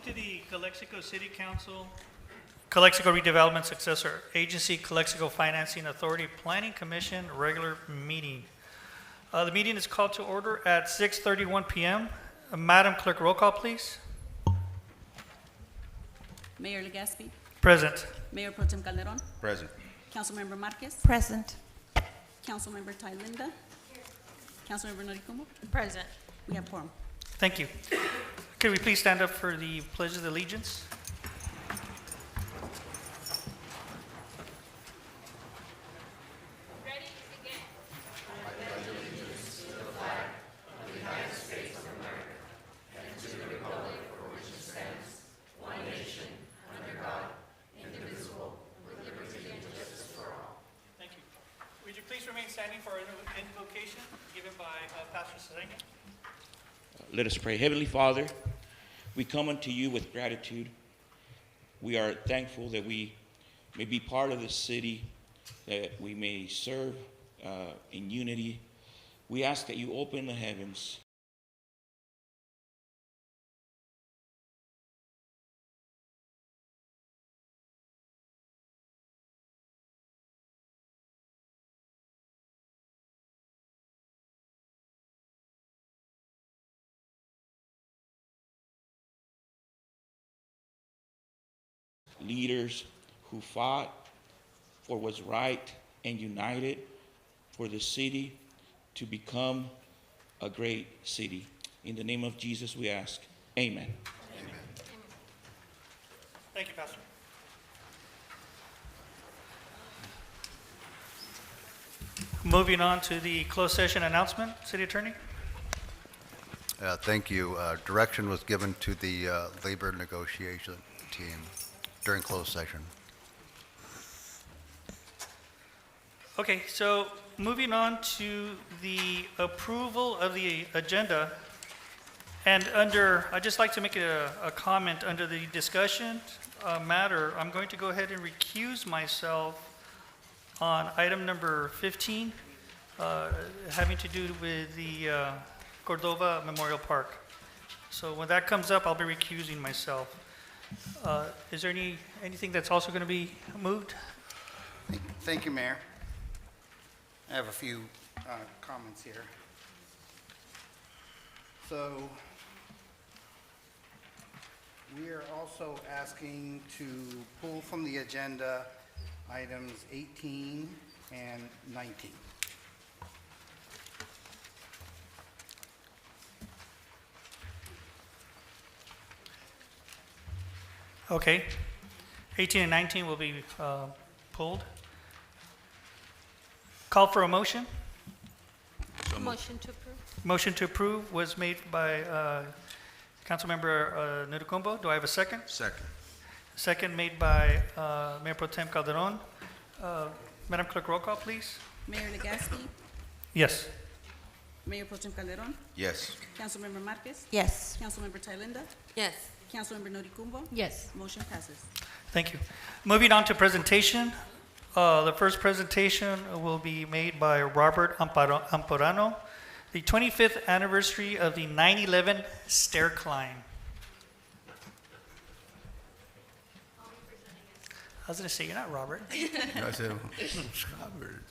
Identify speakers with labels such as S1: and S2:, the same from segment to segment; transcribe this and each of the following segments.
S1: to the Calexico City Council, Calexico Redevelopment Successor Agency, Calexico Financing Authority Planning Commission regular meeting. The meeting is called to order at 6:31 p.m. Madam Clerk, roll call, please.
S2: Mayor Legaspi,
S1: Present.
S2: Mayor Pro Tem Calderon,
S3: Present.
S2: Councilmember Marquez,
S4: Present.
S2: Councilmember Tylinda, Councilmember Noricumbo.
S4: Present.
S2: We have quorum.
S1: Thank you. Could we please stand up for the Pledge of Allegiance? Thank you. Would you please remain standing for our invocation given by Pastor Cesena?
S3: Let us pray. Heavenly Father, we come unto you with gratitude. We are thankful that we may be part of this city, that we may serve in unity. We ask that you open the heavens. Leaders who fought for what's right and united for the city to become a great city. In the name of Jesus we ask, amen.
S1: Amen. Thank you, Pastor. Moving on to the closed session announcement, City Attorney.
S5: Thank you. Direction was given to the labor negotiation team during closed session.
S1: Okay, so moving on to the approval of the agenda. And I'd just like to make a comment under the discussion matter. I'm going to go ahead and recuse myself on item number 15, having to do with the Cordova Memorial Park. So when that comes up, I'll be recusing myself. Is there anything that's also going to be moved?
S6: Thank you, Mayor. I have a few comments here. So we are also asking to pull from the agenda items 18 and 19.
S1: Okay. 18 and 19 will be pulled. Call for a motion.
S4: Motion to approve.
S1: Motion to approve was made by Councilmember Noricumbo. Do I have a second?
S3: Second.
S1: Second made by Mayor Pro Tem Calderon. Madam Clerk, roll call, please.
S2: Mayor Legaspi,
S1: Yes.
S2: Mayor Pro Tem Calderon,
S3: Yes.
S2: Councilmember Marquez,
S4: Yes.
S2: Councilmember Tylinda,
S4: Yes.
S2: Councilmember Noricumbo.
S4: Yes.
S2: Motion passes.
S1: Thank you. Moving on to presentation. The first presentation will be made by Robert Amporano, the 25th anniversary of the 9/11 stair climb. I was going to say, you're not Robert.
S5: I said, Robert.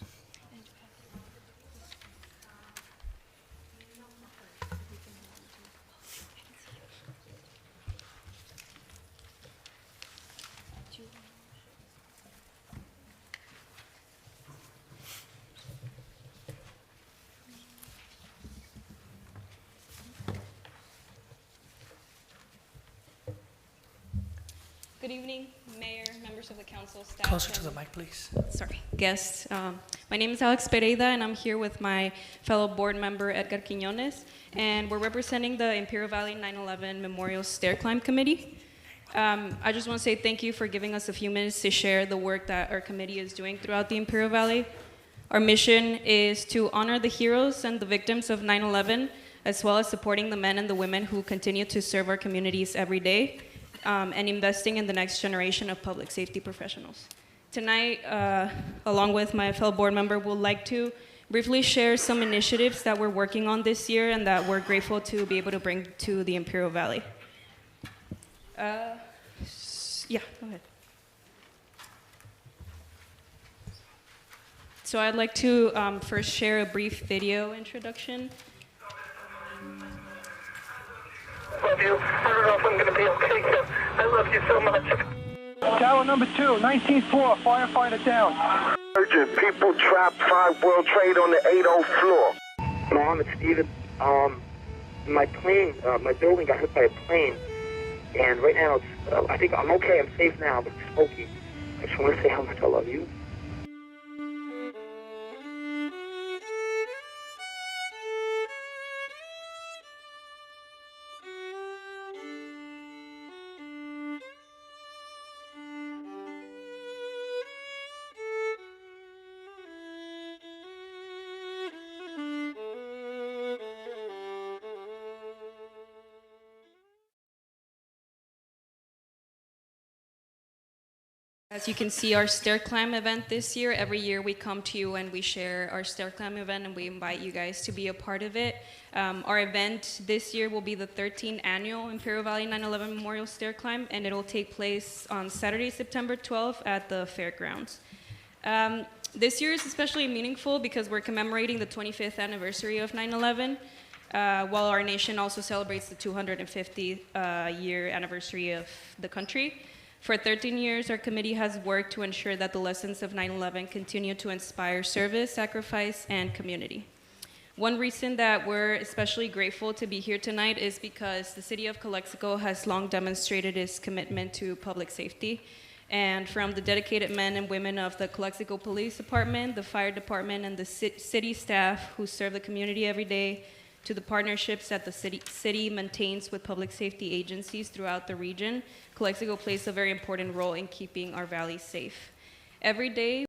S7: Good evening, Mayor, members of the council, staff.
S1: Closer to
S7: and-
S1: the mic, please.
S7: Sorry, guests. My name is Alex Pereira, and I'm here with my fellow board member, Edgar Quiñones, and we're representing the Imperial Valley 9/11 Memorial Stair Climb Committee. I just want to say thank you for giving us a few minutes to share the work that our committee is doing throughout the Imperial Valley. Our mission is to honor the heroes and the victims of 9/11, as well as supporting the men and the women who continue to serve our communities every day, and investing in the next generation of public safety professionals. Tonight, along with my fellow board member, would like to briefly share some initiatives that we're working on this year and that we're grateful to be able to bring to the Imperial Valley. Yeah, go ahead. So I'd like to first share a brief video introduction.
S8: Love you. I don't know if I'm going to be okay, so I love you so much.
S9: Tower number 2, 19th floor, firefighter down.
S8: Urgent, people trapped 5 World Trade on the 80th floor. Mom, it's Steven. My plane, my building got hit by a plane. And right now, I think I'm okay, I'm safe now, but it's smoky. I just want to say how much I love you.
S7: As you can see, our stair climb event this year, every year we come to you and we share our stair climb event and we invite you guys to be a part of it. Our event this year will be the 13th annual Imperial Valley 9/11 Memorial Stair Climb, and it'll take place on Saturday, September 12th at the fairgrounds. This year is especially meaningful because we're commemorating the 25th anniversary of 9/11, while our nation also celebrates the 250th year anniversary of the country. For 13 years, our committee has worked to ensure that the lessons of 9/11 continue to inspire service, sacrifice, and community. One reason that we're especially grateful to be here tonight is because the city of Calexico has long demonstrated its commitment to public safety. And from the dedicated men and women of the Calexico Police Department, the fire department, and the city staff who serve the community every day, to the partnerships that the city maintains with public safety agencies throughout the region, Calexico plays a very important role in keeping our valley safe. Every day,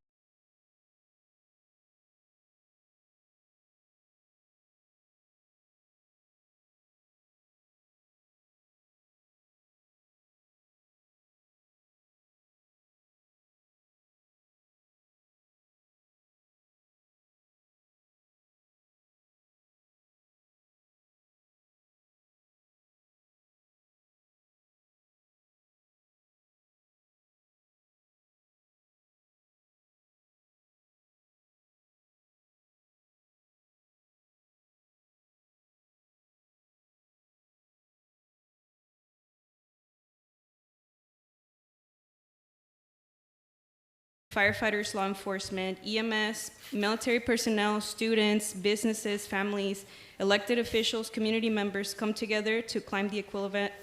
S7: firefighters, law enforcement, EMS, military personnel, students, businesses, families, elected officials, community members come together to climb the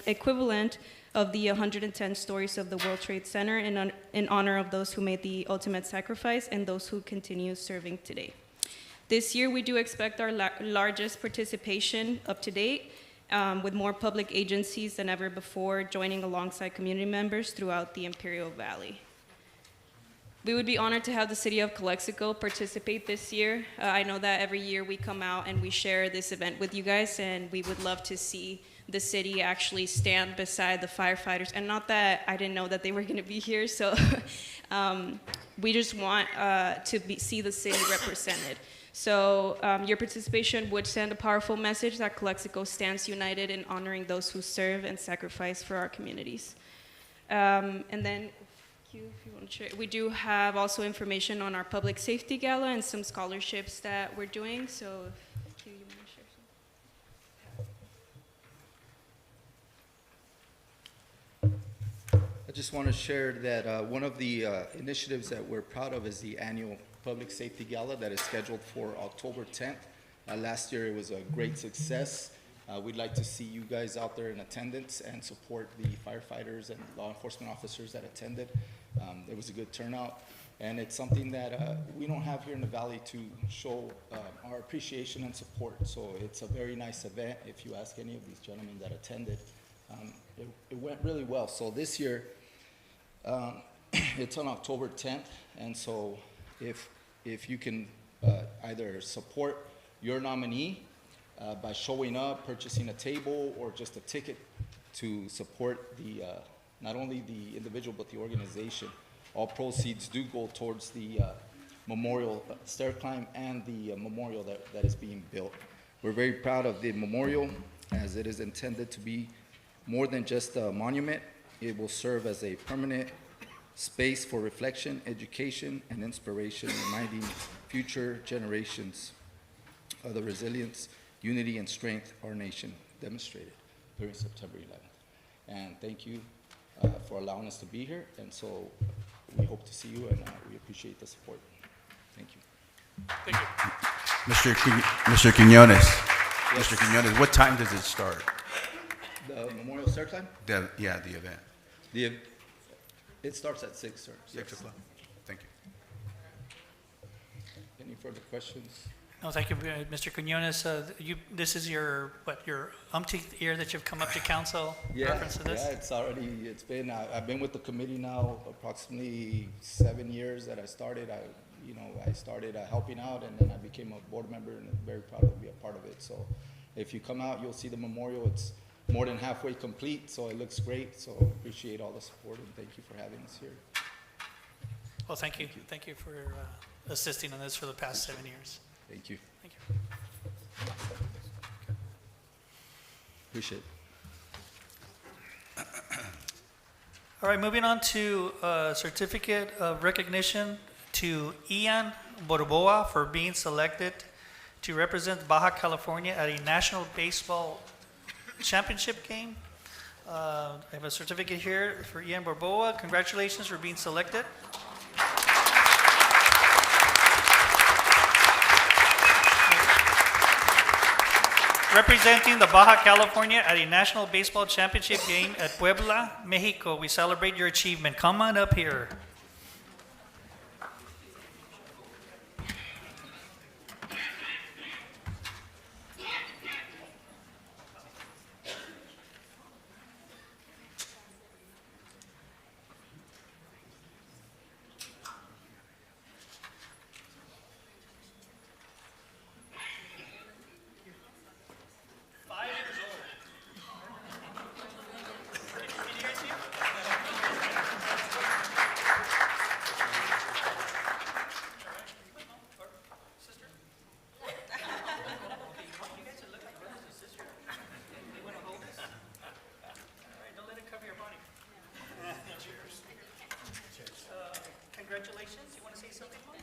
S7: equivalent of the 110 stories of the World Trade Center in honor of those who made the ultimate sacrifice and those who continue serving today. This year, we do expect our largest participation up to date, with more public agencies than ever before joining alongside community members throughout the Imperial Valley. We would be honored to have the city of Calexico participate this year. I know that every year we come out and we share this event with you guys, and we would love to see the city actually stand beside the firefighters. And not that I didn't know that they were going to be here, so we just want to see the city represented. So your participation would send a powerful message that Calexico stands united in honoring those who serve and sacrifice for our communities. And then, if you want to share, we do have also information on our public safety gala and some scholarships that we're doing. So, if you want to share some.
S10: I just want to share that one of the initiatives that we're proud of is the annual Public Safety Gala that is scheduled for October 10th. Last year it was a great success. We'd like to see you guys out there in attendance and support the firefighters and law enforcement officers that attended. It was a good turnout, and it's something that we don't have here in the Valley to show our appreciation and support. So it's a very nice event. If you ask any of these gentlemen that attended, it went really well. So this year, it's on October 10th, and so if you can either support your nominee by showing up, purchasing a table, or just a ticket to support the not only the individual but the organization. All proceeds do go towards the memorial stair climb and the memorial that is being built. We're very proud of the memorial, as it is intended to be more than just a monument. It will serve as a permanent space for reflection, education, and inspiration, reminding future generations of the resilience, unity, and strength our nation demonstrated during September 11th. And thank you for allowing us to be here. And so we hope to see you, and we appreciate the support. Thank you.
S1: Thank you.
S11: Mr. Quinones,
S10: Yes.
S11: Mr. Quinones, what time does it start?
S10: The Memorial Star Climb?
S11: The event.
S10: It starts at 6, sir.
S11: 6
S10: Yes.
S11: o'clock. Thank you.
S10: Any further questions?
S1: No, thank you, Mr. Quinones. This is your umpteenth year that you've come up to council, reference to this?
S10: Yeah, I've been with the committee now approximately 7 years that I started. I started helping out, and then I became a board member, and I'm very proud to be a part of it. So if you come out, you'll see the memorial. It's more than halfway complete, so it looks great. So appreciate all the support, and thank you for having us here.
S1: Well, thank you. Thank you for assisting on this for the past 7 years.
S10: Thank you.
S1: Thank you.
S10: Appreciate it.
S1: All right, moving on to certificate of recognition to Ian Borboa for being selected to represent Baja California at a National Baseball Championship game. I have a certificate here for Ian Borboa. Congratulations for being selected. Representing the Baja California at a National Baseball Championship game at Puebla, Mexico. We celebrate your achievement. Come on up here. Congratulations. You want to say something, Mom?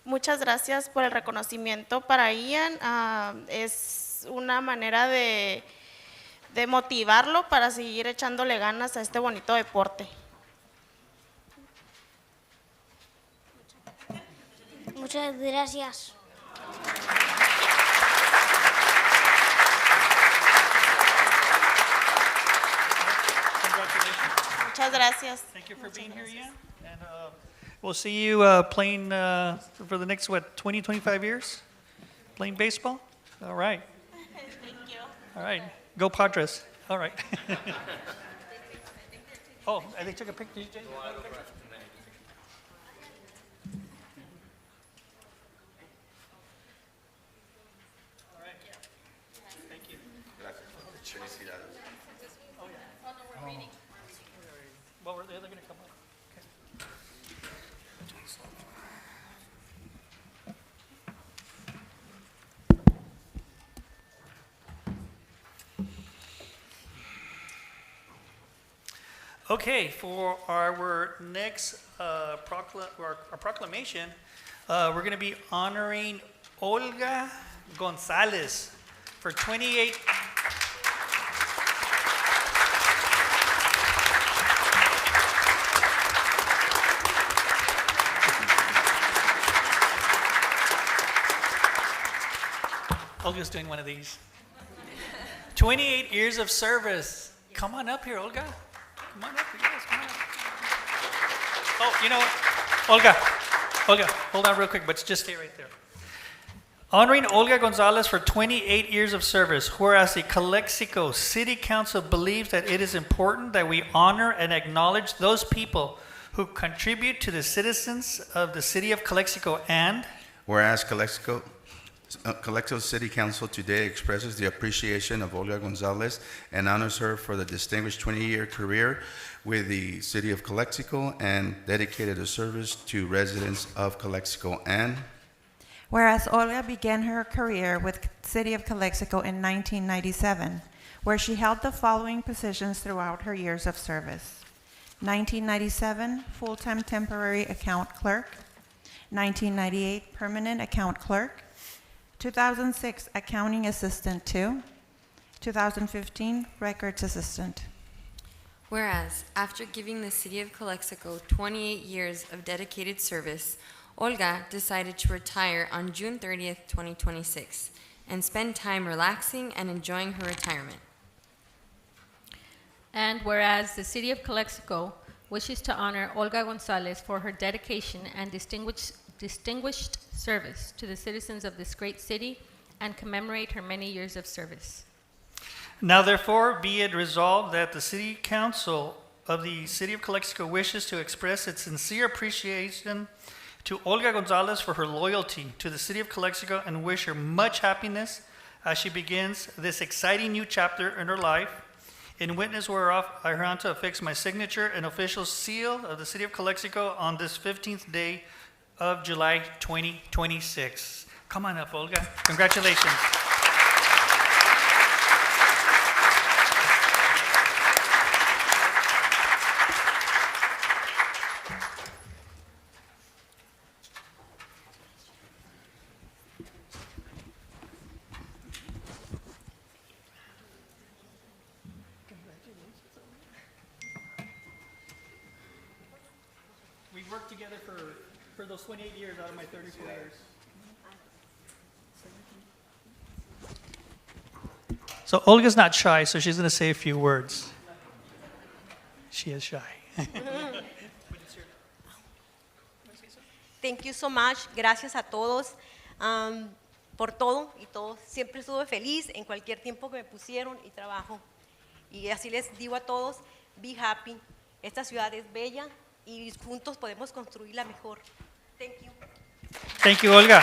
S12: Muchas gracias por el reconocimiento para Ian. Es una manera de motivarlo para seguir echándole ganas a este bonito deporte.
S13: Muchas gracias.
S1: Congratulations.
S12: Muchas gracias.
S1: Thank you for being here, Ian. And we'll see you playing for the next, 20, 25 years? Playing baseball? All right.
S12: Thank you.
S1: All right. Go Padres. All right. Oh, they took a picture. Did you take a picture? All right. Thank you. Oh, yeah. Well, they're going to come up. Okay. Okay, for our next proclamation, we're going to be honoring Olga Gonzalez for 28. Olga's doing one of these. 28 years of service. Come on up here, Olga. Come on up here. Yes, come on up. Oh, you know what? Olga, hold on real quick, but just stay right there. Honoring Olga Gonzalez for 28 years of service, whereas the Calexico City Council believes that it is important that we honor and acknowledge those people who contribute to the citizens of the city of Calexico, and
S11: Whereas Calexico Calexico City Council today expresses the appreciation of Olga Gonzalez and honors her for the distinguished 20-year career with the City of Calexico and dedicated her service to residents of Calexico. And
S14: whereas Olga began her career with City of Calexico in 1997, where she held the following positions throughout her years of service: 1997, full-time temporary account clerk; 1998, permanent account clerk; 2006, accounting assistant 2; 2015, records assistant.
S15: Whereas, after giving the City of Calexico 28 years of dedicated service, Olga decided to retire on June 30th, 2026, and spend time relaxing and enjoying her retirement.
S4: And whereas the City of Calexico wishes to honor Olga Gonzalez for her dedication and distinguished service to the citizens of this great city and commemorate her many years of service.
S1: Now therefore be it resolved that the City Council of the City of Calexico wishes to express its sincere appreciation to Olga Gonzalez for her loyalty to the City of Calexico and wish her much happiness as she begins this exciting new chapter in her life. In witness whereof, I hereinto affix my signature and official seal of the City of Calexico on this 15th day of July 2026. Come on up, Olga. Congratulations. We've worked together for those 28 years out of my 34 years. So Olga's not shy, so she's going to say a few words. She is shy.
S16: Thank you so much. Gracias a todos por todo y todo. Siempre estuve feliz en cualquier tiempo que me pusieron y trabajo. Y así les digo a todos, be happy. Esta ciudad es bella y juntos podemos construirla mejor. Thank you.
S1: Thank you, Olga.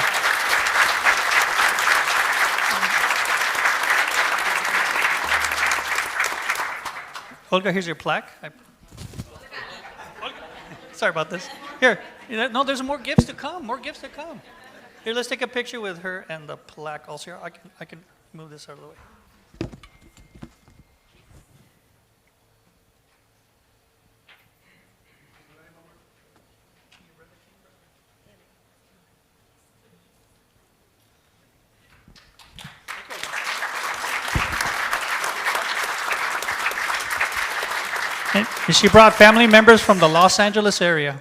S1: Olga, here's your plaque. Olga. Sorry about this. Here, no, there's more gifts to come. More gifts to come. Here, let's take a picture with her and the plaque also. I can move this out of the way. And she brought family members from the Los Angeles area.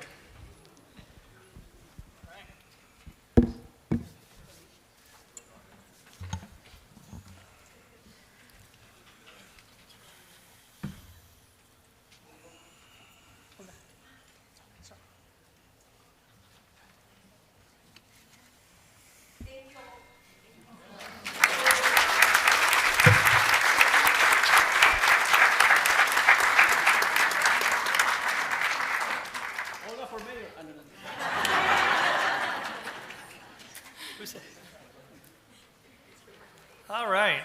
S1: All right.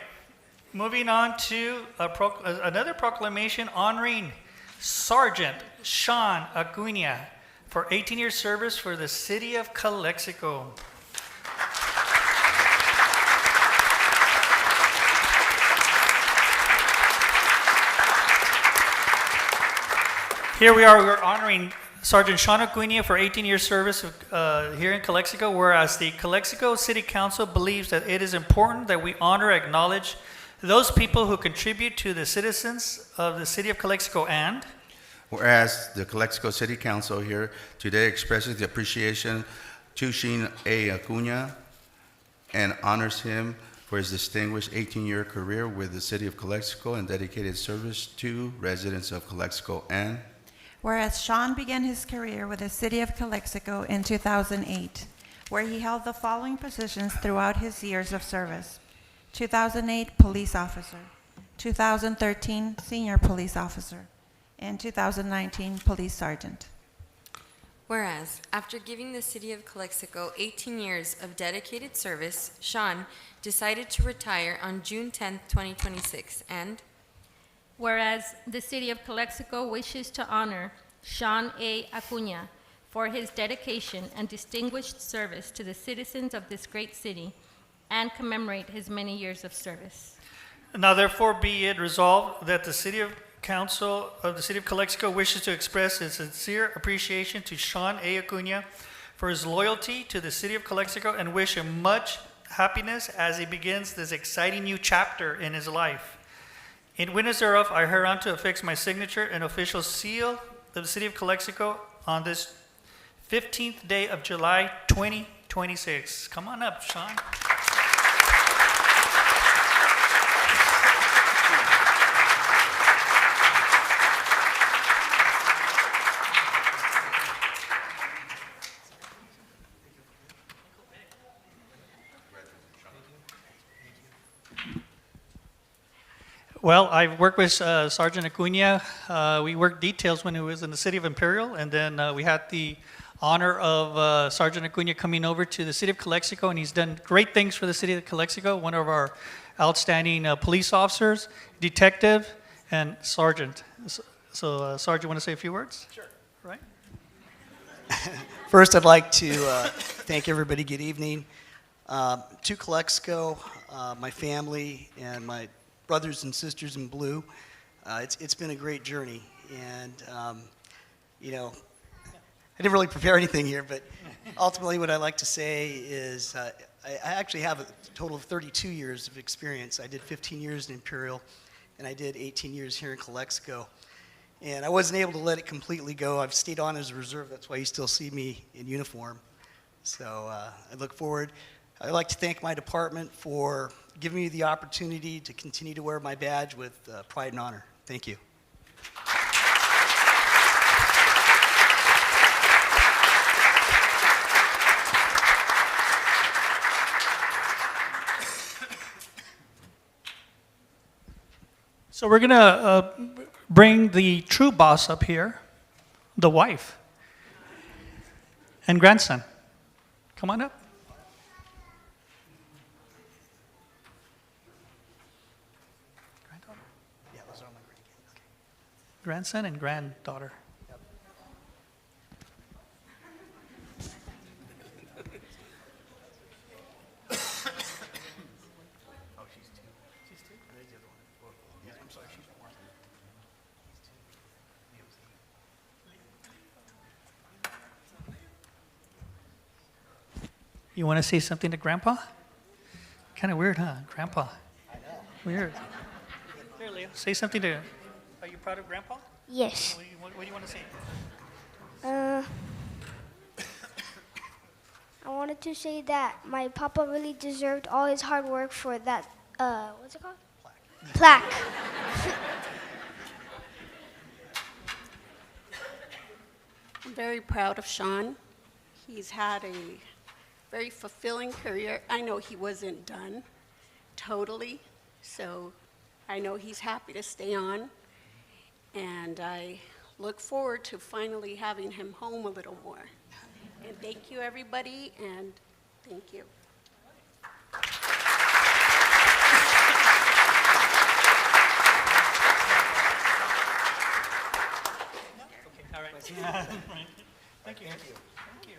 S1: Moving on to another proclamation honoring Sergeant Sean Acuña for 18-year service for the City of Calexico. Here we are, we're honoring Sergeant Sean Acuña for 18-year service here in Calexico, whereas the Calexico City Council believes that it is important that we honor and acknowledge those people who contribute to the citizens of the City of Calexico, and
S11: whereas the Calexico City Council here today expresses the appreciation to Sean A. Acuña and honors him for his distinguished 18-year career with the City of Calexico and dedicated service to residents of Calexico, and
S14: whereas Sean began his career with the City of Calexico in 2008, where he held the following positions throughout his years of service: 2008 police officer, 2013 senior police officer, and 2019 police sergeant.
S15: Whereas, after giving the city of Calexico 18 years of dedicated service, Sean decided to retire on June 10, 2026, and
S4: Whereas the city of Calexico wishes to honor Sean A. Acuña for his dedication and distinguished service to the citizens of this great city and commemorate his many years of service.
S1: Now therefore be it resolved that the City of Council of the City of Calexico wishes to express its sincere appreciation to Sean A. Acuña for his loyalty to the City of Calexico and wish him much happiness as he begins this exciting new chapter in his life. In witness thereof, I hereunto affix my signature and official seal of the City of Calexico on this 15th day of July 2026. Come on up, Sean. Well, I've worked with Sergeant Acuña. We worked details when he was in the city of Imperial, and then we had the honor of Sergeant Acuña coming over to the city of Calexico, and he's done great things for the city of Calexico, one of our outstanding police officers, detective, and sergeant. So, Sergeant, you want to say a few words?
S17: Sure.
S1: Right?
S17: First, I'd like to thank everybody. Good evening. To Calexico, my family, and my brothers and sisters in blue. It's been a great journey, and you know, I didn't really prepare anything here, but ultimately what I like to say is I actually have a total of 32 years of experience. I did 15 years in Imperial, and I did 18 years here in Calexico. And I wasn't able to let it completely go. I've stayed on as a reserve. That's why you still see me in uniform. So I look forward. I'd like to thank my department for giving me the opportunity to continue to wear my badge with pride and honor. Thank you.
S1: So we're going to bring the true boss up here, the wife, and grandson. Come on up.
S17: Yeah, those are my grandkids. Okay.
S1: Grandson and granddaughter. You want to say something to Grandpa? Kind of weird, huh? Grandpa.
S17: I know.
S1: Weird. Here, Leo. Say something to. Are you proud of Grandpa?
S13: Yes.
S1: What do you want to say?
S13: I wanted to say that my papa really deserved all his hard work for that, what's it called? Plaque.
S18: I'm very proud of Sean. He's had a very fulfilling career. I know he wasn't done totally, so I know he's happy to stay on. And I look forward to finally having him home a little more. And thank you, everybody, and thank you.
S1: All right. Thank you. Thank you. Thank you.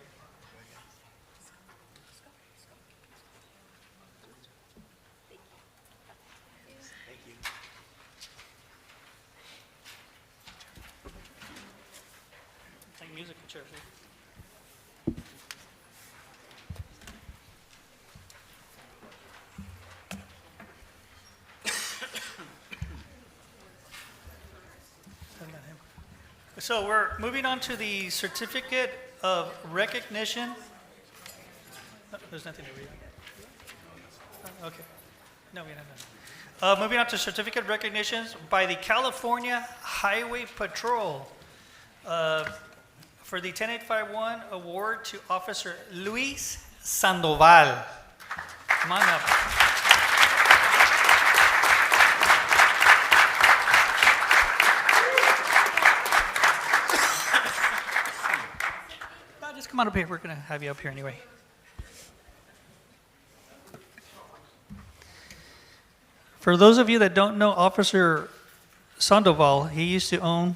S1: Like musical chairs. So we're moving on to the certificate of recognition. Oh, there's nothing to read. Okay. No, we don't know. Moving on to certificate of recognitions by the California Highway Patrol for the 10851 award to Officer Luis Sandoval. Come on up. come on up here. We're going to have you up here anyway. For those of you that don't know Officer Sandoval, he used to own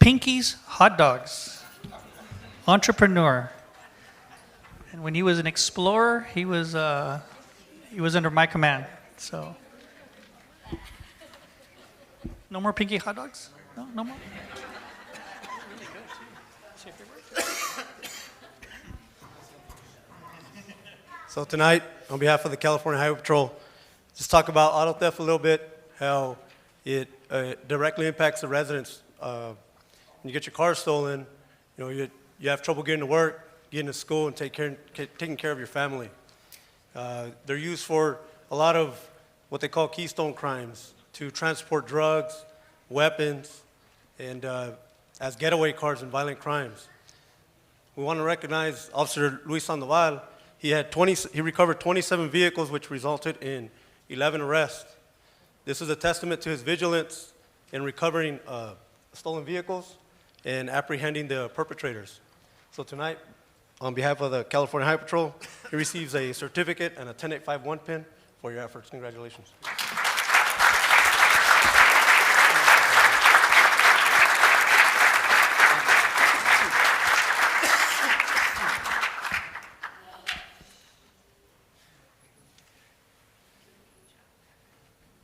S1: Pinky's Hot Dogs. Entrepreneur. And when he was an explorer, he was under my command. So, no more Pinky Hot Dogs? No more?
S19: So tonight, on behalf of the California Highway Patrol, just talk about auto theft a little bit, how it directly impacts the residents. When you get your car stolen, you have trouble getting to work, getting to school, and taking care of your family. They're used for a lot of what they call keystone crimes, to transport drugs, weapons, and as getaway cars in violent crimes. We want to recognize Officer Luis Sandoval. He recovered 27 vehicles, which resulted in 11 arrests. This is a testament to his vigilance in recovering stolen vehicles and apprehending the perpetrators. So tonight, on behalf of the California Highway Patrol, he receives a certificate and a 10851 pin for your efforts. Congratulations.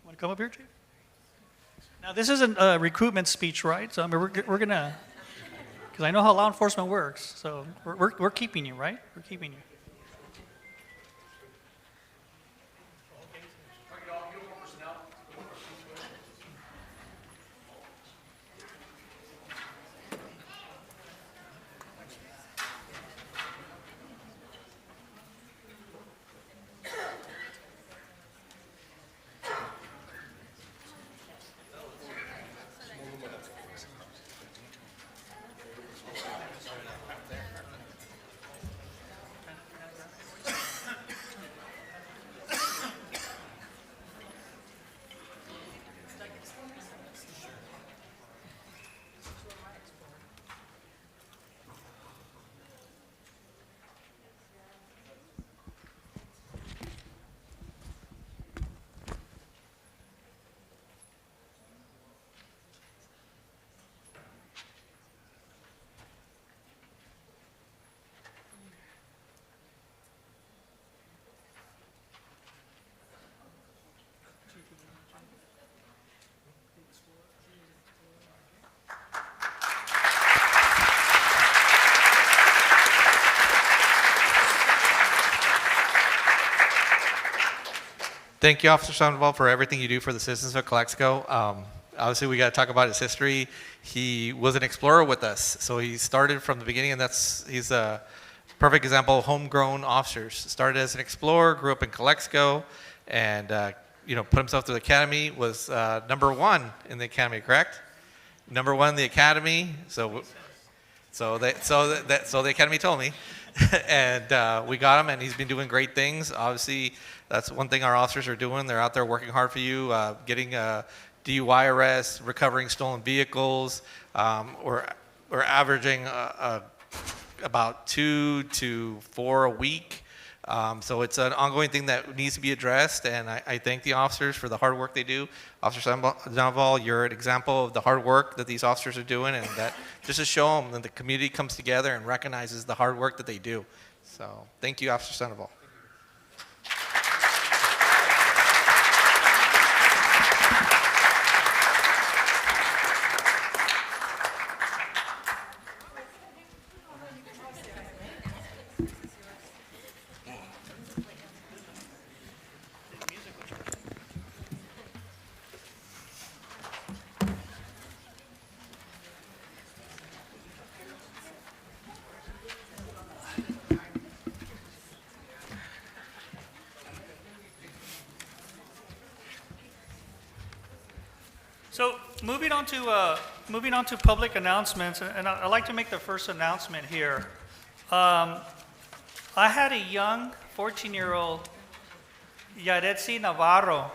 S1: Want to come up here, Chief? Now, this isn't a recruitment speech, right? So, I mean, we're going to, because I know how law enforcement works. So, we're keeping you, right? We're keeping you.
S20: Thank you, Officer Sandoval, for everything you do for the citizens of Calexico. Obviously, we got to talk about his history. He was an explorer with us, so he started from the beginning, and he's a perfect example of homegrown officers. Started as an explorer, grew up in Calexico, and put himself through the academy. Was #1 in the academy, correct? #1 in the academy. So the academy told me, and we got him, and he's been doing great things. Obviously, that's one thing our officers are doing. They're out there working hard for you, getting DUI arrests, recovering stolen vehicles. We're averaging about 2 to 4 a week. So it's an ongoing thing that needs to be addressed, and I thank the officers for the hard work they do. Officer Sandoval, you're an example of the hard work that these officers are doing, and that just to show them that the community comes together and recognizes the hard work that they do. So thank you, Officer Sandoval.
S1: So moving on to public announcements, and I'd like to make the first announcement here. I had a young 14-year-old, Yaretsi Navarro,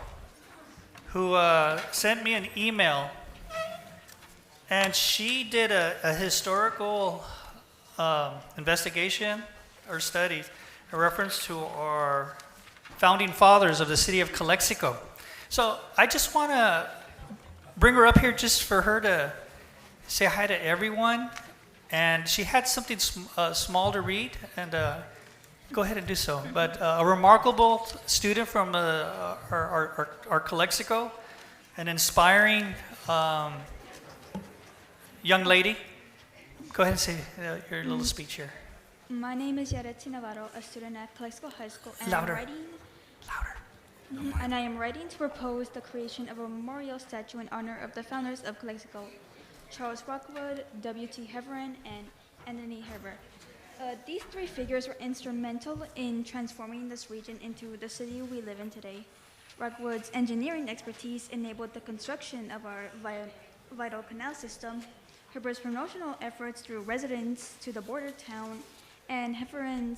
S1: who sent me an email, and she did a historical investigation or studies in reference to our founding fathers of the city of Calexico. So I just want to bring her up here just for her to say hi to everyone. And she had something small to read, and go ahead and do so. But a remarkable student from our Calexico, an inspiring young lady. Go ahead and say your little speech here.
S21: My name is Yaretsi Navarro, a student at Calexico High School, and
S1: Louder.
S21: And I am writing to propose the creation of a memorial statue in honor of the founders of Calexico, Charles Rockwood, W.T. Heverin, and Anthony Herbert. These three figures were instrumental in transforming this region into the city we live in today. Rockwood's engineering expertise enabled the construction of our vital canal system. Herbert's promotional efforts drew residents to the border town, and Heverin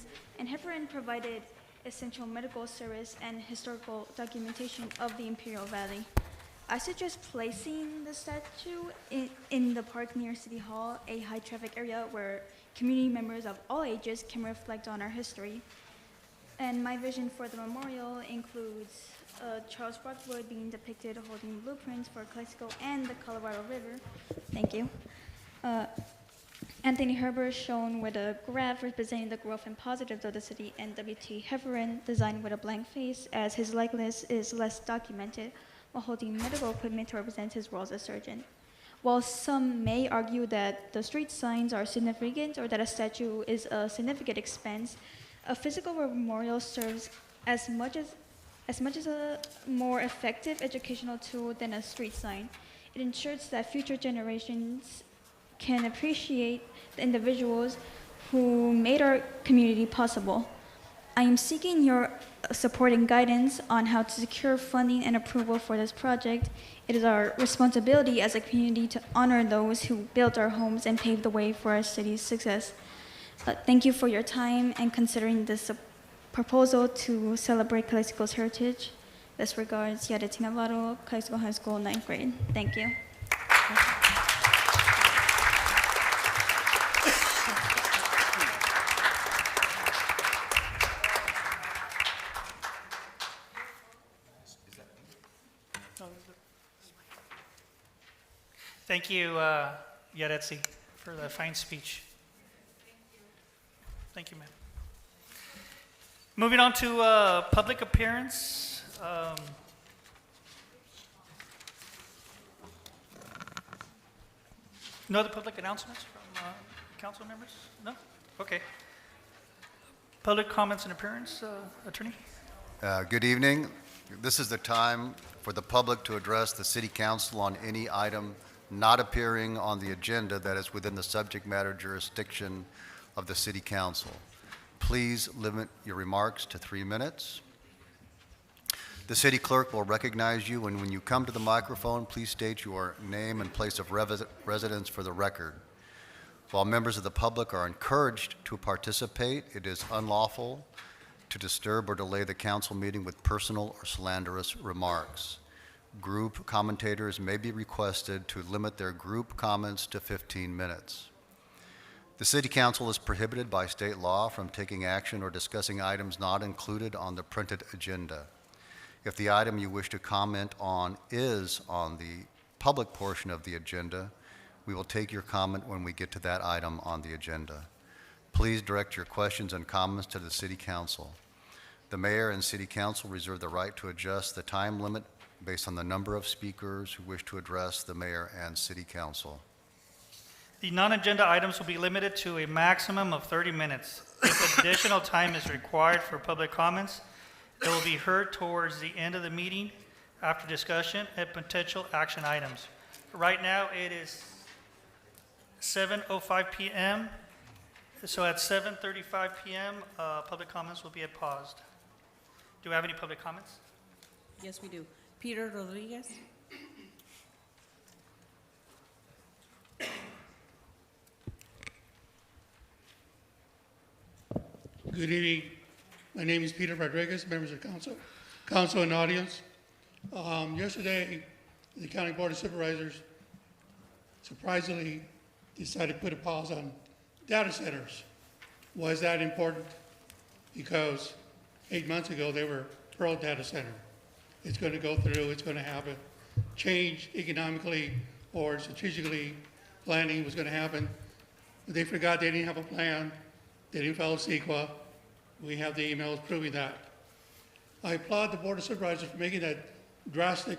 S21: provided essential medical service and historical documentation of the Imperial Valley. I suggest placing the statue in the park near City Hall, a high-traffic area where community members of all ages can reflect on our history. And my vision for the memorial includes Charles Rockwood being depicted holding blueprints for Calexico and the Colorado River. Thank you. Anthony Herbert shown with a graph representing the growth and positives of the city, and W.T. Heverin designed with a blank face, as his likeness is less documented, while holding medical equipment to represent his role as a surgeon. While some may argue that the street signs are significant or that a statue is a significant expense, a physical memorial serves as much as a more effective educational tool than a street sign. It ensures that future generations can appreciate the individuals who made our community possible. I am seeking your support and guidance on how to secure funding and approval for this project. It is our responsibility as a community to honor those who built our homes and paved the way for our city's success. Thank you for your time and considering this proposal to celebrate Calexico's heritage. Best regards, Yaretsi Navarro, Calexico High School, 9th grade. Thank you.
S1: Thank you, Yaretsi, for the fine speech. Thank you, ma'am. Moving on to public appearance. No other public announcements from council members? No? Okay. Public comments and appearance, attorney?
S5: Good evening. This is the time for the public to address the city council on any item not appearing on the agenda that is within the subject matter jurisdiction of the city council. Please limit your remarks to 3 minutes. The city clerk will recognize you, and when you come to the microphone, please state your name and place of residence for the record. While members of the public are encouraged to participate, it is unlawful to disturb or delay the council meeting with personal or slanderous remarks. Group commentators may be requested to limit their group comments to 15 minutes. The City Council is prohibited by state law from taking action or discussing items not included on the printed agenda. If the item you wish to comment on is on the public portion of the agenda, we will take your comment when we get to that item on the agenda. Please direct your questions and comments to the City Council. The Mayor and City Council reserve the right to adjust the time limit based on the number of speakers who wish to address the Mayor and City Council.
S1: The non-agenda items will be limited to a maximum of 30 minutes. If additional time is required for public comments, it will be heard towards the end of the meeting after discussion and potential action items. Right now, it is 7:05 p.m. So at 7:35 p.m., public comments will be paused. Do we have any public comments?
S2: Yes, we do. Peter Rodriguez.
S22: Good evening. My name is Peter Rodriguez, members of council and audience. Yesterday, the County Board of Supervisors surprisingly decided to put a pause on Data centers. Why is that important? Because 8 months ago, they were pro data center. It's going to go through, it's going to happen. Change economically or strategically, planning was going to happen. But they forgot they didn't have a plan. They didn't follow CEQA. We have the emails proving that. I applaud the Board of Supervisors for making that drastic,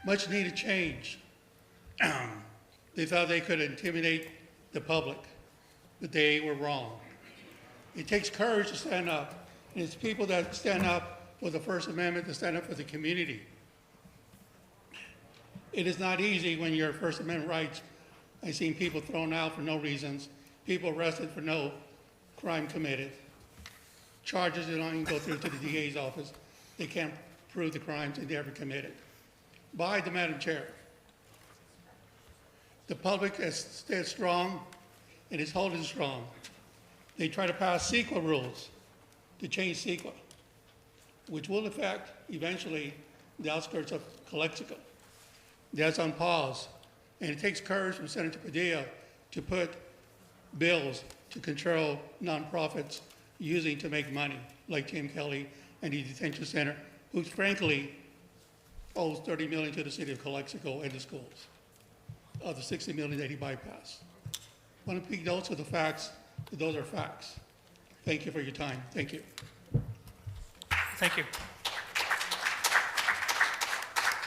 S22: much needed change. They thought they could intimidate the public, but they were wrong. It takes courage to stand up, and it's people that stand up for the First Amendment, to stand up for the community. It is not easy when your First Amendment rights, I've seen people thrown out for no reasons, people arrested for no crime committed, charges that don't even go through to the DA's office. They can't prove the crimes that they ever committed. By the Madam Chair, the public has stayed strong and is holding strong. They try to pass CEQA rules to change CEQA, which will affect eventually the outskirts of Calexico. That's on pause. And it takes courage from Senator Padilla to put bills to control nonprofits using to make money, like Tim Kelly and the detention center, who frankly owes $30 million to the city of Calexico and the schools, of the $60 million that he bypassed. I want to pick those are the facts, but those are facts. Thank you for your time. Thank you.
S1: Thank you.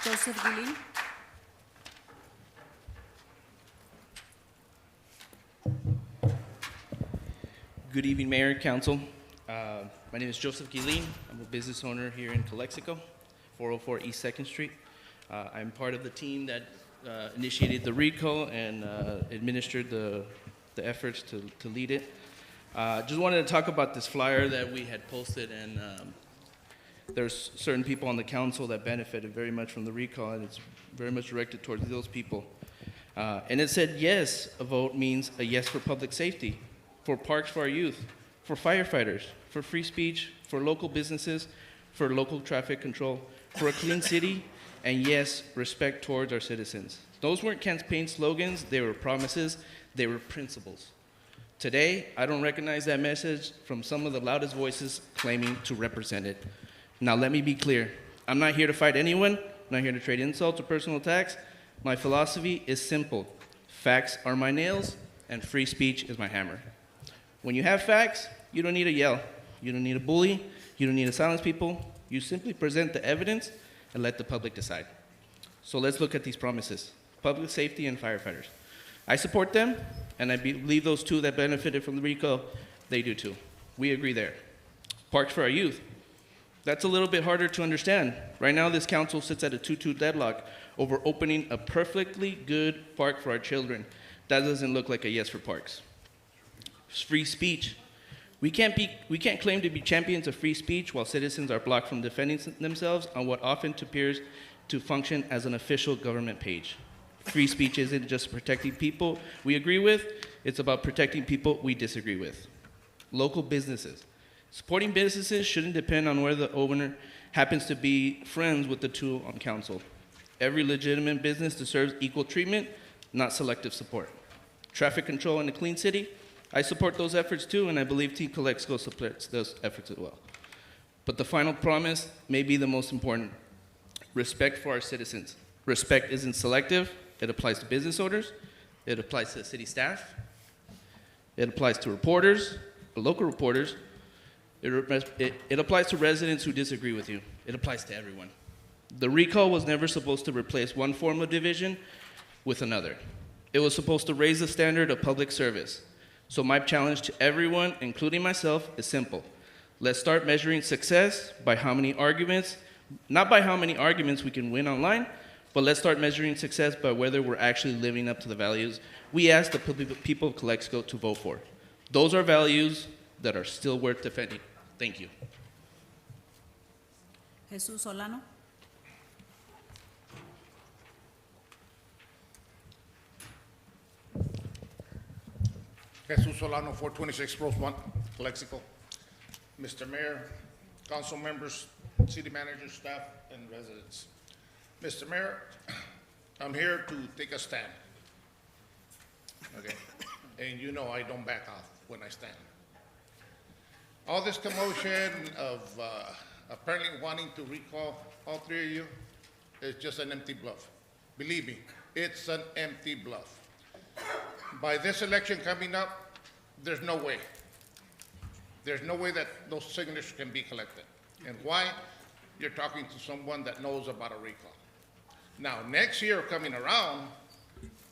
S2: Joseph Guilin.
S3: Good evening, Mayor and Council. My name is Joseph Guilin. I'm a business owner here in Calexico, 404 East 2nd Street. I'm part of the team that initiated the recall and administered the efforts to lead it. Just wanted to talk about this flyer that we had posted, and there's certain people on the council that benefited very much from the recall, and it's very much directed towards those people. And it said, yes, a vote means a yes for public safety, for parks for our youth, for firefighters, for free speech, for local businesses, for local traffic control, for a clean city, and yes, respect towards our citizens. Those weren't campaign slogans, they were promises, they were principles. Today, I don't recognize that message from some of the loudest voices claiming to represent it. Now, let me be clear. I'm not here to fight anyone. I'm not here to trade insults or personal attacks. My philosophy is simple. Facts are my nails, and free speech is my hammer. When you have facts, you don't need to yell. You don't need to bully. You don't need to silence people. You simply present the evidence and let the public decide. So let's look at these promises. Public safety and firefighters. I support them, and I believe those two that benefited from the recall, they do too. We agree there. Parks for our youth. That's a little bit harder to understand. Right now, this council sits at a 2-2 deadlock over opening a perfectly good park for our children. That doesn't look like a yes for parks. Free speech. We can't claim to be champions of free speech while citizens are blocked from defending themselves on what often appears to function as an official government page. Free speech isn't just protecting people we agree with, it's about protecting people we disagree with. Local businesses. Supporting businesses shouldn't depend on whether the owner happens to be friends with the two on council. Every legitimate business deserves equal treatment, not selective support. Traffic control in a clean city. I support those efforts too, and I believe Team Calexico supports those efforts as well. But the final promise may be the most important. Respect for our citizens. Respect isn't selective. It applies to business owners. It applies to the city staff. It applies to reporters, local reporters. It applies to residents who disagree with you. It applies to everyone. The recall was never supposed to replace one form of division with another. It was supposed to raise the standard of public service. So my challenge to everyone, including myself, is simple. Let's start measuring success by how many arguments, not by how many arguments we can win online, but let's start measuring success by whether we're actually living up to the values we asked the people of Calexico to vote for. Those are values that are still worth defending. Thank you.
S2: Jesús Solano.
S6: Jesus Solano, 426 Rosemont, Calexico. Mr. Mayor, council members, city manager, staff, and residents. Mr. Mayor, I'm here to take a stand. Okay. and you know I don't back off when I stand. All this commotion of apparently wanting to recall all three of you is just an empty bluff. Believe me, it's an empty bluff. By this election coming up, there's no way. There's no way that those signatures can be collected. And why? You're talking to someone that knows about a recall. Now, next year coming around,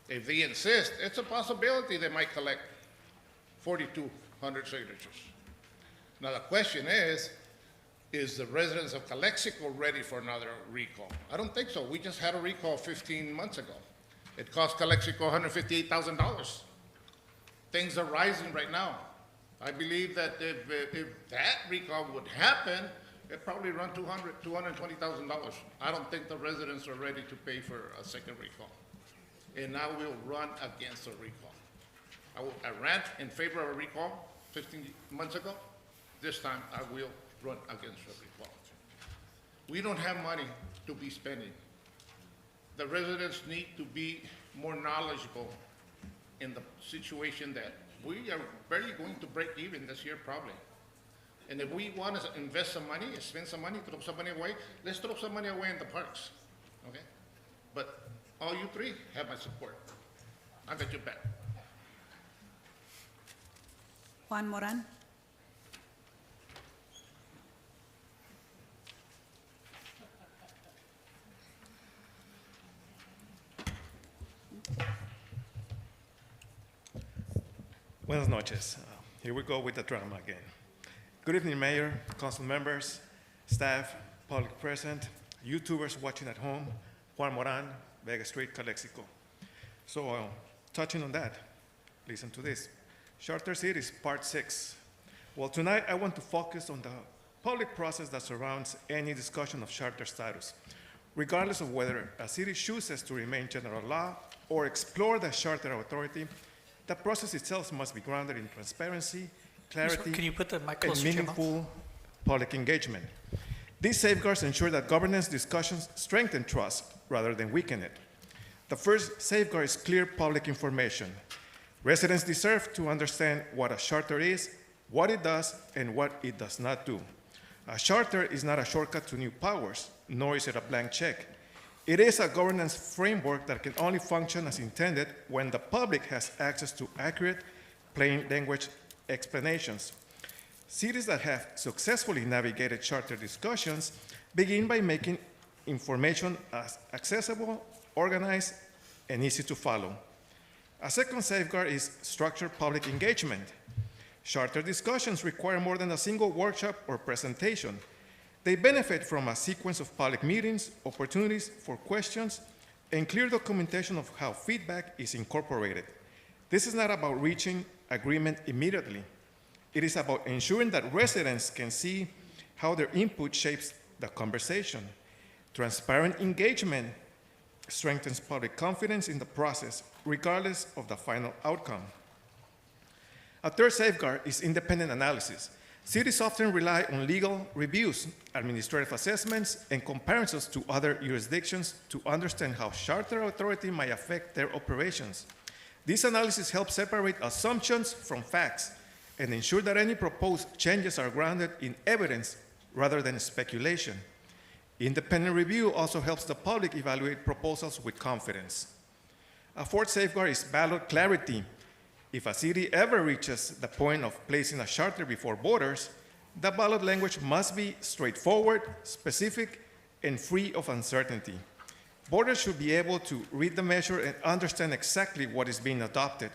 S6: if they insist, it's a possibility they might collect 4,200 signatures. Now, the question is the residents of Calexico ready for another recall? I don't think so. We just had a recall 15 months ago. It cost Calexico $158,000. Things are rising right now. I believe that if that recall would happen, it'd probably run $220,000. I don't think the residents are ready to pay for a second recall. And I will run against a recall. I ran in favor of a recall 15 months ago. This time I will run against a recall. We don't have money to be spending. The residents need to be more knowledgeable in the situation that we are barely going to break even this year probably. And if we want to invest some money, spend some money, throw some money away, let's throw some money away in the parks, okay? But all you three have my support. I got your back.
S2: Juan Moran.
S8: Buenas noches. Here we go with the drama again. Good evening, Mayor, council members, staff, public present, YouTubers watching at home. Juan Moran, Vega Street, Calexico. So, touching on that, listen to this. Charter Cities, Part 6. Well, tonight I want to focus on the public process that surrounds any discussion of charter status. Regardless of whether a city chooses to remain general law or explore the charter authority, the process itself must be grounded in transparency, clarity,
S1: Can you put the mic
S8: and
S1: closer to your mouth?
S8: meaningful public engagement. These safeguards ensure that governance discussions strengthen trust rather than weaken it. The first safeguard is clear public information. Residents deserve to understand what a charter is, what it does, and what it does not do. A charter is not a shortcut to new powers, nor is it a blank check. It is a governance framework that can only function as intended when the public has access to accurate, plain language explanations. Cities that have successfully navigated charter discussions begin by making information as accessible, organized, and easy to follow. A second safeguard is structured public engagement. Charter discussions require more than a single workshop or presentation. They benefit from a sequence of public meetings, opportunities for questions, and clear documentation of how feedback is incorporated. This is not about reaching agreement immediately. It is about ensuring that residents can see how their input shapes the conversation. Transparent engagement strengthens public confidence in the process, regardless of the final outcome. A third safeguard is independent analysis. Cities often rely on legal reviews, administrative assessments, and comparisons to other jurisdictions to understand how charter authority might affect their operations. This analysis helps separate assumptions from facts and ensure that any proposed changes are grounded in evidence rather than speculation. Independent review also helps the public evaluate proposals with confidence. A fourth safeguard is ballot clarity. If a city ever reaches the point of placing a charter before voters, the ballot language must be straightforward, specific, and free of uncertainty. Voters should be able to read the measure and understand exactly what is being adopted.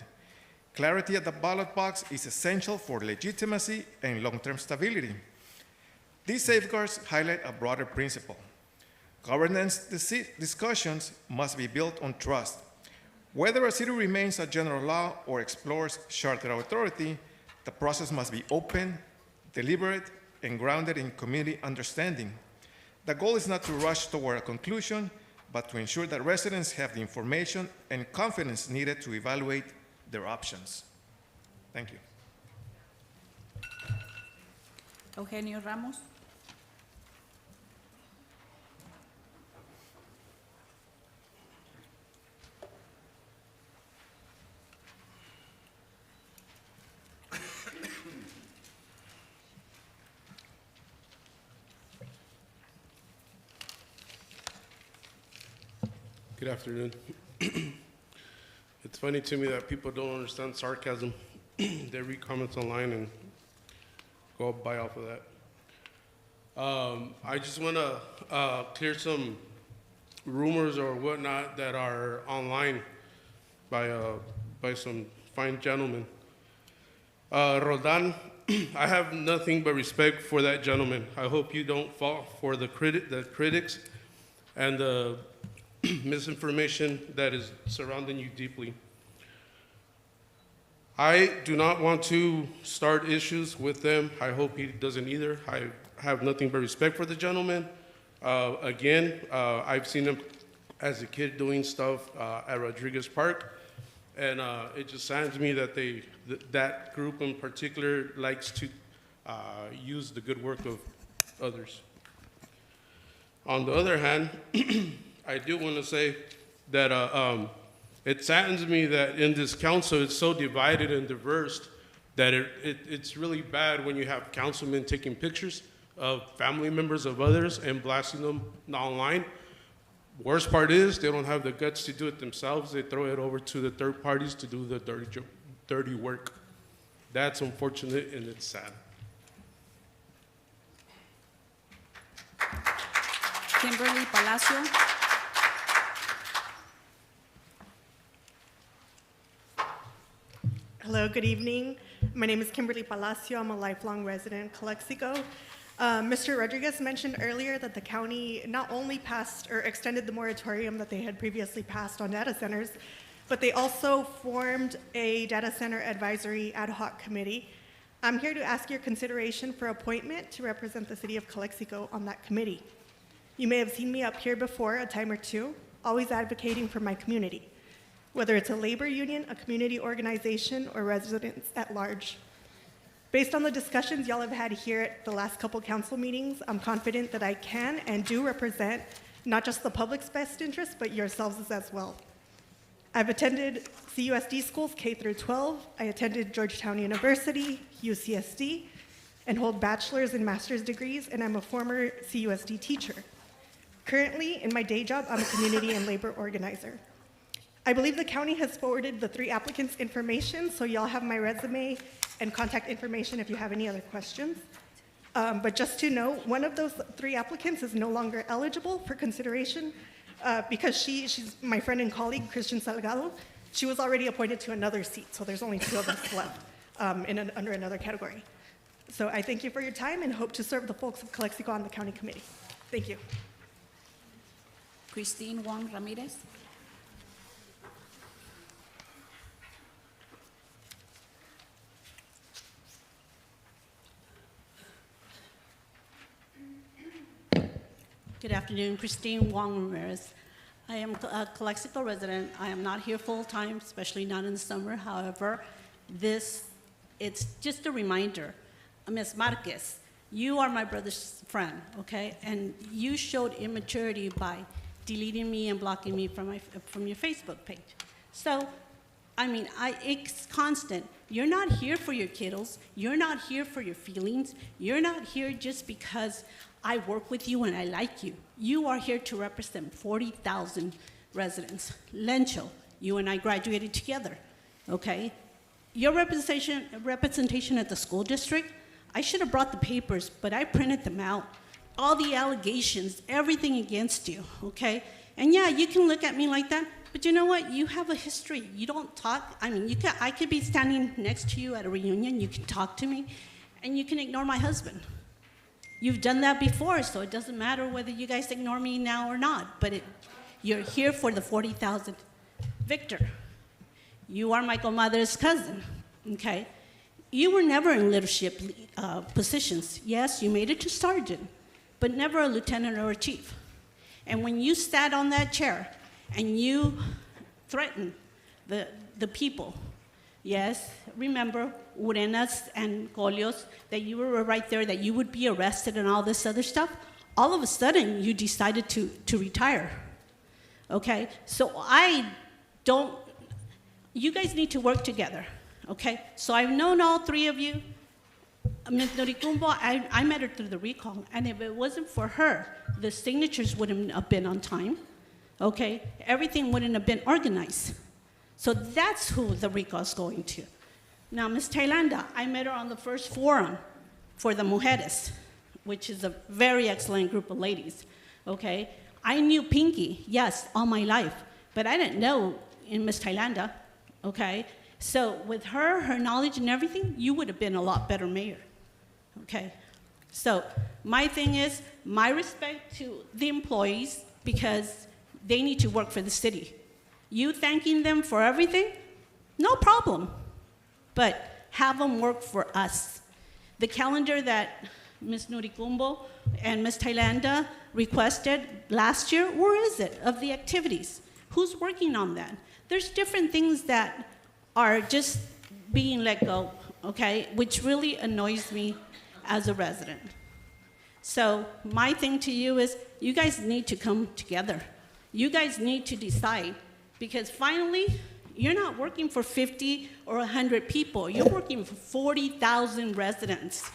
S8: Clarity at the ballot box is essential for legitimacy and long-term stability. These safeguards highlight a broader principle. Governance discussions must be built on trust. Whether a city remains a general law or explores charter authority, the process must be open, deliberate, and grounded in community understanding. The goal is not to rush toward a conclusion, but to ensure that residents have the information and confidence needed to evaluate their options. Thank you.
S2: Eugenio Ramos.
S7: Good afternoon. It's funny to me that people don't understand sarcasm. They read comments online and go buy off of that. I just want to clear some rumors or whatnot that are online by some fine gentlemen. Roldan, I have nothing but respect for that gentleman. I hope you don't fall for the critics and the misinformation that is surrounding you deeply. I do not want to start issues with them. I hope he doesn't either. I have nothing but respect for the gentleman. Again, I've seen him as a kid doing stuff at Rodriguez Park, and it just saddens me that that group in particular likes to use the good work of others. On the other hand, I do want to say that it saddens me that in this council it's so divided and diverse that it's really bad when you have councilmen taking pictures of family members of others and blasting them online. Worst part is they don't have the guts to do it themselves. They throw it over to the third parties to do the dirty work. That's unfortunate and it's sad.
S2: Kimberly Palacio.
S9: Hello, good evening. My name is Kimberly Palacio. I'm a lifelong resident in Calexico. Mr. Rodriguez mentioned earlier that the county not only passed or extended the moratorium that they had previously passed on data centers, but they also formed a data center advisory ad hoc committee. I'm here to ask your consideration for appointment to represent the city of Calexico on that committee. You may have seen me up here before a time or two, always advocating for my community, whether it's a labor union, a community organization, or residents at large. Based on the discussions y'all have had here at the last couple council meetings, I'm confident that I can and do represent not just the public's best interests, but yourselves as well. I've attended CUSD schools K through 12. I attended Georgetown University, UCSD, and hold bachelor's and master's degrees, and I'm a former CUSD teacher. Currently, in my day job, I'm a community and labor organizer. I believe the county has forwarded the 3 applicants' information, so y'all have my resume and contact information if you have any other questions. But just to know, one of those 3 applicants is no longer eligible for consideration because she's my friend and colleague, Christian Salgado. She was already appointed to another seat, so there's only 2 of us left under another category. So I thank you for your time and hope to serve the folks of Calexico on the county committee. Thank you.
S2: Christine Wong Ramirez.
S23: Good afternoon, Christine Wong Ramirez. I am a Calexico resident. I am not here full-time, especially not in the summer. However, it's just a reminder. Ms. Marquez, you are my brother's friend, okay? And you showed immaturity by deleting me and blocking me from your Facebook page. So, I mean, it's constant. You're not here for your kiddos. You're not here for your feelings. You're not here just because I work with you and I like you. You are here to represent 40,000 residents. Lencho, you and I graduated together, okay? Your representation at the school district, I should have brought the papers, but I printed them out. All the allegations, everything against you, okay? And yeah, you can look at me like that, but you know what? You have a history. You don't talk. I mean, I could be standing next to you at a reunion. You can talk to me, and you can ignore my husband. You've done that before, so it doesn't matter whether you guys ignore me now or not, but you're here for the 40,000. Victor, you are my comadre's cousin, okay? You were never in leadership positions. Yes, you made it to sergeant, but never a lieutenant or a chief. And when you sat on that chair and you threatened the people, yes, remember Urenas and Golios, that you were right there, that you would be arrested and all this other stuff. All of a sudden, you decided to retire, okay? So you guys need to work together, okay? So I've known all 3 of you. Ms. Noricumbo, I met her through the recall, and if it wasn't for her, the signatures wouldn't have been on time, okay, everything wouldn't have been organized. So that's who the recall is going to. Now, Ms. Tailanda, I met her on the first forum for the Mujeres, which is a very excellent group of ladies, okay? I knew Pinky, yes, all my life, but I didn't know in Ms. Tailanda, okay? So with her knowledge and everything, you would have been a lot better mayor, okay? So my thing is, my respect to the employees, because they need to work for the city. You thanking them for everything, no problem, but have them work for us. The calendar that Ms. Nuricumbo and Ms. Tailanda requested last year, where is it, of the activities? Who's working on that? There's different things that are just being let go, okay, which really annoys me as a resident. So my thing to you is, you guys need to come together. You guys need to decide, because finally, you're not working for 50 or 100 people. You're working for 40,000 residents.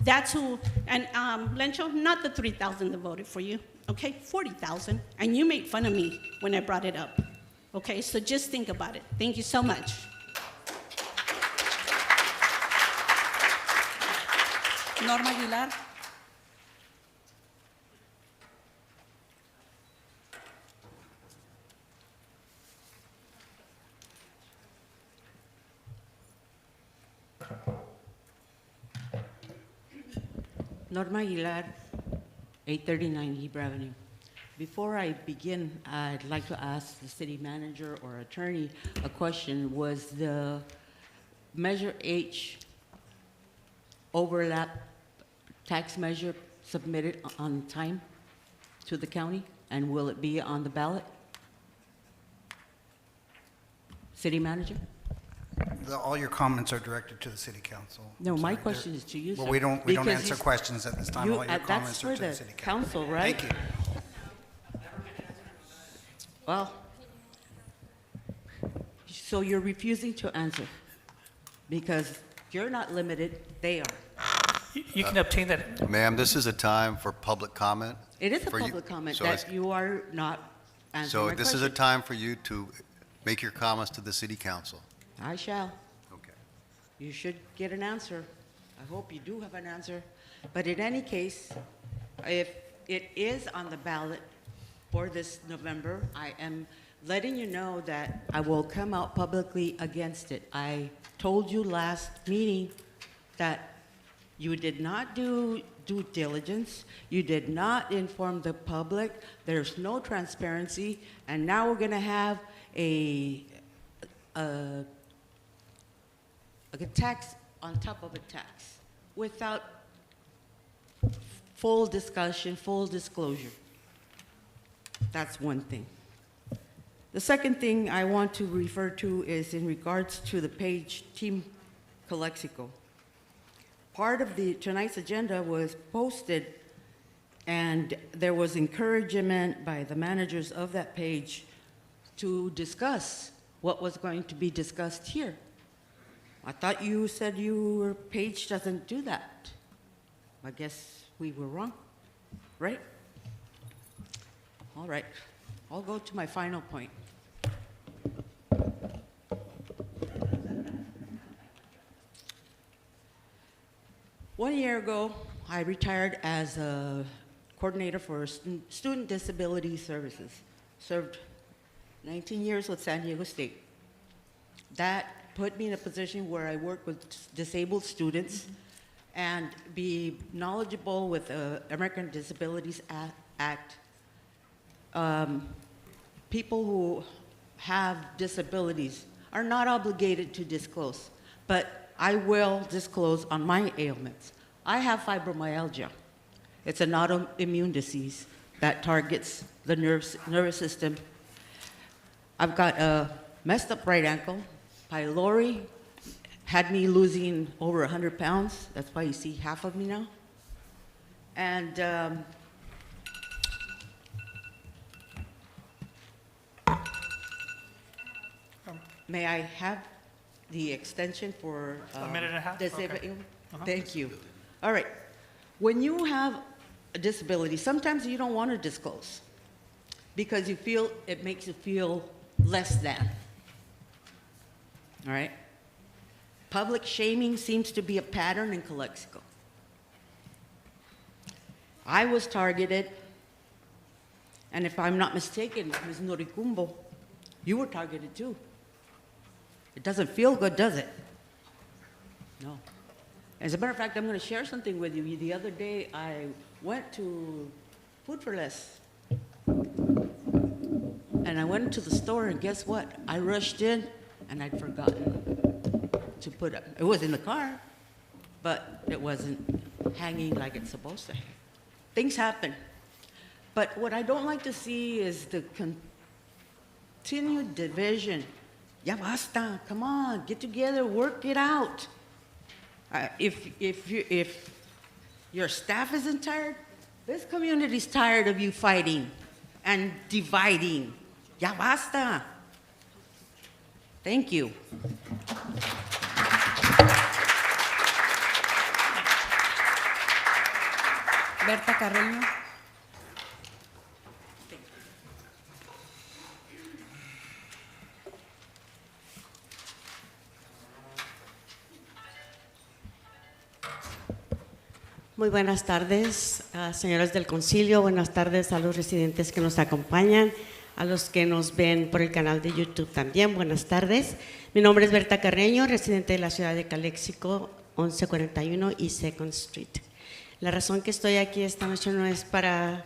S23: That's who, and Lencho, not the 3,000 that voted for you, okay? 40,000, and you made fun of me when I brought it up. Okay, so just think about it. Thank you so much.
S2: Norma Aguilar.
S10: Norma Aguilar, 839 Heber Avenue. Before I begin, I'd like to ask the city manager or attorney a question. Was the Measure H overlap tax measure submitted on time to the county? And will it be on the ballot? City manager?
S12: All your comments are directed to the city council.
S10: No,
S12: I'm
S10: my
S12: sorry,
S10: question is to you,
S12: Well,
S10: sir.
S12: we don't
S10: Because
S12: answer
S10: you-
S12: questions at this time. All your comments are to the city council.
S10: council, right?
S12: Thank you.
S10: Well, so you're refusing to answer because you're not limited, they are.
S1: You can obtain that.
S5: Ma'am, this is a time for public comment.
S10: It is a
S5: for you-
S10: public comment
S5: so it's-
S10: that you are not answering
S5: So
S10: my
S5: this is a
S10: question.
S5: time for you to make your comments to the city council.
S10: I shall.
S5: Okay.
S10: You should get an answer. I hope you do have an answer. But in any case, if it is on the ballot for this November, I am letting you know that I will come out publicly against it. I told you last meeting that you did not do due diligence, you did not inform the public, there's no transparency, and now we're gonna have a tax on top of a tax without full discussion, full disclosure. That's one thing. The second thing I want to refer to is in regards to the page Team Calexico. Part of tonight's agenda was posted, and there was encouragement by the managers of that page to discuss what was going to be discussed here. I thought you said your page doesn't do that. I guess we were wrong, right? All right, I'll go to my final point. One year ago, I retired as a coordinator for student disability services. Served 19 years with San Diego State. That put me in a position where I work with disabled students and be knowledgeable with the American Disabilities Act. People who have disabilities are not obligated to disclose, but I will disclose on my ailments. I have fibromyalgia. It's an autoimmune disease that targets the nervous system. I've got a messed up right ankle. Pylori had me losing over 100 pounds. That's why you see half of me now. And may I have the extension for
S1: A minute and a half?
S10: disabled?
S1: Okay. Uh-huh.
S10: Thank you. All right. When you have a disability, sometimes you don't want to disclose. because it makes you feel less than. All right? Public shaming seems to be a pattern in Calexico. I was targeted, and if I'm not mistaken, Ms. Noricumbo, you were targeted too. It doesn't feel good, does it? No. As a matter of fact, I'm going to share something with you. The other day, I went to Food for Less, and I went to the store, and guess what? I rushed in, and I'd forgotten to put it. It was in the car, but it wasn't hanging like it's supposed to. Things happen. But what I don't like to see is the continued division. Ya basta, come on, get together, work it out. If your staff isn't tired, this community's tired of you fighting and dividing. Ya basta. Thank you.
S2: Berta Carreño.
S23: Muy buenas tardes, señores del concilio. Buenas tardes a los residentes que nos acompañan, a los que nos ven por el canal de YouTube también. Buenas tardes. Mi nombre es Berta Carreño, residente de la ciudad de Calexico, 1141 y 2nd Street. La razón que estoy aquí esta noche no es para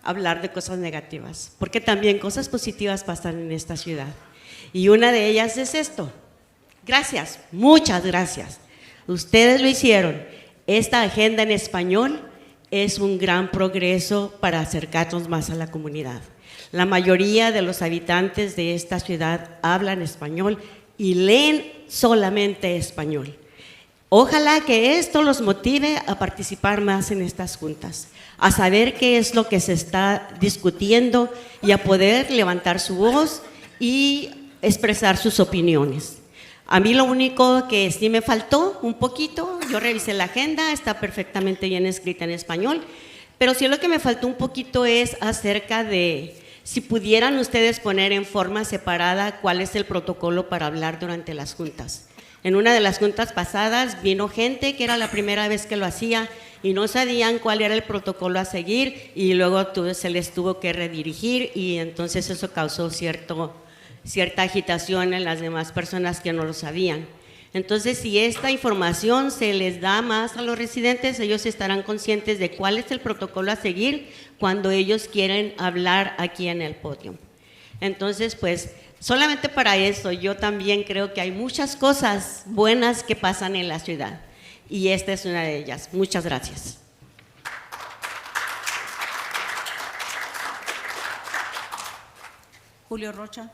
S23: hablar de cosas negativas, porque también cosas positivas pasan en esta ciudad. Y una de ellas es esto. Gracias, muchas gracias. Ustedes lo hicieron. Esta agenda en español es un gran progreso para acercarnos más a la comunidad. La mayoría de los habitantes de esta ciudad hablan español y leen solamente español. Ojalá que esto los motive a participar más en estas juntas, a saber qué es lo que se está discutiendo y a poder levantar su voz y expresar sus opiniones. A mí lo único que sí me faltó un poquito, yo revisé la agenda, está perfectamente bien escrita en español, pero sí lo que me faltó un poquito es acerca de si pudieran ustedes poner en forma separada cuál es el protocolo para hablar durante las juntas. En una de las juntas pasadas vino gente que era la primera vez que lo hacía y no sabían cuál era el protocolo a seguir y luego se les tuvo que redirigir y entonces eso causó cierta agitación en las demás personas que no lo sabían. Entonces, si esta información se les da más a los residentes, ellos estarán conscientes de cuál es el protocolo a seguir cuando ellos quieren hablar aquí en el podio. Entonces, pues, solamente para eso, yo también creo que hay muchas cosas buenas que pasan en la ciudad y esta es una de ellas. Muchas gracias.
S2: Julio Rocha.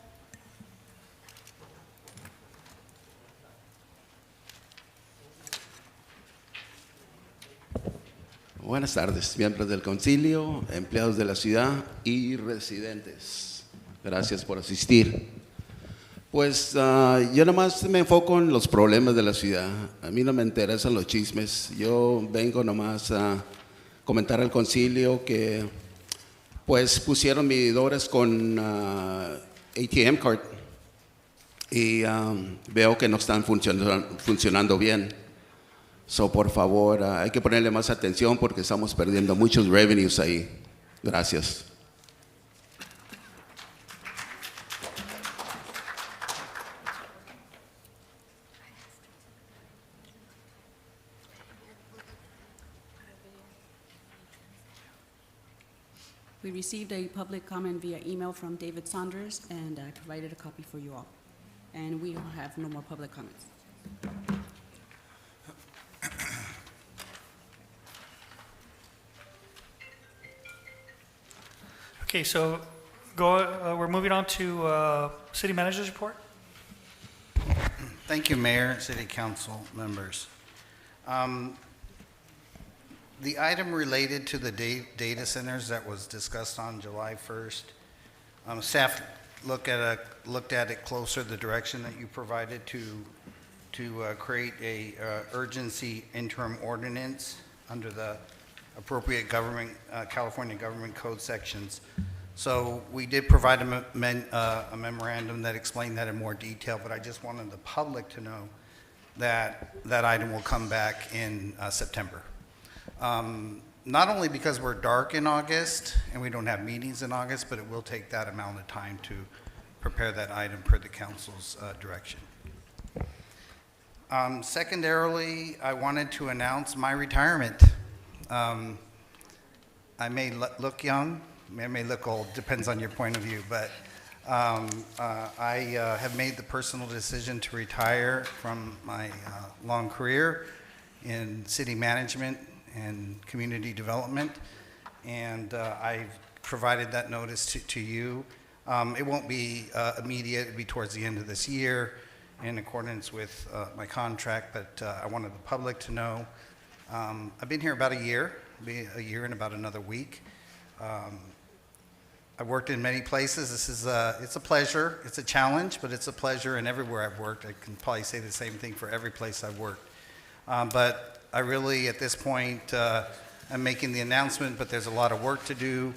S11: Buenas tardes, miembros del concilio, empleados de la ciudad y residentes. Gracias por asistir. Pues yo nomás me enfoco en los problemas de la ciudad. A mí no me interesan los chismes. Yo vengo nomás a comentar al concilio que pues pusieron medidores con ATM card y veo que no están funcionando bien. So, por favor, hay que ponerle más atención porque estamos perdiendo muchos revenues ahí. Gracias.
S2: We received a public comment via email from David Saunders, and I provided a copy for you all. And we have no more public comments.
S1: Okay, so we're moving on to City Manager's report.
S12: Thank you, Mayor, City Council members. The item related to the data centers that was discussed on July 1st, staff looked at it closer, the direction that you provided to create a urgency interim ordinance under the appropriate California government code sections. So we did provide a memorandum that explained that in more detail, but I just wanted the public to know that that item will come back in September. Not only because we're dark in August and we don't have meetings in August, but it will take that amount of time to prepare that item per the council's direction. Secondarily, I wanted to announce my retirement. I may look young, I may look old, depends on your point of view, but I have made the personal decision to retire from my long career in city management and community development, and I've provided that notice to you. It won't be immediate, it'll be towards the end of this year in accordance with my contract, but I wanted the public to know. I've been here about a year, be a year and about another week. I've worked in many places. It's a pleasure, it's a challenge, but it's a pleasure, and everywhere I've worked, I can probably say the same thing for every place I've worked. But I really, at this point, I'm making the announcement, but there's a lot of work to do,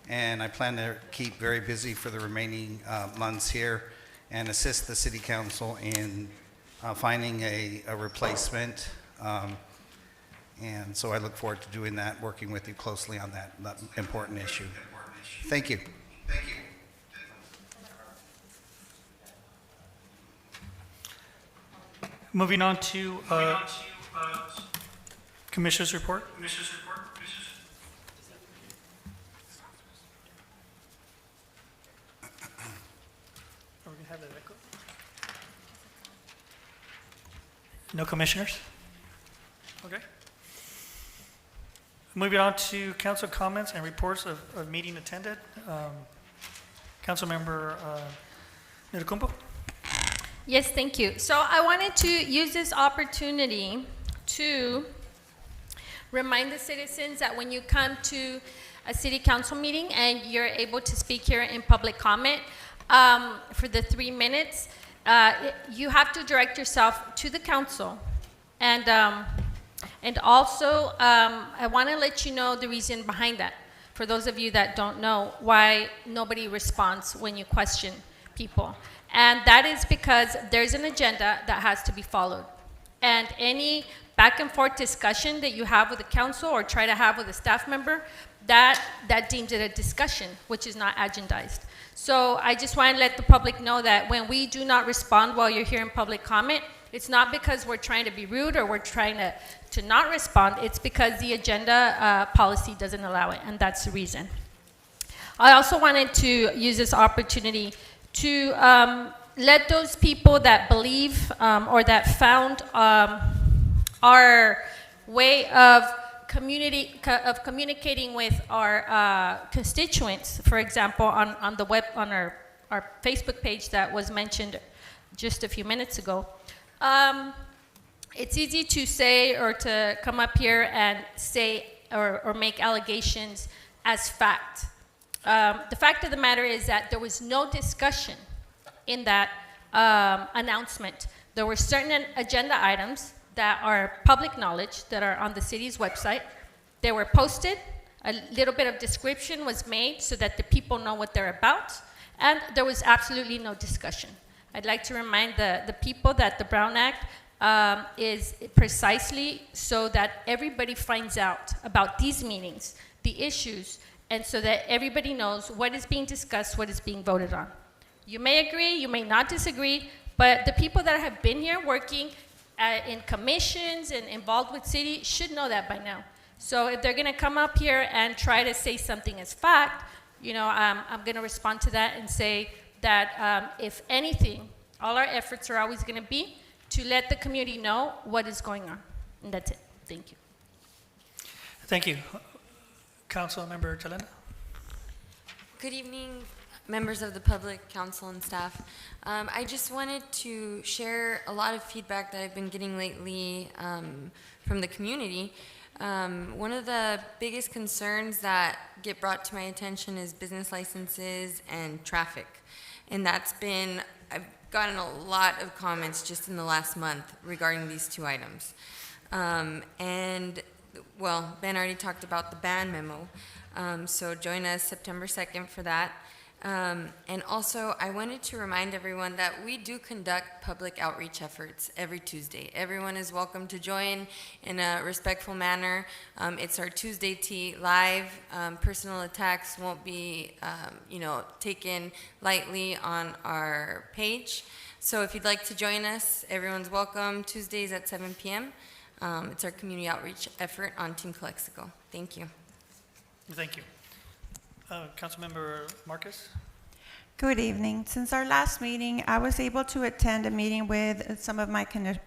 S12: and I plan to keep very busy for the remaining months here and assist the City Council in finding a replacement. And so I look forward to doing that, working with you closely on that important issue. Thank you. Thank you.
S1: Moving on to Commissioner's report.
S14: Are we
S1: going to have that echo? No commissioners? Okay. Moving on to council comments and reports of meeting attended. Councilmember Nirkumpo?
S4: Yes, thank you. So I wanted to use this opportunity to remind the citizens that when you come to a city council meeting and you're able to speak here in public comment for the 3 minutes, you have to direct yourself to the council. And also, I want to let you know the reason behind that. For those of you that don't know why nobody responds when you question people. And that is because there's an agenda that has to be followed. And any back and forth discussion that you have with the council or try to have with a staff member, that deems it a discussion, which is not agendized. So I just want to let the public know that when we do not respond while you're here in public comment, it's not because we're trying to be rude or we're trying to not respond. It's because the agenda policy doesn't allow it, and that's the reason. I also wanted to use this opportunity to let those people that believe or that found our way of communicating with our constituents, for example, on the web, on our Facebook page that was mentioned just a few minutes ago. It's easy to say or to come up here and say or make allegations as fact. The fact of the matter is that there was no discussion in that announcement. There were certain agenda items that are public knowledge that are on the city's website. They were posted. A little bit of description was made so that the people know what they're about, and there was absolutely no discussion. I'd like to remind the people that the Brown Act is precisely so that everybody finds out about these meetings, the issues, and so that everybody knows what is being discussed, what is being voted on. You may agree, you may not disagree, but the people that have been here working in commissions and involved with city should know that by now. So if they're gonna come up here and try to say something as fact, you know, I'm gonna respond to that and say that if anything, all our efforts are always gonna be to let the community know what is going on. And that's it. Thank you.
S1: Thank you. Councilmember Chalena?
S15: Good evening, members of the public, council, and staff. I just wanted to share a lot of feedback that I've been getting lately from the community. One of the biggest concerns that get brought to my attention is business licenses and traffic. And that's been, I've gotten a lot of comments just in the last month regarding these two items. And, well, Ben already talked about the ban memo. So join us September 2nd for that. And also, I wanted to remind everyone that we do conduct public outreach efforts every Tuesday. Everyone is welcome to join in a respectful manner. It's our Tuesday tea live. Personal attacks won't be, taken lightly on our page. So if you'd like to join us, everyone's welcome. Tuesdays at 7 p.m. It's our community outreach effort on Team Calexico. Thank you.
S1: Thank you. Councilmember Marcus?
S14: Good evening. Since our last meeting, I was able to attend a meeting with some of my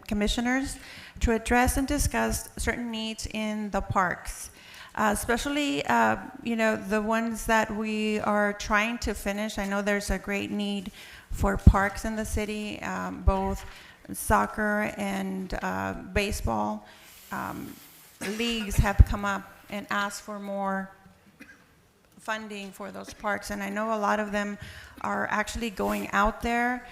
S14: commissioners to address and discuss certain needs in the parks, especially, the ones that we are trying to finish. I know there's a great need for parks in the city, both soccer and baseball. Leagues have come up and asked for more funding for those parks, and I know a lot of them are actually going out there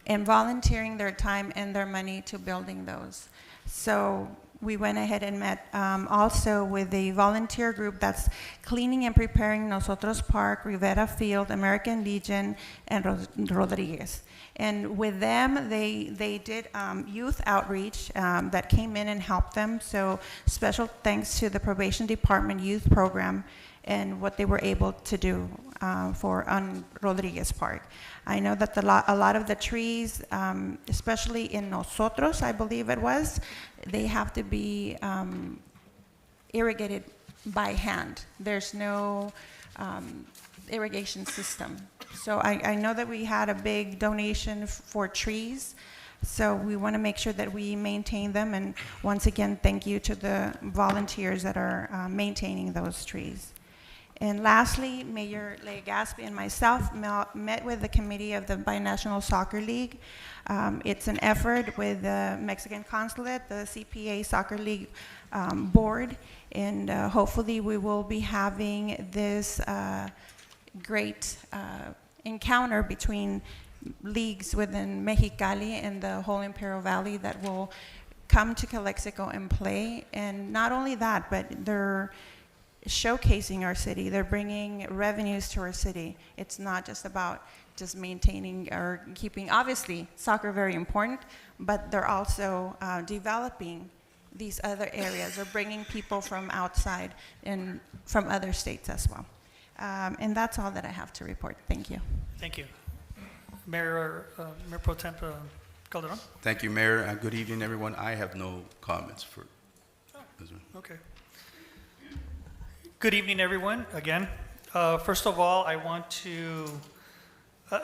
S14: and volunteering their time and their money to building those. So we went ahead and met also with a volunteer group that's cleaning and preparing Nosotros Park, Rivera Field, American Legion, and Rodriguez. And with them, they did youth outreach that came in and helped them. So special thanks to the Probation Department Youth Program and what they were able to do on Rodriguez Park. I know that a lot of the trees, especially in Nosotros, I believe it was, they have to be irrigated by hand. There's no irrigation system. So I know that we had a big donation for trees, so we want to make sure that we maintain them. And once again, thank you to the volunteers that are maintaining those trees. And lastly, Mayor Legaspi and myself met with the committee of the Binational Soccer League. It's an effort with the Mexican Consulate, the CPA Soccer League board, and hopefully we will be having this great encounter between leagues within Mexicali and the whole Imperial Valley that will come to Calexico and play. And not only that, but they're showcasing our city. They're bringing revenues to our city. It's not just about just maintaining or keeping, obviously, soccer very important, but they're also developing these other areas. They're bringing people from outside and from other states as well. And that's all that I have to report. Thank you.
S1: Thank you. Mayor Pro Tem Calderon?
S16: Thank you, Mayor. Good evening, everyone. I have no comments for this one.
S1: Okay. Good evening, everyone, again. First of all, I want to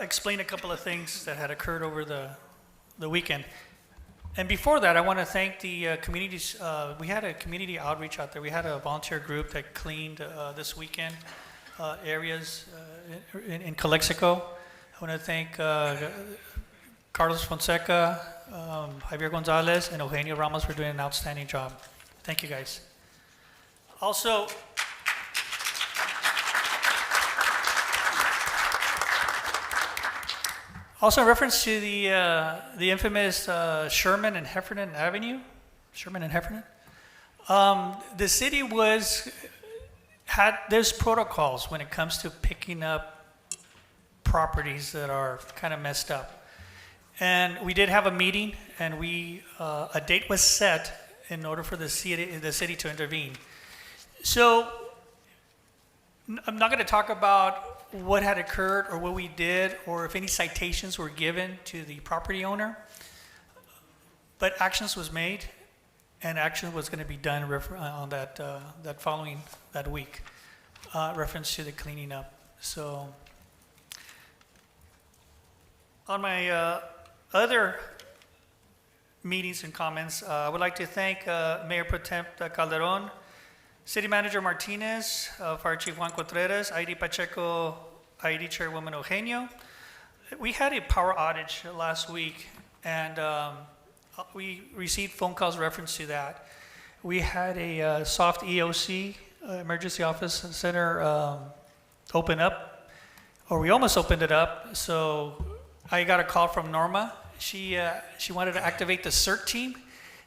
S1: explain a couple of things that had occurred over the weekend. And before that, I want to thank the communities. We had a community outreach out there. We had a volunteer group that cleaned this weekend areas in Calexico. I want to thank Carlos Fonseca, Javier Gonzalez, and Eugenio Ramos for doing an outstanding job. Thank you, guys. Also, in reference to the infamous Sherman and Heffernan Avenue, the city there's protocols when it comes to picking up properties that are kind of messed up. And we did have a meeting, and a date was set in order for the city to intervene. So I'm not going to talk about what had occurred or what we did or if any citations were given to the property owner, but actions was made, and action was going to be done on that following that week, reference to the cleaning up. So on my other meetings and comments, I would like to thank Mayor Pro Tem Calderon, City Manager Martinez, Fire Chief Juan Contreras, ID Pacheco, ID Chairwoman Eugenio. We had a power outage last week, and we received phone calls reference to that. We had a soft EOC, Emergency Office Center, open up, or we almost opened it up. So I got a call from Norma. She wanted to activate the CERT team.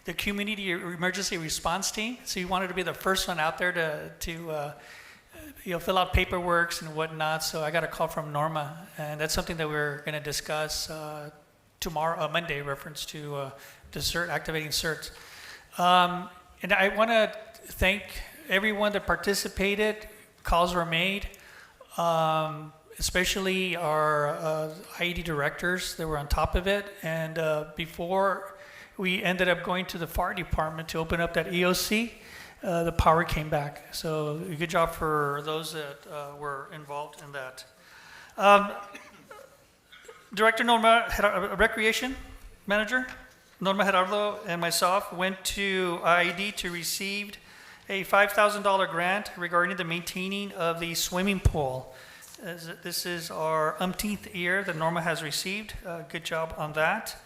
S1: the community emergency response team. So he wanted to be the first one out there to fill out paperwork and whatnot. So I got a call from Norma, and that's something that we're going to discuss tomorrow, Monday, reference to CERT, activating CERT. And I want to thank everyone that participated. Calls were made, especially our IED directors that were on top of it. And before we ended up going to the fire department to open up that EOC, the power came back. So good job for those that were involved in that. Director Norma, Recreation Manager Norma Gerardo and myself went to IED to receive a $5,000 grant regarding the maintaining of the swimming pool. This is our umpteenth year that Norma has received. Good job on that.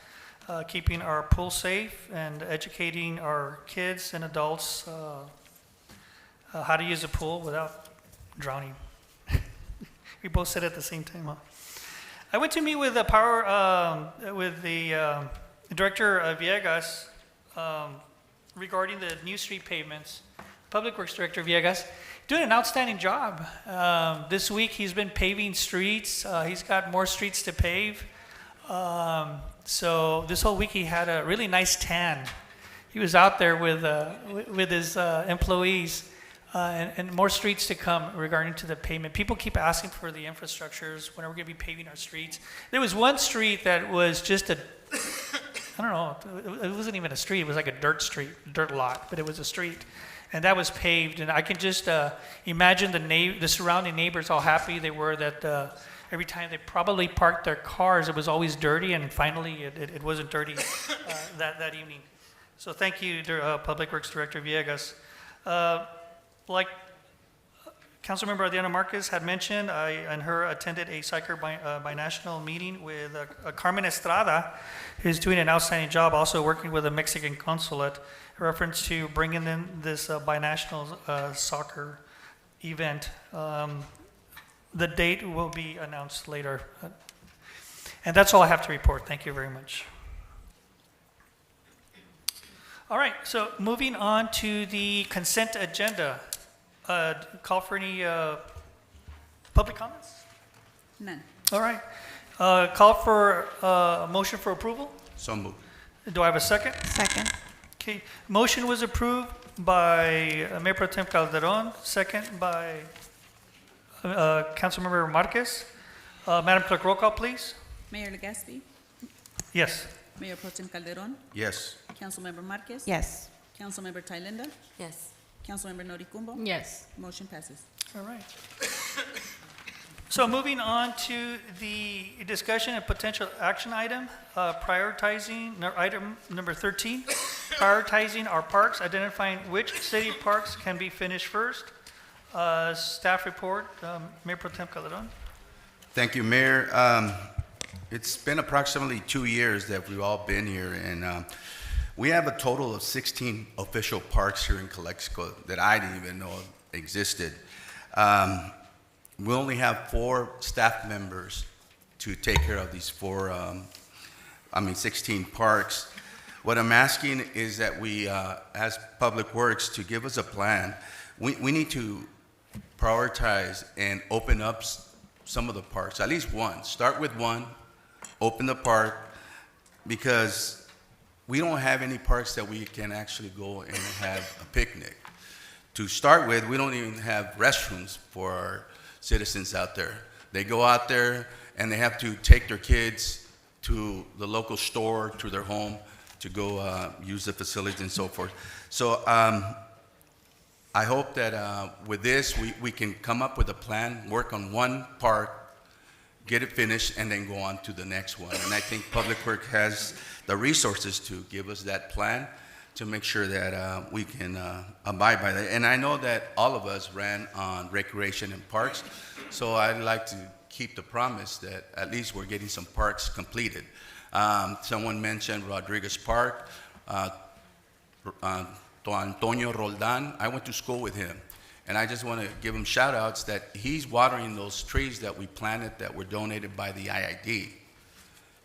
S1: Keeping our pool safe and educating our kids and adults how to use a pool without drowning. We both said it at the same time, huh? I went to meet with the Director of Villegas regarding the new street pavements. Public Works Director Villegas doing an outstanding job. This week he's been paving streets. He's got more streets to pave. So this whole week he had a really nice tan. He was out there with his employees, and more streets to come regarding to the pavement. People keep asking for the infrastructures, when are we going to be paving our streets. There was one street that was just I don't know, it wasn't even a street, it was like a dirt lot, but it was a street. And that was paved, and I can just imagine the surrounding neighbors, how happy they were that every time they probably parked their cars, it was always dirty, and finally it wasn't dirty that evening. So thank you, Public Works Director Villegas. Like Councilmember Adriana Marquez had mentioned, I and her attended a Syker binational meeting with Carmen Estrada, who's doing an outstanding job, also working with the Mexican consulate, in reference to bringing in this binational soccer event. The date will be announced later. And that's all I have to report. Thank you very much. All right, so moving on to the consent agenda. Call for any public comments?
S2: None.
S1: All right. Call for a motion for approval?
S16: So moved.
S1: Do I have a second?
S14: Second.
S1: Okay. Motion was approved by Mayor Pro Tem Calderon, second by Councilmember Marquez. Madam Clerk, roll call, please.
S2: Mayor Legaspi,
S1: Yes.
S2: Mayor Pro Tem Calderon,
S16: Yes.
S2: Councilmember Marquez.
S14: Yes.
S2: Councilmember Thailenda,
S15: Yes.
S2: Councilmember Noricumbo.
S4: Yes.
S2: Motion passes.
S1: All right. So moving on to the discussion and potential action item, item number 13, prioritizing our parks, identifying which city parks can be finished first. Staff report, Mayor Pro Tem Calderon.
S16: Thank you, Mayor. It's been approximately 2 years that we've all been here, and we have a total of 16 official parks here in Calexico that I didn't even know existed. We only have 4 staff members to take care of these 16 parks. What I'm asking is that we ask Public Works to give us a plan. We need to prioritize and open up some of the parks, at least one. Start with one, open the park, because we don't have any parks that we can actually go and have a picnic. To start with, we don't even have restrooms for our citizens out there. They go out there and they have to take their kids to the local store, to their home, to go use the facilities and so forth. So I hope that with this, we can come up with a plan, work on one park, get it finished, and then go on to the next one. And I think Public Works has the resources to give us that plan to make sure that we can abide by that. And I know that all of us ran on recreation and parks, so I'd like to keep the promise that at least we're getting some parks completed. Someone mentioned Rodriguez Park, Antonio Roldan. I went to school with him, and I just want to give him shout outs that he's watering those trees that we planted that were donated by the IID.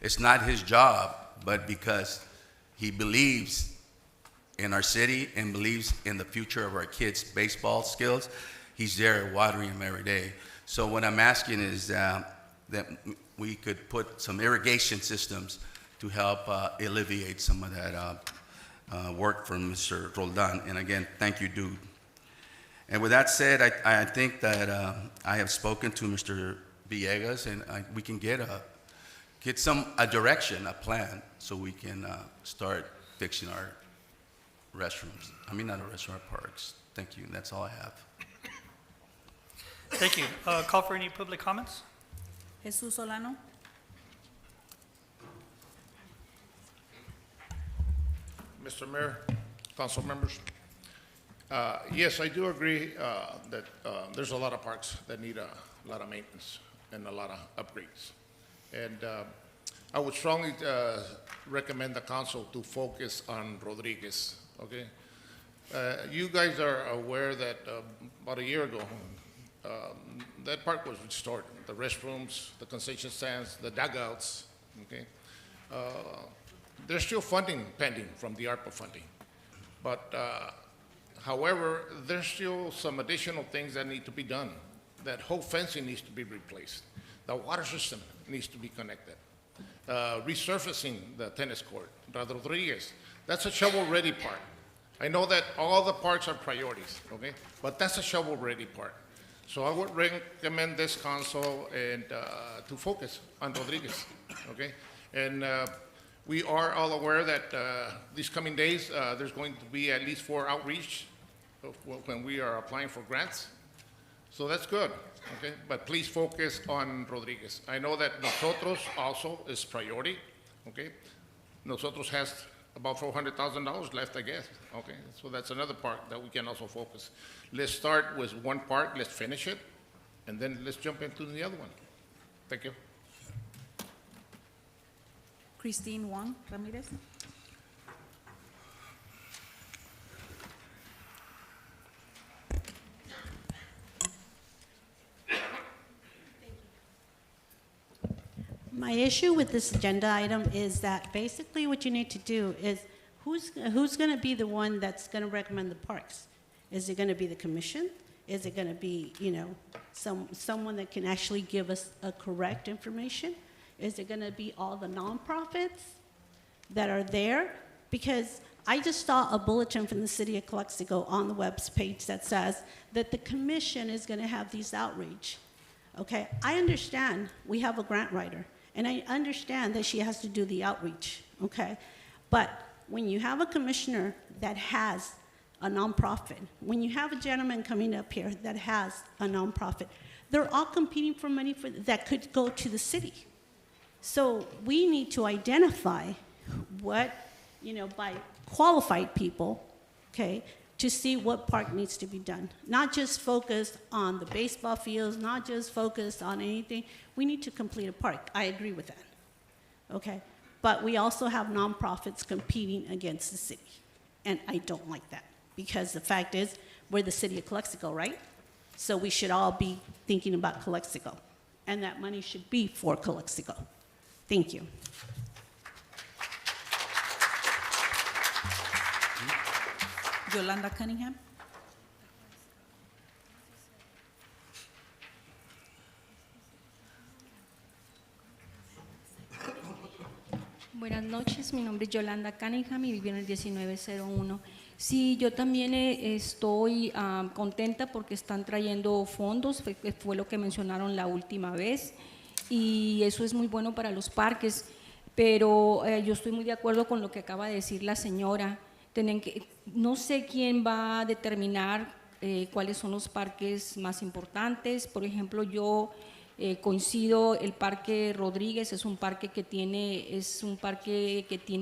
S16: It's not his job, but because he believes in our city and believes in the future of our kids' baseball skills, he's there watering them every day. So what I'm asking is that we could put some irrigation systems to help alleviate some of that work from Mr. Roldan. And again, thank you, dude. And with that said, I think that I have spoken to Mr. Villegas, and we can get a direction, a plan, so we can start fixing our restrooms. I mean, not our restaurant, parks. Thank you. That's all I have.
S1: Thank you. Call for any public comments?
S2: Jesus Solano?
S6: Mr. Mayor, council members, yes, I do agree that there's a lot of parks that need a lot of maintenance and a lot of upgrades. And I would strongly recommend the council to focus on Rodriguez, okay? You guys are aware that about a year ago, that park was restored. The restrooms, the concession stands, the dugouts, okay? There's still funding pending from the ARPA funding. But however, there's still some additional things that need to be done. That whole fencing needs to be replaced. The water system needs to be connected. Resurfacing the tennis court, Rodriguez, that's a shovel-ready part. I know that all the parks are priorities, okay? But that's a shovel-ready part. So I would recommend this council and to focus on Rodriguez, okay? And we are all aware that these coming days, there's going to be at least 4 outreach when we are applying for grants. So that's good, okay? But please focus on Rodriguez. I know that Nosotros also is priority, okay? Nosotros has about $400,000 left, I guess, okay? So that's another park that we can also focus. Let's start with one park, let's finish it, and then let's jump into the other one. Thank you.
S2: Christine Wong Ramirez?
S23: My issue with this agenda item is that basically what you need to do is who's going to be the one that's going to recommend the parks? Is it going to be the commission? Is it going to be, someone that can actually give us a correct information? Is it going to be all the nonprofits that are there? Because I just saw a bulletin from the city of Calexico on the web's page that says that the commission is going to have these outreach. Okay, I understand we have a grant writer, and I understand that she has to do the outreach, okay? But when you have a commissioner that has a nonprofit, when you have a gentleman coming up here that has a nonprofit, they're all competing for money that could go to the city. So we need to identify what, by qualified people, okay, to see what park needs to be done. Not just focus on the baseball fields, not just focus on anything. We need to complete a park. I agree with that, okay? But we also have nonprofits competing against the city, and I don't like that because the fact is we're the city of Calexico, right? So we should all be thinking about Calexico, and that money should be for Calexico. Thank you.
S2: Yolanda Cunningham?
S13: Buenas noches, mi nombre es Yolanda Cunningham y vivo en el 1901. Sí, yo también estoy contenta porque están trayendo fondos, fue lo que mencionaron la última vez, y eso es muy bueno para los parques, pero yo estoy muy de acuerdo con lo que acaba de decir la señora. No sé quién va a determinar cuáles son los parques más importantes. Por ejemplo, yo coincido, el Parque Rodríguez es un parque que tiene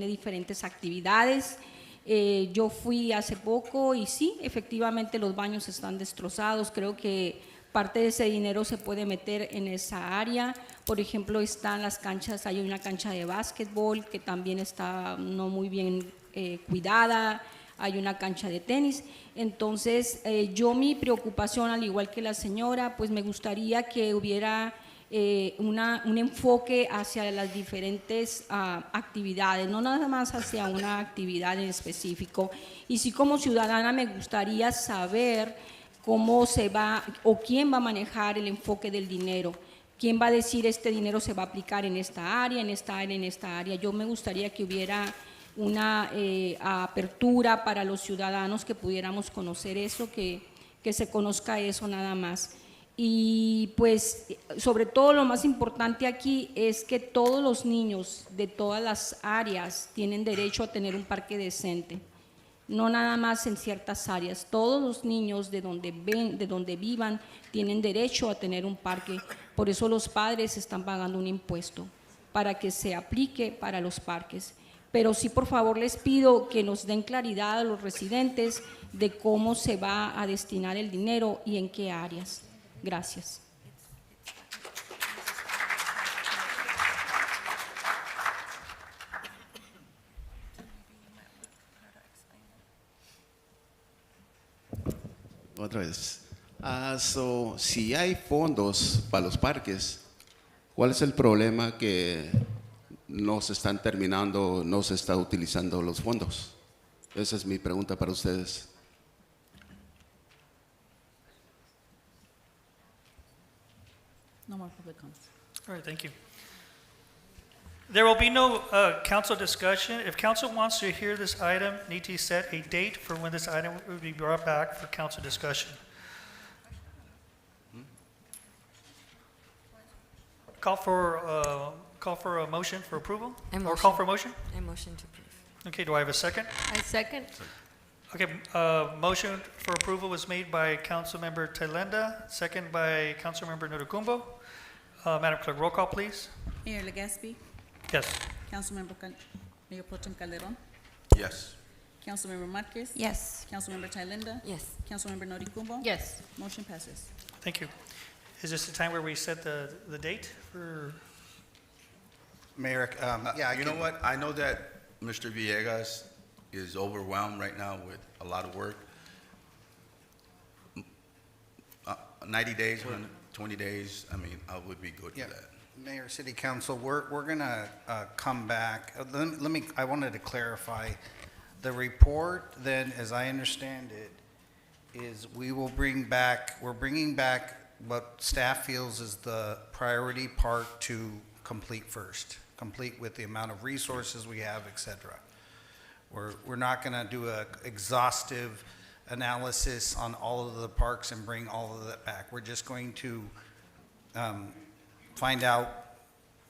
S13: diferentes actividades. Yo fui hace poco y sí, efectivamente los baños están destrozados. Creo que parte de ese dinero se puede meter en esa área. Por ejemplo, están las canchas, hay una cancha de básquetbol que también está no muy bien cuidada, hay una cancha de tenis. Entonces, yo mi preocupación, al igual que la señora, pues me gustaría que hubiera un enfoque hacia las diferentes actividades, no nada más hacia una actividad en específico. Y sí, como ciudadana me gustaría saber cómo se va o quién va a manejar el enfoque del dinero. ¿Quién va a decir este dinero se va a aplicar en esta área, en esta área, en esta área? Yo me gustaría que hubiera una apertura para los ciudadanos, que pudiéramos conocer eso, que se conozca eso nada más. Y pues sobre todo lo más importante aquí es que todos los niños de todas las áreas tienen derecho a tener un parque decente. No nada más en ciertas áreas, todos los niños de donde vivan tienen derecho a tener un parque. Por eso los padres están pagando un impuesto para que se aplique para los parques. Pero sí, por favor, les pido que nos den claridad a los residentes de cómo se va a destinar el dinero y en qué áreas. Gracias.
S11: Otra vez. Si hay fondos para los parques, ¿cuál es el problema que no se están terminando, no se está utilizando los fondos? Esa es mi pregunta para ustedes.
S2: No more public comments.
S1: All right, thank you. There will be no council discussion. If council wants to hear this item, need to set a date for when this item will be brought back for council discussion. Call for a motion for approval? Or call for a motion?
S15: I motion to approve.
S1: Okay, do I have a second?
S4: I second.
S1: Okay, motion for approval was made by Councilmember Thailenda, second by Councilmember Notokumbo. Madam Clerk, roll call, please.
S2: Mayor Legaspi,
S1: Yes.
S2: Mayor Pro Tem Calderon,
S16: Yes.
S2: Councilmember Marquez.
S15: Yes.
S2: Councilmember Thailenda.
S15: Yes.
S2: Councilmember Noticumbo.
S4: Yes.
S2: Motion passes.
S1: Thank you. Is this the time where we set the date for?
S12: Mayor, yeah,
S16: You know what? I know that Mr. Villegas is overwhelmed right now with a lot of work. 90 days, 120 days, I mean, I would be good
S12: Yeah.
S16: with that.
S12: Mayor, City Council, we're gonna come back. I wanted to clarify. The report then, as I understand it, is we're bringing back what staff feels is the priority part to complete first. Complete with the amount of resources we have, et cetera. We're not gonna do a exhaustive analysis on all of the parks and bring all of that back. We're just going to find out,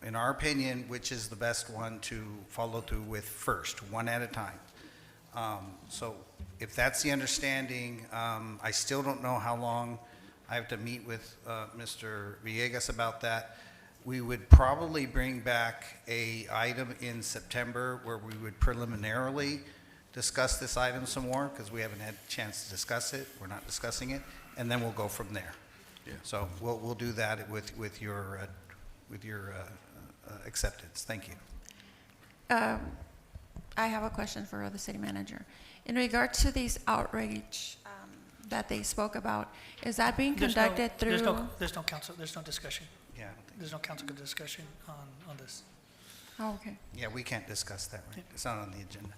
S12: in our opinion, which is the best one to follow through with first, one at a time. So if that's the understanding, I still don't know how long. I have to meet with Mr. Villegas about that. We would probably bring back a item in September where we would preliminarily discuss this item some more, because we haven't had a chance to discuss it. We're not discussing it, and then we'll go from there.
S16: Yeah.
S12: So we'll do that with your acceptance. Thank you.
S17: I have a question for the city manager. In regard to these outreach that they spoke about, is that being conducted through?
S1: There's no council, there's no discussion.
S12: Yeah.
S1: There's no council discussion on this.
S17: Oh, okay.
S12: Yeah, we can't discuss that, right? It's not on the agenda.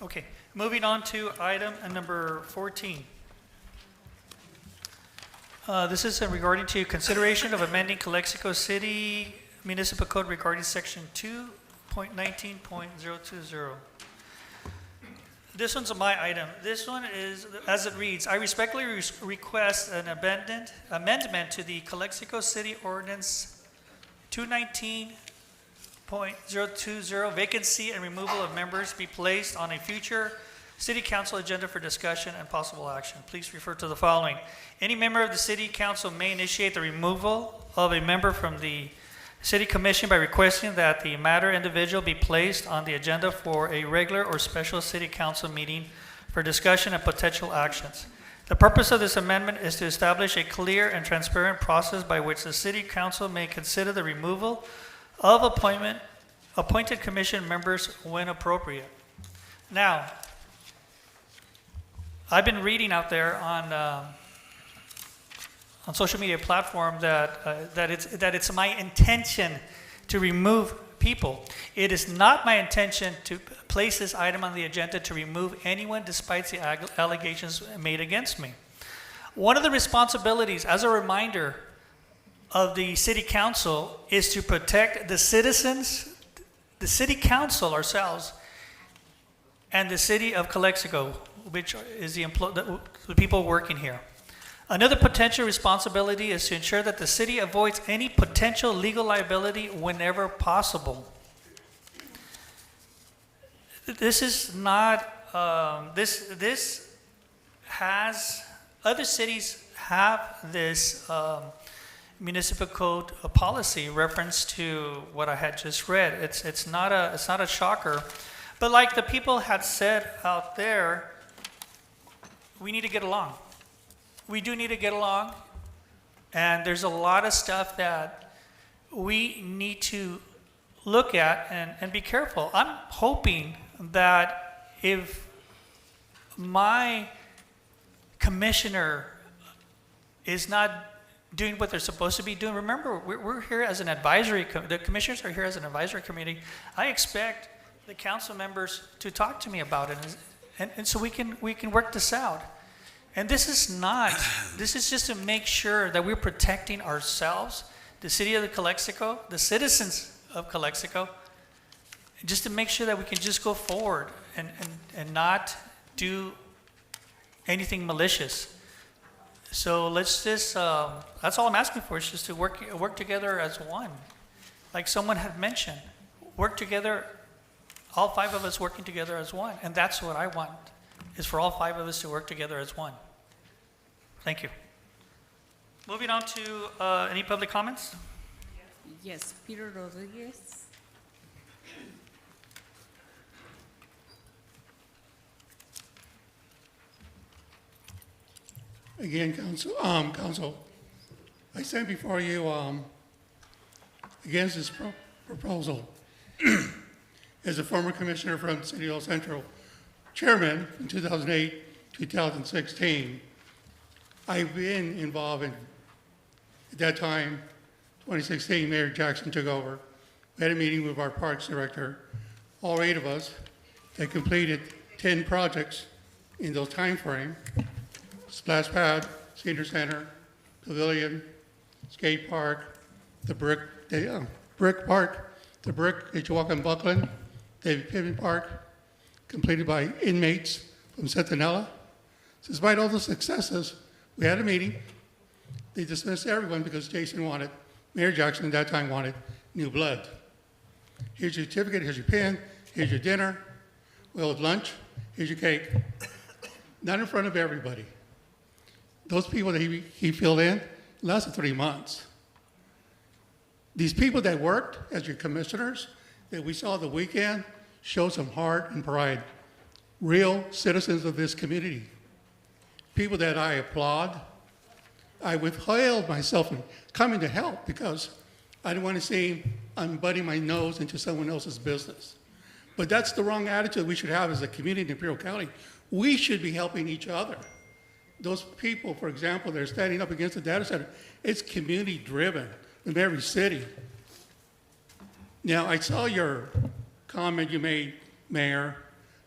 S1: Okay, moving on to item number 14. This is regarding to consideration of amending Calexico City Municipal Code regarding section 2.19.020. This one's my item. This one is, as it reads, I respectfully request an amendment to the Calexico City Ordinance 219.020, vacancy and removal of members be placed on a future City Council agenda for discussion and possible action. Please refer to the following. Any member of the City Council may initiate the removal of a member from the City Commission by requesting that the matter individual be placed on the agenda for a regular or special City Council meeting for discussion and potential actions. The purpose of this amendment is to establish a clear and transparent process by which the City Council may consider the removal of appointed commission members when appropriate. Now, I've been reading out there social media platform that it's my intention to remove people. It is not my intention to place this item on the agenda to remove anyone despite the allegations made against me. One of the responsibilities, as a reminder, of the city council is to protect the citizens, the city council ourselves, and the city of Calexico, which is the people working here. Another potential responsibility is to ensure that the city avoids any potential legal liability whenever possible. This is not, this has, other cities have this municipal code policy reference to what I had just read. It's not a shocker, but like the people had said out there, we need to get along. We do need to get along, and there's a lot of stuff that we need to look at and be careful. I'm hoping that if my commissioner is not doing what they're supposed to be doing, remember, we're here as an advisory, the commissioners are here as an advisory committee. I expect the council members to talk to me about it, and so we can work this out. And this is just to make sure that we're protecting ourselves, the city of the Calexico, the citizens of Calexico, just to make sure that we can just go forward and not do anything malicious. So let's just, that's all I'm asking for, is just to work together as one. Like someone had mentioned, work together, all five of us working together as one. And that's what I want, is for all five of us to work together as one. Thank you. Moving on to any public comments?
S2: Yes, Peter Rodriguez.
S22: Again, Council, I stand before you against this proposal. As a former commissioner from City Hall Central, chairman from 2008 to 2016, I've been involved in, at that time, 2016, Mayor Jackson took over. We had a meeting with our parks director, all 8 of us, that completed 10 projects in those time frame. Splash pad, senior center, pavilion, skate park, the brick park, the brick that you walk in Buckland, David Piven Park, completed by inmates from Centinela. Despite all the successes, we had a meeting. They dismissed everyone because Mayor Jackson at that time wanted new blood. Here's your certificate, here's your pen, here's your dinner, we'll have lunch, here's your cake. Not in front of everybody. Those people that he filled in lasted 3 months. These people that worked as your commissioners that we saw the weekend show some heart and pride. Real citizens of this community. People that I applaud. I withheld myself from coming to help because I didn't want to seem I'm butting my nose into someone else's business. But that's the wrong attitude we should have as a community in Imperial County. We should be helping each other. Those people, for example, that are standing up against the data center, it's community driven from every city. Now, I saw your comment you made, Mayor,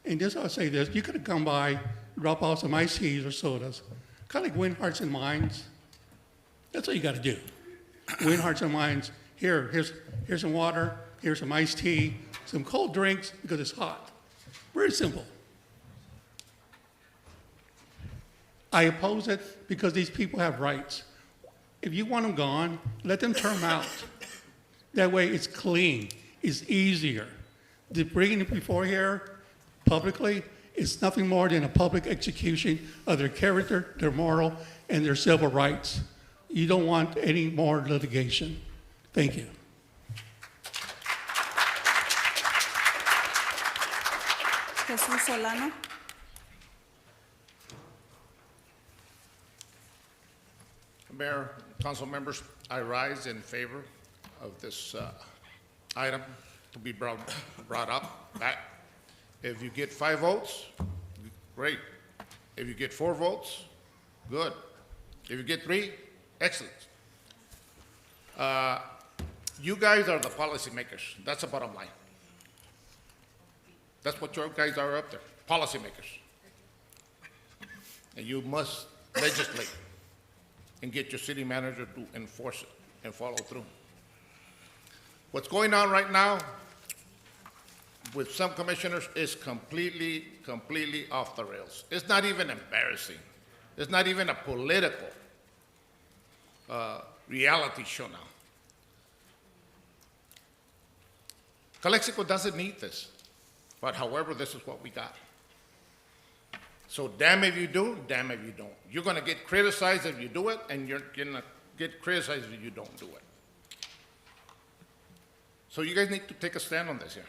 S22: and I'll say this, you could have come by, drop off some iced teas or sodas, kind of like win hearts and minds. That's what you got to do. Win hearts and minds. Here's some water, here's some iced tea, some cold drinks because it's hot. Very simple. I oppose it because these people have rights. If you want them gone, let them turn them out. That way it's clean, it's easier. Bringing it before here publicly is nothing more than a public execution of their character, their moral, and their civil rights. You don't want any more litigation. Thank you.
S2: Jesús Solano.
S6: Mayor, council members, I rise in favor of this item to be brought up back. If you get 5 votes, great. If you get 4 votes, good. If you get 3, Excellent. You guys are the policymakers. That's the bottom line. That's what your guys are up there, policymakers. And you must legislate and get your city manager to enforce it and follow through. What's going on right now with some commissioners is completely off the rails. It's not even embarrassing. It's not even a political reality show now. Calexico doesn't need this, but however, this is what we got. So damn if you do, damn if you don't. You're gonna get criticized if you do it, and you're gonna get criticized if you don't do it. So you guys need to take a stand on this here.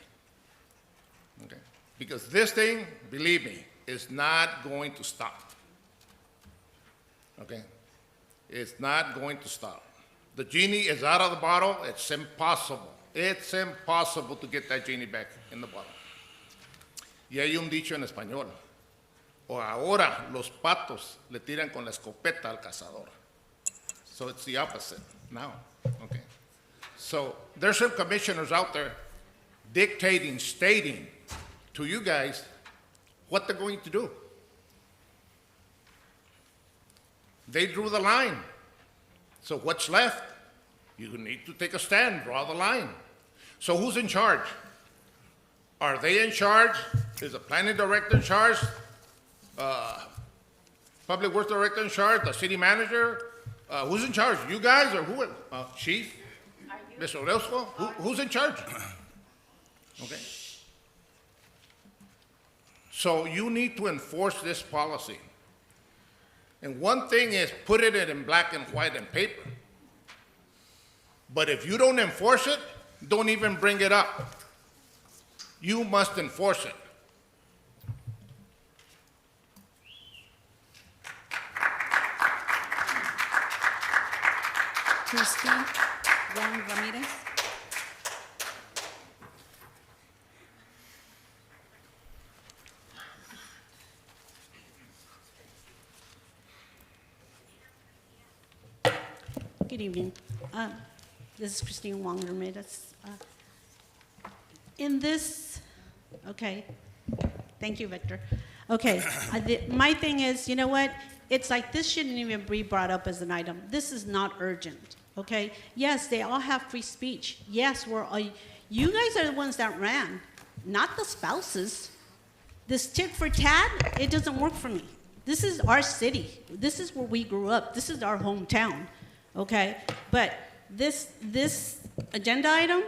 S6: Okay? Because this thing, believe me, is not going to stop. Okay? It's not going to stop. The genie is out of the bottle. It's impossible. It's impossible to get that genie back in the bottle. Y hay un dicho en español. O ahora los patos le tiran con la escopeta al cazador. So it's the opposite now. Okay? So there's some commissioners out there dictating, stating to you guys what they're going to do. They drew the line. So what's left? You need to take a stand, draw the line. So who's in charge? Are they in charge? Is the planning director in charge? Public Works director in charge? The city manager? Who's in charge? You guys or who? Chief? Mr. Orozco? Who's in charge? Okay. So you need to enforce this policy. And one thing is put it in black and white and paper. But if you don't enforce it, don't even bring it up. You must enforce it.
S2: Christine Juan Ramirez. Good evening. This is Christine Wong Ramirez. In this, okay, thank you, Victor. Okay, my thing is, you know what? It's like this shouldn't even be brought up as an item. This is not urgent, okay? Yes, they all have free speech. Yes, you guys are the ones that ran, not the spouses. This tit for tat, it doesn't work for me. This is our city. This is where we grew up. This is our hometown, okay? But this agenda item,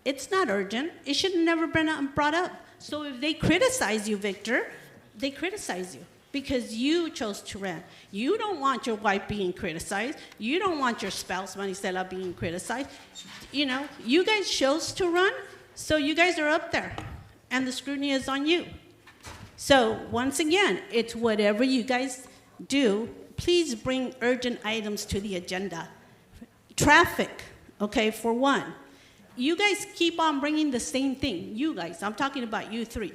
S2: it's not urgent. It should have never been brought up. So if they criticize you, Victor, they criticize you because you chose to run. You don't want your wife being criticized. You don't want your spouse, Marisela, being criticized. You know, you guys chose to run, so you guys are up there, and the scrutiny is on you. So once again, it's whatever you guys do, please bring urgent items to the agenda. Traffic, okay, for one. You guys keep on bringing the same thing. You guys, I'm talking about you three.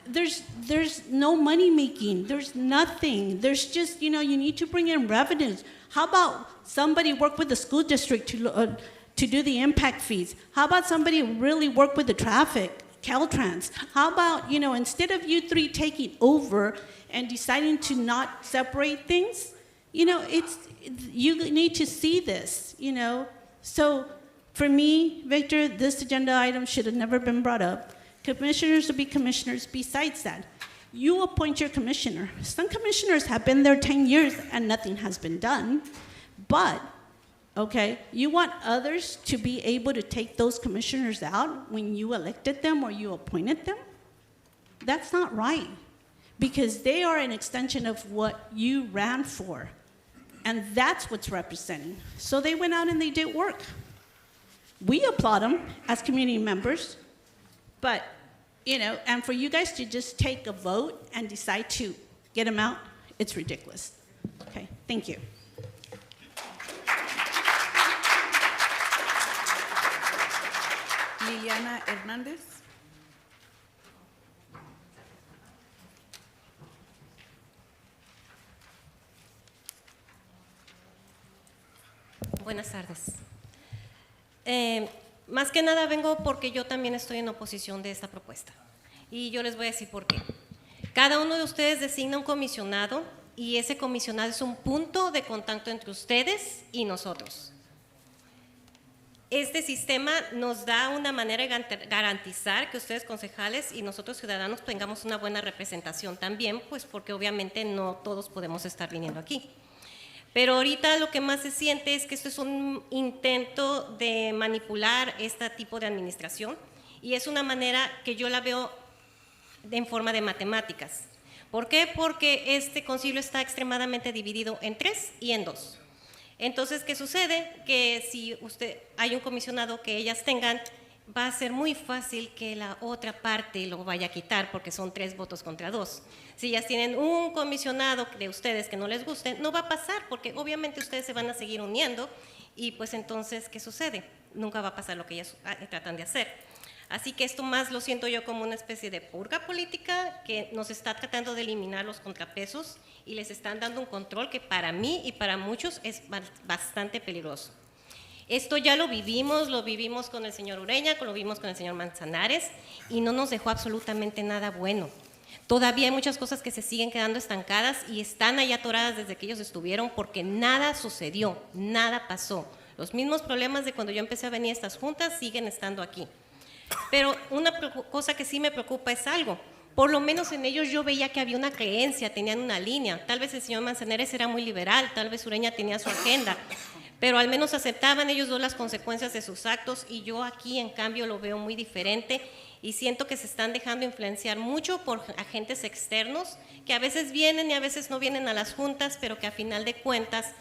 S2: There's no money making. There's nothing. There's just, you know, you need to bring in revenues. How about somebody work with the school district to do the impact fees? How about somebody really work with the traffic, Caltrans? How about, you know, instead of you three taking over and deciding to not separate things, you know, you need to see this, you know. So for me, Victor, this agenda item should have never been brought up. Commissioners will be commissioners. Besides that, you appoint your commissioner. Some commissioners have been there 10 years and nothing has been done. But, okay, you want others to be able to take those commissioners out when you elected them or you appointed them? That's not right, because they are an extension of what you ran for. And that's what's representing. So they went out and they did work. We applaud them as community members, but, you know, and for you guys to just take a vote and decide to get them out, it's ridiculous. Okay, thank you.
S18: Liliana Hernandez. Buenas tardes. Más que nada vengo porque yo también estoy en oposición de esta propuesta. Y yo les voy a decir por qué. Cada uno de ustedes designa un comisionado y ese comisionado es un punto de contacto entre ustedes y nosotros. Este sistema nos da una manera de garantizar que ustedes concejales y nosotros ciudadanos tengamos una buena representación también, pues porque obviamente no todos podemos estar viniendo aquí. Pero ahorita lo que más se siente es que esto es un intento de manipular este tipo de administración y es una manera que yo la veo en forma de matemáticas. ¿Por qué? Porque este concilio está extremadamente dividido en 3 y en 2. Entonces, ¿qué sucede? Que si hay un comisionado que ellas tengan, va a ser muy fácil que la otra parte lo vaya a quitar porque son 3 votos contra 2. Si ellas tienen un comisionado de ustedes que no les guste, no va a pasar porque obviamente ustedes se van a seguir uniendo y pues entonces, ¿qué sucede? Nunca va a pasar lo que ellas tratan de hacer. Así que esto más lo siento yo como una especie de purga política que nos está tratando de eliminar los contrapesos y les están dando un control que para mí y para muchos es bastante peligroso. Esto ya lo vivimos con el señor Ureña, lo vimos con el señor Manzanares y no nos dejó absolutamente nada bueno. Todavía hay muchas cosas que se siguen quedando estancadas y están ahí atoradas desde que ellos estuvieron porque nada sucedió, nada pasó. Los mismos problemas de cuando yo empecé a venir a estas juntas siguen estando aquí. Pero una cosa que sí me preocupa es algo. Por lo menos en ellos yo veía que había una creencia, tenían una línea. Tal vez el señor Manzanares era muy liberal, tal vez Ureña tenía su agenda, pero al menos aceptaban ellos dos las consecuencias de sus actos y yo aquí en cambio lo veo muy diferente y siento que se están dejando influenciar mucho por agentes externos que a veces vienen y a veces no vienen a las juntas, pero que a final de cuentas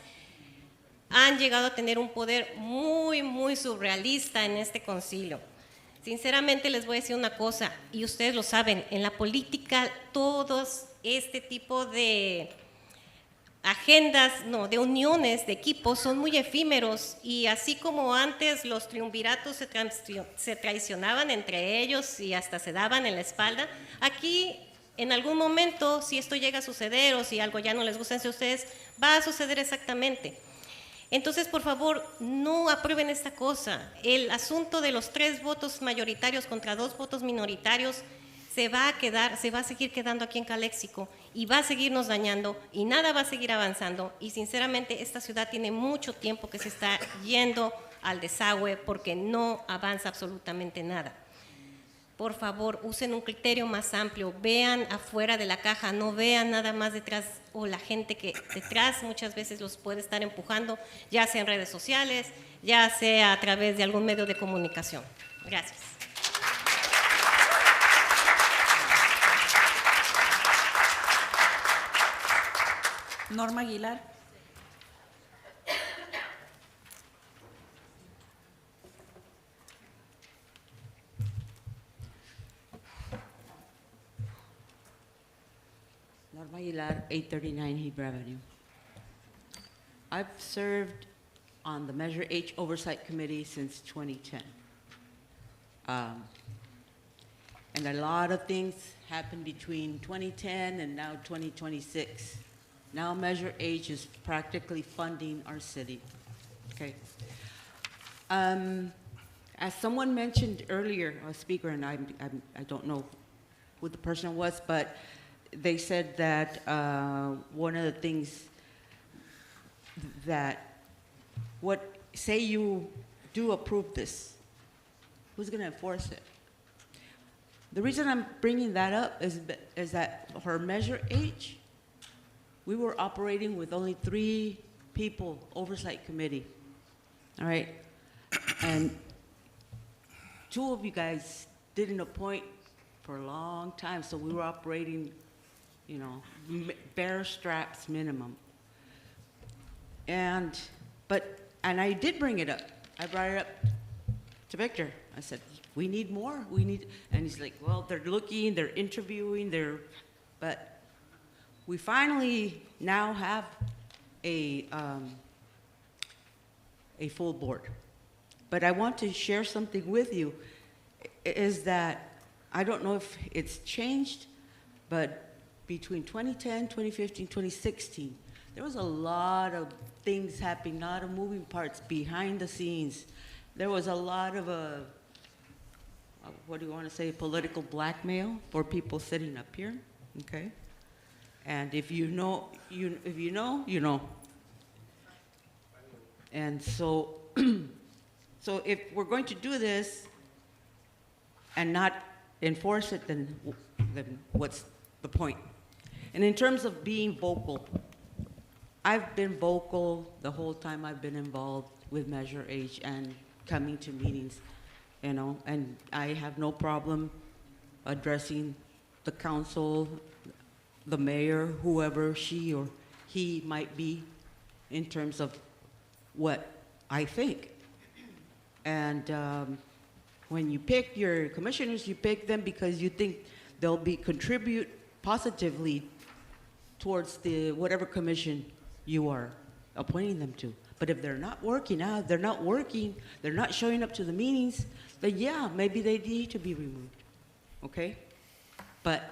S18: han llegado a tener un poder muy, muy surrealista en este concilio. Sinceramente les voy a decir una cosa, y ustedes lo saben, en la política todos este tipo de agendas, de uniones, de equipos, son muy efímeros, y así como antes los triunviratos se traicionaban entre ellos y hasta se daban en la espalda, aquí en algún momento, si esto llega a suceder o si algo ya no les gusta a ustedes, va a suceder exactamente. Entonces, por favor, no aprueben esta cosa. El asunto de los 3 votos mayoritarios contra 2 votos minoritarios se va a seguir quedando aquí en Calexico y va a seguirnos dañando y nada va a seguir avanzando. Y sinceramente, esta ciudad tiene mucho tiempo que se está yendo al desagüe porque no avanza absolutamente nada. Por favor, usen un criterio más amplio, vean afuera de la caja, no vean nada más detrás o la gente que detrás muchas veces los puede estar empujando, ya sea en redes sociales, ya sea a través de algún medio de comunicación. Gracias.
S19: Norma Aguilar.
S10: Norma Aguilar, 839 Heber Avenue. I've served on the Measure H Oversight Committee since 2010. And a lot of things happened between 2010 and now 2026. Now Measure H is practically funding our city, okay? As someone mentioned earlier, a speaker, and I don't know who the person was, but they said that one of the things that, say you do approve this, who's gonna enforce it? The reason I'm bringing that up is that for Measure H, we were operating with only 3 people, oversight committee, all right? And 2 of you guys didn't appoint for a long time, so we were operating, you know, bare straps minimum. And I did bring it up. I brought it up to Victor. I said, we need more, and he's like, well, they're looking, they're interviewing, but we finally now have a full board. But I want to share something with you, is that I don't know if it's changed, but between 2010, 2015, 2016, There was a lot of things happening, a lot of moving parts behind the scenes. There was a lot of what do you want to say, political blackmail for people sitting up here, okay? And if you know, if you know, you know. And so, so if we're going to do this and not enforce it, then what's the point? And in terms of being vocal, I've been vocal the whole time I've been involved with Measure H and coming to meetings, you know, and I have no problem addressing the council, the mayor, whoever she or he might be, in terms of what I think. And when you pick your commissioners, you pick them because you think they'll contribute positively towards the whatever commission you are appointing them to. But if they're not working out, they're not working, they're not showing up to the meetings, then yeah, maybe they need to be removed, okay? But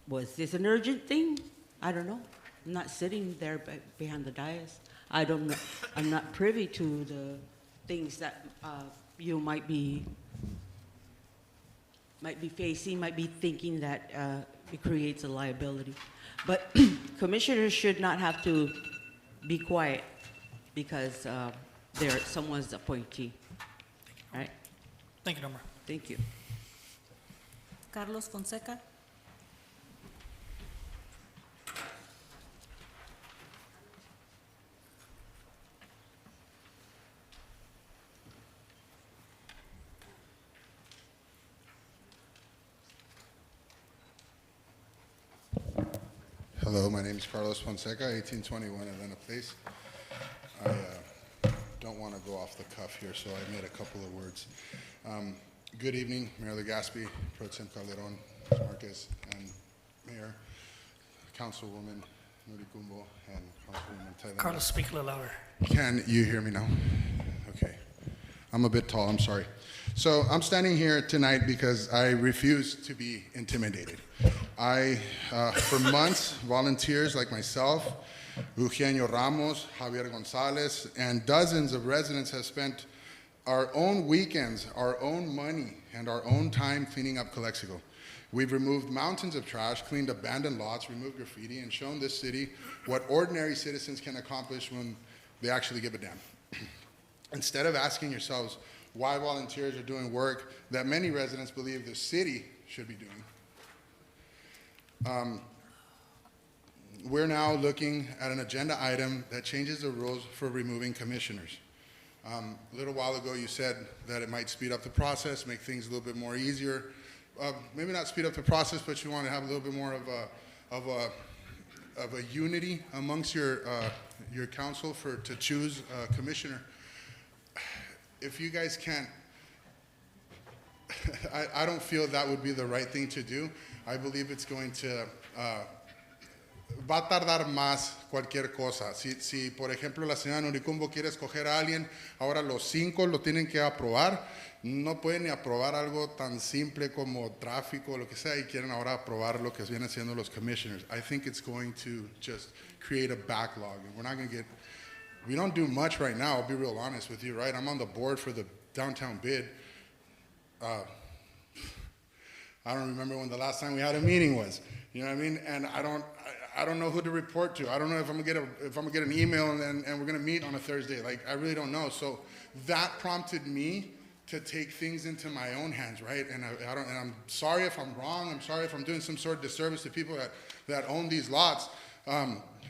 S10: was this an urgent thing? I don't know. I'm not sitting there behind the dais. I don't know. I'm not privy to the things that you might be facing, might be thinking that it creates a liability. But commissioners should not have to be quiet because they're someone's appointee, right?
S1: Thank you, Norma.
S10: Thank you.
S19: Carlos Fonseca.
S3: Hello, my name is Carlos Fonseca, 1821 Atlanta Place. I don't want to go off the cuff here, so I made a couple of words. Good evening, Mayor Legaspi, Pro Tem Calderon, Marquez, and Mayor, Councilwoman Nuricumbo, and Councilwoman Taylor.
S1: Carlos, speak a little louder.
S3: Can you hear me now? Okay. I'm a bit tall, I'm sorry. So I'm standing here tonight because I refuse to be intimidated. For months, volunteers like myself, Eugenio Ramos, Javier Gonzalez, and dozens of residents have spent our own weekends, our own money, and our own time cleaning up Calexico. We've removed mountains of trash, cleaned abandoned lots, removed graffiti, and shown this city what ordinary citizens can accomplish when they actually give a damn. Instead of asking yourselves why volunteers are doing work that many residents believe the city should be doing, we're now looking at an agenda item that changes the rules for removing commissioners. A little while ago, you said that it might speed up the process, make things a little bit more easier. Maybe not speed up the process, but you want to have a little bit more of a unity amongst your council to choose a commissioner. If you guys can't, I don't feel that would be the right thing to do. I believe it's going to, va a tardar más cualquier cosa. Si por ejemplo, la señora Nuricumbo quiere escoger a alguien, ahora los 5 lo tienen que aprobar. No pueden ni aprobar algo tan simple como tráfico o lo que sea, y quieren ahora aprobar lo que vienen siendo los commissioners. I think it's going to just create a backlog, and we're not going to get. We don't do much right now, I'll be real honest with you, right? I'm on the board for the downtown bid. I don't remember when the last time we had a meeting was. You know what I mean? And I don't know who to report to. I don't know if I'm gonna get an email and we're gonna meet on a Thursday. Like, I really don't know. So that prompted me to take things into my own hands, right? And I'm sorry if I'm wrong. I'm sorry if I'm doing some sort of disservice to people that own these lots,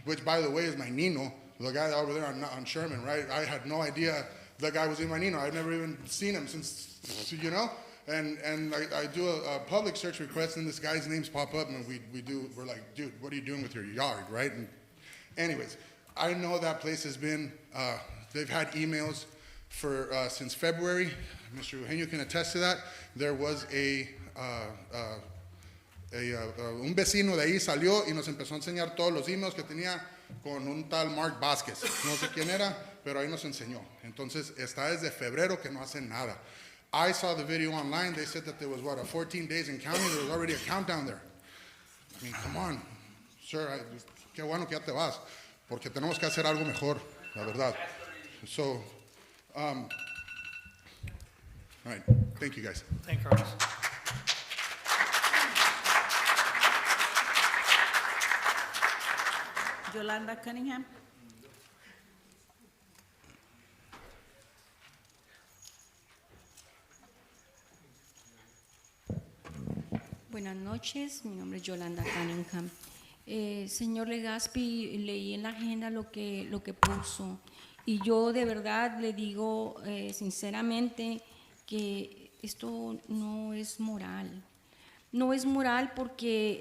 S3: which, by the way, is my Nino. The guy over there on Sherman, right? I had no idea the guy was in my Nino. I'd never even seen him since, you know? And I do a public search request, and this guy's names pop up, and we're like, dude, what are you doing with your yard, right? And anyways, I know that place has been, they've had emails for since February. Mr. Eugenio can attest to that. There was un vecino de ahí salió y nos empezó a enseñar todos los emails que tenía con un tal Mark Vázquez. No sé quién era, pero ahí nos enseñó. Entonces, está desde febrero que no hacen nada. I saw the video online. They said that there was, 14 days in counting. There was already a countdown there. I mean, come on. Sure, qué bueno que ya te vas. porque tenemos que hacer algo mejor, la verdad. So, all right, thank you guys.
S1: Thank you, Carlos.
S19: Yolanda Cunningham.
S13: Buenas noches, mi nombre es Yolanda Cunningham. Señor Legaspi, leí en la agenda lo que puso y yo de verdad le digo sinceramente que esto no es moral. No es moral porque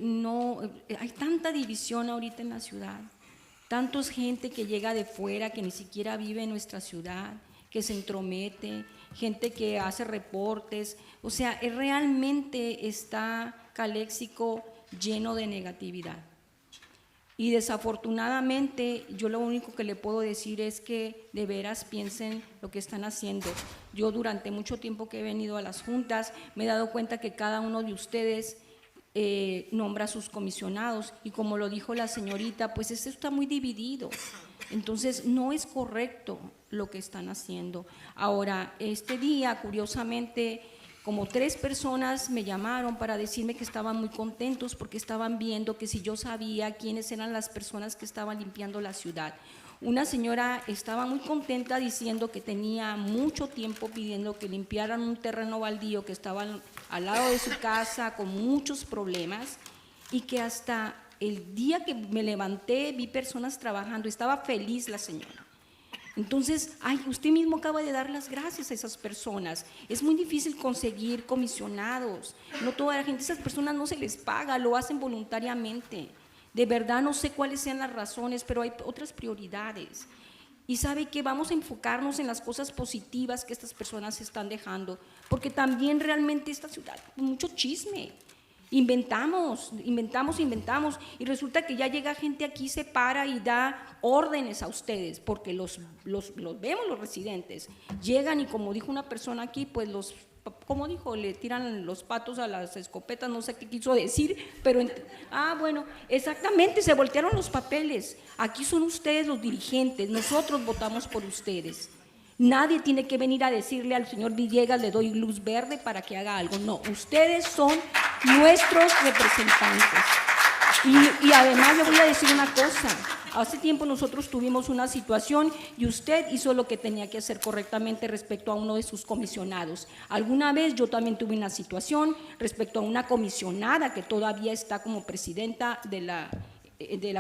S13: hay tanta división ahorita en la ciudad, tantos gente que llega de fuera que ni siquiera vive en nuestra ciudad, que se entromete, gente que hace reportes, o sea, realmente está Calexico lleno de negatividad. Y desafortunadamente yo lo único que le puedo decir es que de veras piensen lo que están haciendo. Yo durante mucho tiempo que he venido a las juntas me he dado cuenta que cada uno de ustedes nombra a sus comisionados y como lo dijo la señorita, pues esto está muy dividido. Entonces no es correcto lo que están haciendo. Ahora, este día, curiosamente, como 3 personas me llamaron para decirme que estaban muy contentos porque estaban viendo que si yo sabía quiénes eran las personas que estaban limpiando la ciudad. Una señora estaba muy contenta diciendo que tenía mucho tiempo pidiendo que limpiaran un terreno baldío que estaba al lado de su casa con muchos problemas y que hasta el día que me levanté vi personas trabajando, estaba feliz la señora. Entonces, usted mismo acaba de dar las gracias a esas personas. Es muy difícil conseguir comisionados. No toda la gente, esas personas no se les paga, lo hacen voluntariamente. De verdad no sé cuáles sean las razones, pero hay otras prioridades. Y sabe que vamos a enfocarnos en las cosas positivas que estas personas están dejando, porque también realmente esta ciudad, mucho chisme. Inventamos, y resulta que ya llega gente aquí, se para y da órdenes a ustedes, porque los vemos los residentes, llegan y como dijo una persona aquí, pues como dijo, le tiran los patos a las escopetas, no sé qué quiso decir, pero, bueno, exactamente, se voltearon los papeles, aquí son ustedes los dirigentes, nosotros votamos por ustedes. Nadie tiene que venir a decirle al señor Villegas, le doy luz verde para que haga algo. No, ustedes son nuestros representantes. Y además le voy a decir una cosa. Hace tiempo nosotros tuvimos una situación y usted hizo lo que tenía que hacer correctamente respecto a uno de sus comisionados. Alguna vez yo también tuve una situación respecto a una comisionada que todavía está como presidenta de la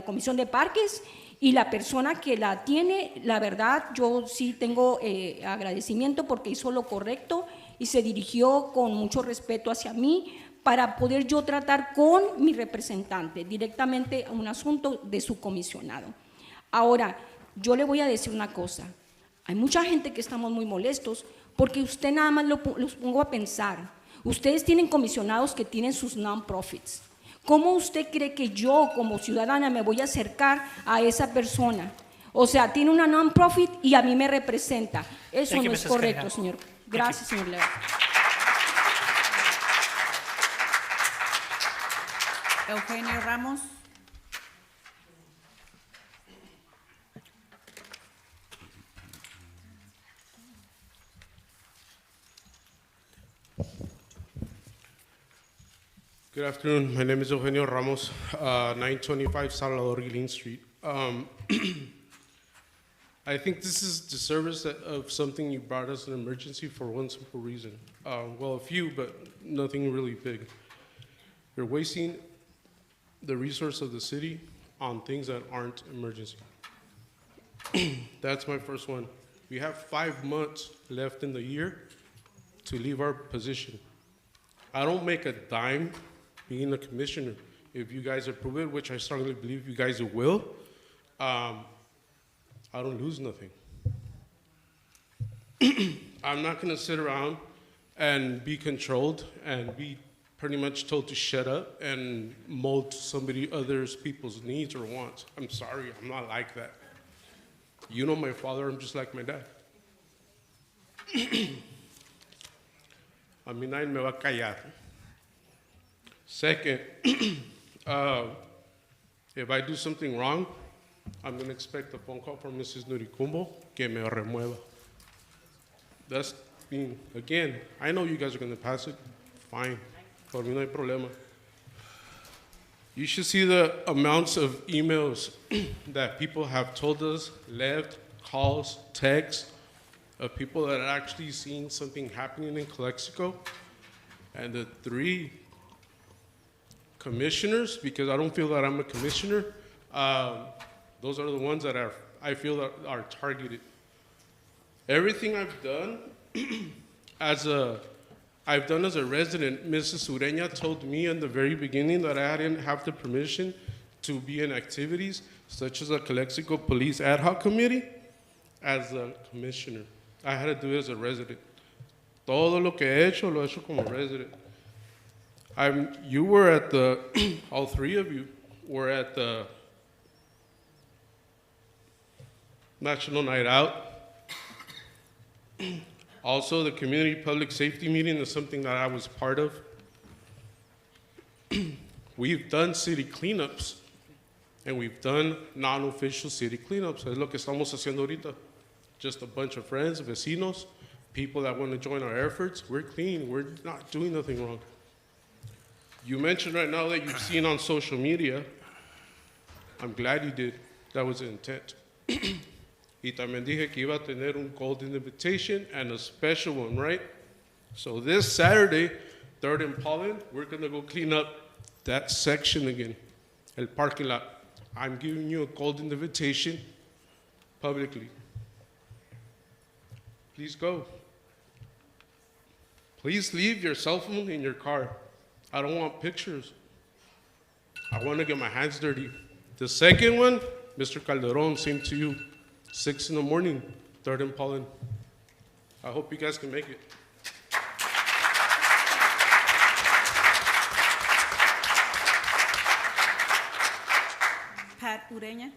S13: Comisión de Parques. Y la persona que la tiene, la verdad, yo sí tengo agradecimiento porque hizo lo correcto y se dirigió con mucho respeto hacia mí para poder yo tratar con mi representante directamente a un asunto de su comisionado. Ahora, yo le voy a decir una cosa. Hay mucha gente que estamos muy molestos porque usted nada más los pongo a pensar. Ustedes tienen comisionados que tienen sus non-profits. ¿Cómo usted cree que yo como ciudadana me voy a acercar a esa persona? O sea, tiene una non-profit y a mí me representa. Eso no es correcto, señor. Gracias, señor Leo.
S19: Eugenio Ramos.
S7: Good afternoon. My name is Eugenio Ramos, 925 Salvador Guilin Street. I think this is the service of something you brought us an emergency for one simple reason. Well, a few, but nothing really big. You're wasting the resource of the city on things that aren't emergency. That's my first one. We have 5 months left in the year to leave our position. I don't make a dime being a commissioner. If you guys approve it, which I strongly believe you guys will, I don't lose nothing. I'm not gonna sit around and be controlled and be pretty much told to shut up and mold other people's needs or wants. I'm sorry, I'm not like that. You know my father, I'm just like my dad. A mí nadie me va a callar. Second, if I do something wrong, I'm going to expect a phone call from Mrs. Nuricumbo que me remueva. That's being, again, I know you guys are going to pass it. Fine. Por mí no hay problema. You should see the amounts of emails that people have told us, left, calls, texts, of people that are actually seeing something happening in Calexico. And the 3 commissioners, because I don't feel that I'm a commissioner, those are the ones that I feel that are targeted. Everything I've done as a resident, Mrs. Ureña told me in the very beginning that I didn't have the permission to be in activities such as a Calexico Police Ad Hoc Committee as a commissioner. I had to do it as a resident. Todo lo que he hecho, lo he hecho como resident. You were at the, all 3 of you were at the National Night Out. Also, the community public safety meeting is something that I was part of. We've done city cleanups, and we've done non-official city cleanups. Es lo que estamos haciendo ahorita. Just a bunch of friends, vecinos, people that want to join our efforts. We're clean. We're not doing nothing wrong. You mentioned right now that you've seen on social media. I'm glad you did. That was the intent. Y también dije que iba a tener un golden invitation and a special one, right? So this Saturday, 3rd and Pollen, we're going to go clean up that section again, el parking lot. I'm giving you a golden invitation publicly. Please go. Please leave your cell phone in your car. I don't want pictures. I want to get my hands dirty. The second one, Mr. Calderon, same to you. 6 in the morning, 3rd and Pollen. I hope you guys can make it.
S19: Pat Ureña.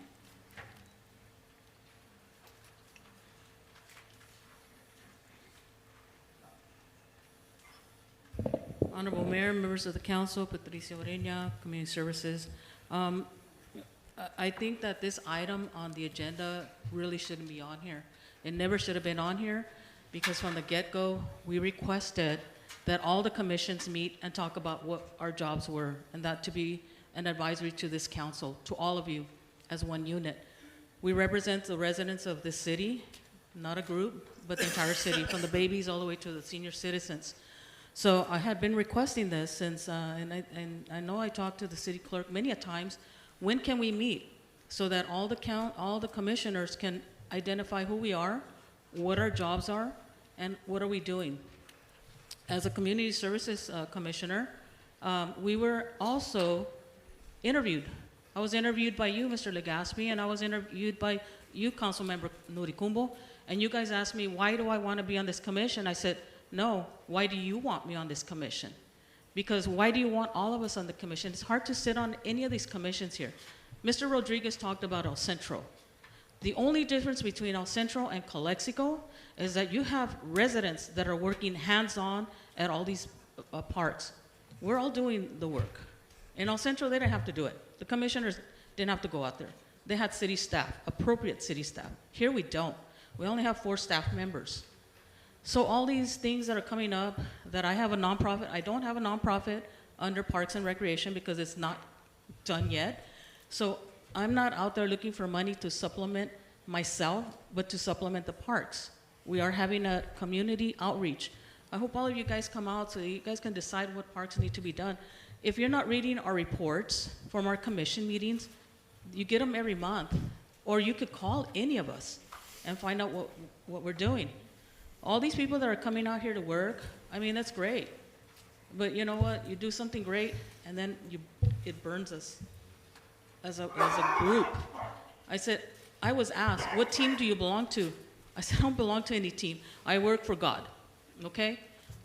S8: Honorable Mayor, members of the council, Patricia Ureña, Community Services. I think that this item on the agenda really shouldn't be on here. It never should have been on here because from the get-go, we requested that all the commissions meet and talk about what our jobs were and that to be an advisory to this council, to all of you as one unit. We represent the residents of this city, not a group, but the entire city, from the babies all the way to the senior citizens. So I had been requesting this since, and I know I talked to the city clerk many a times. When can we meet so that all the commissioners can identify who we are, what our jobs are, and what are we doing? As a community services commissioner, we were also interviewed. I was interviewed by you, Mr. Legaspi, and I was interviewed by you, Councilmember Nuricumbo, and you guys asked me, why do I want to be on this commission? I said, no, why do you want me on this commission? Because why do you want all of us on the commission? It's hard to sit on any of these commissions here. Mr. Rodriguez talked about El Centro. The only difference between El Centro and Calexico is that you have residents that are working hands-on at all these parks. We're all doing the work. In El Centro, they didn't have to do it. The commissioners didn't have to go out there. They had city staff, appropriate city staff. Here we don't. We only have 4 staff members. So all these things that are coming up, that I have a nonprofit, I don't have a nonprofit under Parks and Recreation because it's not done yet. So I'm not out there looking for money to supplement myself, but to supplement the parks. We are having a community outreach. I hope all of you guys come out so you guys can decide what parks need to be done. If you're not reading our reports from our commission meetings, you get them every month, or you could call any of us and find out what we're doing. All these people that are coming out here to work, I mean, that's great. But you know what? You do something great, and then it burns us as a group. I said, I was asked, what team do you belong to? I said, I don't belong to any team. I work for God, okay?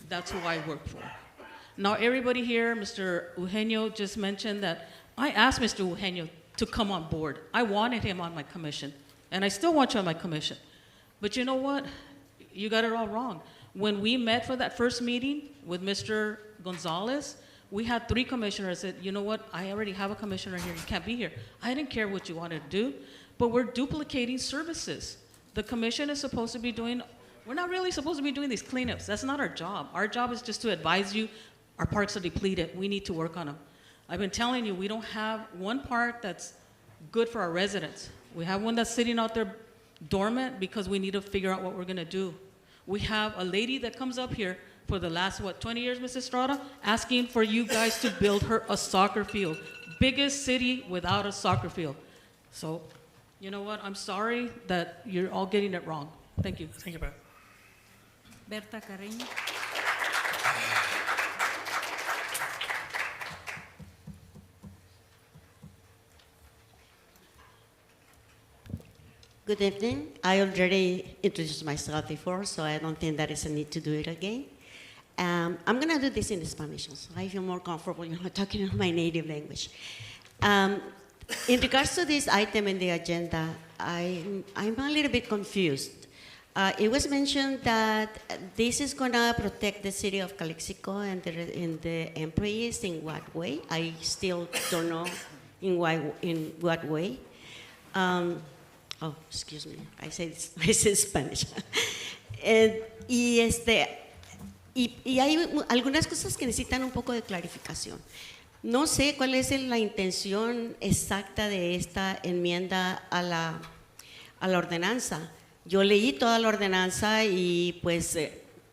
S8: That's who I work for. Now, everybody here, Mr. Eugenio just mentioned that I asked Mr. Eugenio to come on board. I wanted him on my commission, and I still want you on my commission. But you know what? You got it all wrong. When we met for that first meeting with Mr. Gonzalez, we had 3 commissioners that, you know what, I already have a commissioner here, you can't be here. I didn't care what you wanted to do, but we're duplicating services. The commission is supposed to be doing, we're not really supposed to be doing these cleanups. That's not our job. Our job is just to advise you, our parks are depleted, we need to work on them. I've been telling you, we don't have one park that's good for our residents. We have one that's sitting out there dormant because we need to figure out what we're gonna do. We have a lady that comes up here for the last, 20 years, Mrs. Estrada, asking for you guys to build her a soccer field. Biggest city without a soccer field. So, you know what, I'm sorry that you're all getting it wrong. Thank you.
S1: Thank you, Pat.
S19: Berta Carreño.
S9: Good evening. I already introduced myself before, so I don't think there is a need to do it again. I'm going to do this in Spanish, so I feel more comfortable, talking in my native language. In regards to this item in the agenda, I'm a little bit confused. It was mentioned that this is going to protect the city of Calexico and the employees. In what way? I still don't know in what way. Oh, excuse me, I said Spanish. Y hay algunas cosas que necesitan un poco de clarificación. No sé cuál es la intención exacta de esta enmienda a la ordenanza. Yo leí toda la ordenanza y pues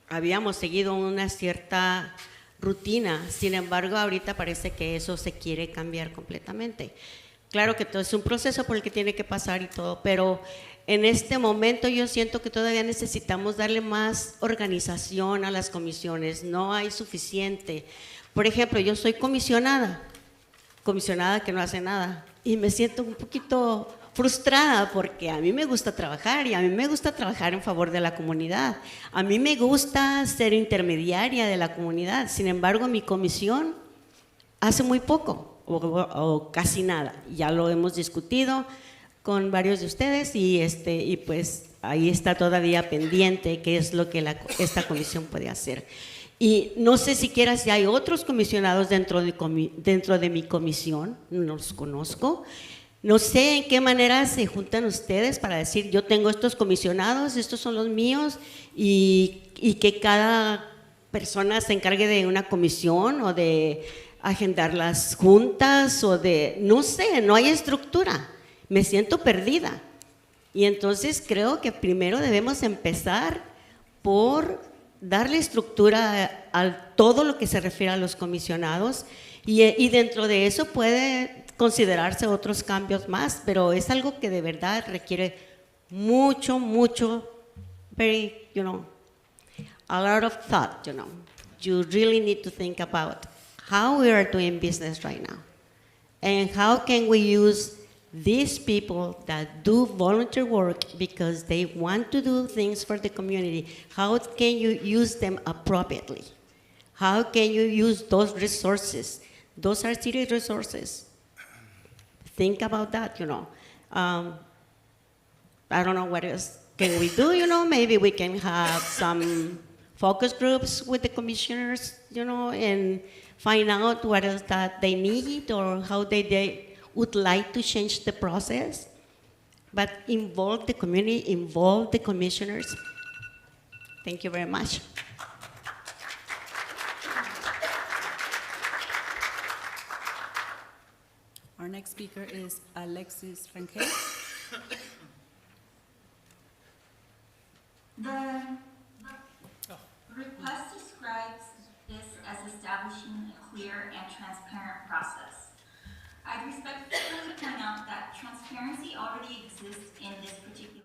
S9: habíamos seguido una cierta rutina. Sin embargo, ahorita parece que eso se quiere cambiar completamente. Claro que todo es un proceso por el que tiene que pasar y todo, pero en este momento yo siento que todavía necesitamos darle más organización a las comisiones. No hay suficiente. Por ejemplo, yo soy comisionada que no hace nada, y me siento un poquito frustrada porque a mí me gusta trabajar y a mí me gusta trabajar en favor de la comunidad. A mí me gusta ser intermediaria de la comunidad. Sin embargo, mi comisión hace muy poco o casi nada. Ya lo hemos discutido con varios de ustedes y pues ahí está todavía pendiente qué es lo que esta comisión puede hacer. Y no sé siquiera si hay otros comisionados dentro de mi comisión, no los conozco. No sé en qué manera se juntan ustedes para decir, yo tengo estos comisionados, estos son los míos, y que cada persona se encargue de una comisión o de agendar las juntas o de, no sé, no hay estructura. Me siento perdida. Y entonces creo que primero debemos empezar por darle estructura a todo lo que se refiere a los comisionados y dentro de eso puede considerarse otros cambios más, pero es algo que de verdad requiere mucho, very, a lot of thought, You really need to think about how we are doing business right now and how can we use these people that do volunteer work because they want to do things for the community. How can you use them appropriately? How can you use those resources? Those are city resources. Think about that, I don't know what else can we do, maybe we can have some focus groups with the commissioners, and find out what else that they need or how they would like to change the process. But involve the community, involve the commissioners. Thank you very much.
S19: Our next speaker is Alexis Franquet.
S20: The request describes this as establishing a clear and transparent process. I respectfully point out that transparency already exists in this particular.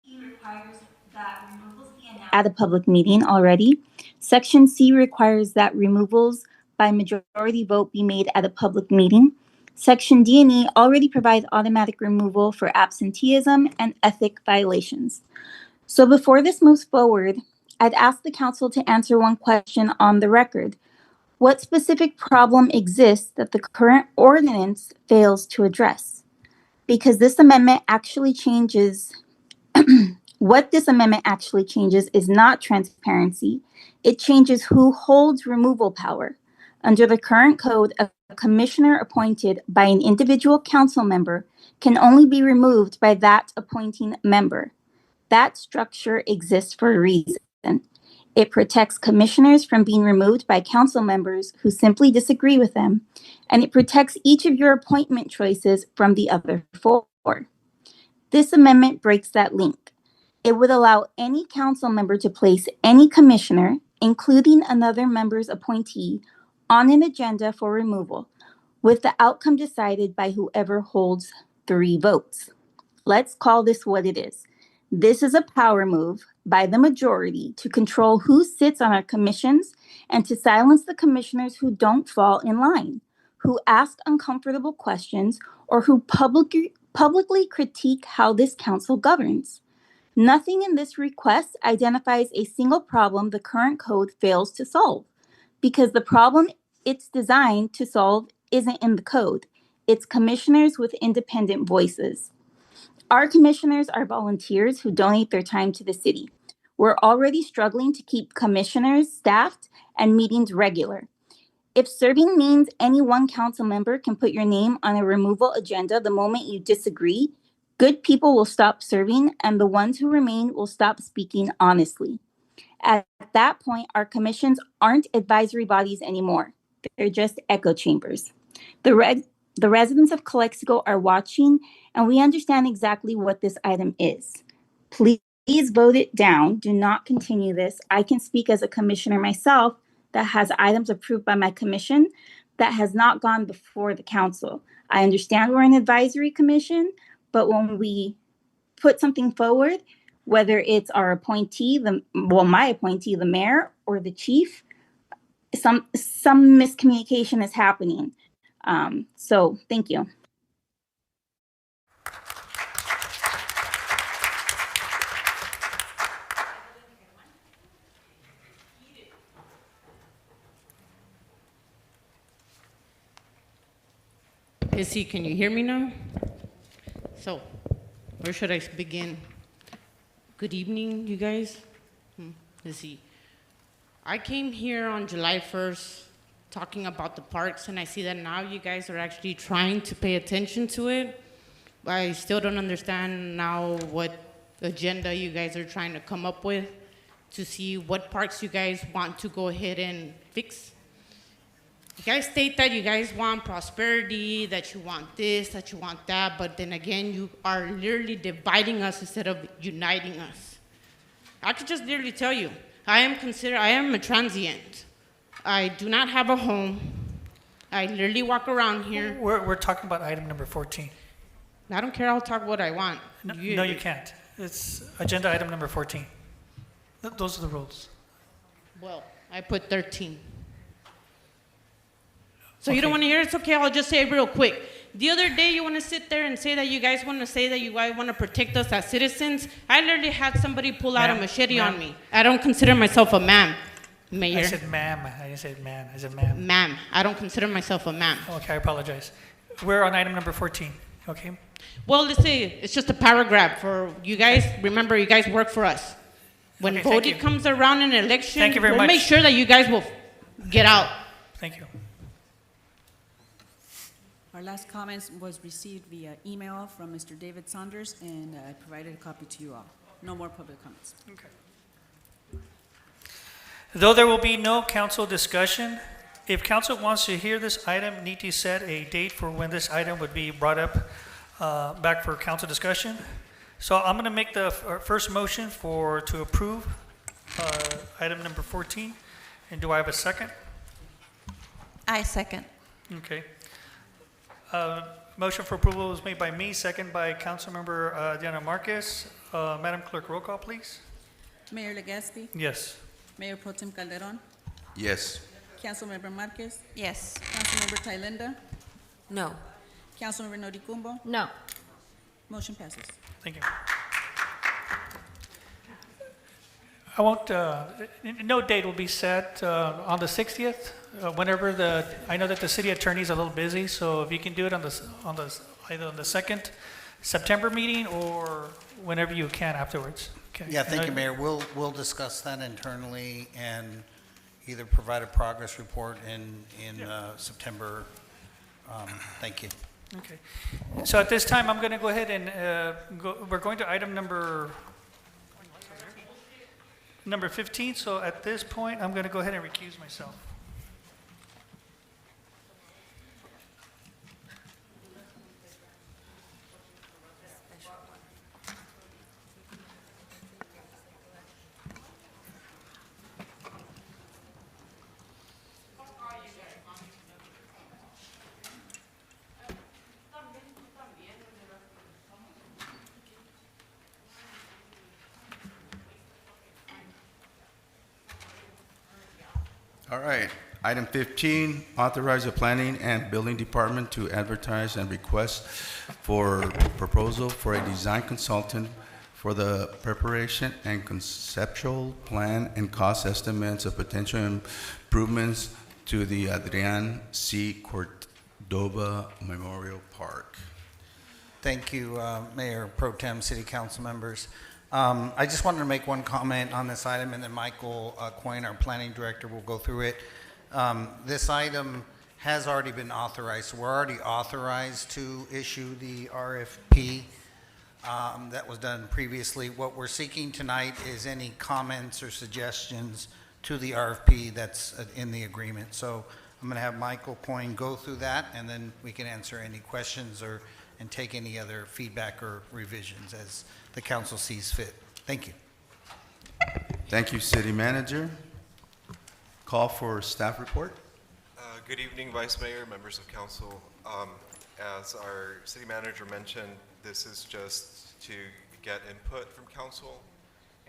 S20: It requires that removals be announced at a public meeting already. Section C requires that removals by majority vote be made at a public meeting. Section D and E already provides automatic removal for absenteeism and ethic violations. So before this moves forward, I'd ask the council to answer one question on the record. What specific problem exists that the current ordinance fails to address? Because this amendment actually changes, what this amendment actually changes is not transparency. It changes who holds removal power. Under the current code, a commissioner appointed by an individual council member
S5: can only be removed by that appointing member. That structure exists for a reason. It protects commissioners from being removed by council members who simply disagree with them, and it protects each of your appointment choices from the other four. This amendment breaks that link. It would allow any council member to place any commissioner, including another member's appointee, on an agenda for removal, with the outcome decided by whoever holds 3 votes. Let's call this what it is. This is a power move by the majority to control who sits on our commissions and to silence the commissioners who don't fall in line, who ask uncomfortable questions, or who publicly critique how this council governs. Nothing in this request identifies a single problem the current code fails to solve, because the problem it's designed to solve isn't in the code. It's commissioners with independent voices. Our commissioners are volunteers who donate their time to the city. We're already struggling to keep commissioners staffed and meetings regular. If serving means any one council member can put your name on a removal agenda the moment you disagree, good people will stop serving and the ones who remain will stop speaking honestly. At that point, our commissions aren't advisory bodies anymore. They're just echo chambers. The residents of Calexico are watching, and we understand exactly what this item is. Please vote it down. Do not continue this. I can speak as a commissioner myself that has items approved by my commission that has not gone before the council. I understand we're an advisory commission, but when we put something forward, whether it's our appointee, my appointee, the mayor, or the chief, some miscommunication is happening. So thank you.
S8: Izzy, can you hear me now? So, where should I begin? Good evening, you guys. Let's see. I came here on July 1st talking about the parks, and I see that now you guys are actually trying to pay attention to it. I still don't understand now what agenda you guys are trying to come up with to see what parks you guys want to go ahead and fix. You guys state that you guys want prosperity, that you want this, that you want that, but then again, you are literally dividing us instead of uniting us. I could just literally tell you, I am a transient. I do not have a home. I literally walk around here.
S1: We're talking about item number 14.
S8: I don't care, I'll talk what I want.
S1: No, you can't. It's agenda item number 14. Those are the rules.
S8: Well, I put 13. So you don't want to hear it? It's okay, I'll just say it real quick. The other day you want to sit there and say that you guys want to say that you guys want to protect us as citizens. I literally had somebody pull out a machete on me. I don't consider myself a ma'am, Mayor.
S1: I said ma'am. I didn't say man. I said ma'am.
S8: Ma'am. I don't consider myself a ma'am.
S1: Okay, I apologize. We're on item number 14, okay?
S8: Well, let's say it's just a paragraph for you guys. Remember, you guys work for us. When voting comes around in an election,
S1: thank you very much.
S8: We'll make sure that you guys will get out.
S1: Thank you.
S19: Our last comments was received via email from Mr. David Saunders, and I provided a copy to you all. No more public comments.
S1: Okay. Though there will be no council discussion, if council wants to hear this item, need to set a date for when this item would be brought up back for council discussion. So I'm going to make the first motion to approve item number 14. And do I have a second?
S17: I second.
S1: Okay. Motion for approval was made by me, second by Councilmember Diana Marquez. Madam Clerk, roll call, please.
S19: Mayor Legaspi.
S1: Yes.
S19: Mayor Pro Tem Calderon.
S16: Yes.
S19: Councilmember Marquez.
S17: Yes.
S19: Councilmember Thailenda.
S15: No.
S19: Councilmember Noricumbo.
S4: No.
S19: Motion passes.
S1: Thank you. I won't, no date will be set on the 60th. Whenever I know that the city attorney is a little busy, so if you can do it either on the second September meeting or whenever you can afterwards. Okay.
S12: Yeah, thank you, Mayor. We'll discuss that internally and either provide a progress report in September. Thank you.
S1: Okay. So at this time, I'm going to go ahead and we're going to item number 15. So at this point, I'm going to go ahead and recuse myself.
S16: All right. Item 15, authorize the planning and building department to advertise and request for proposal for a design consultant for the preparation and conceptual plan and cost estimates of potential improvements to the Adrian C. Cordova Memorial Park.
S12: Thank you, Mayor Pro Tem, City Council members. I just wanted to make one comment on this item, and then Michael Coyne, our planning director, will go through it. This item has already been authorized, so we're already authorized to issue the RFP that was done previously. What we're seeking tonight is any comments or suggestions to the RFP that's in the agreement. So I'm going to have Michael Coyne go through that, and then we can answer any questions and take any other feedback or revisions as the council sees fit. Thank you.
S16: Thank you, City Manager. Call for staff report.
S14: Good evening, Vice Mayor, members of council. As our city manager mentioned, this is just to get input from council.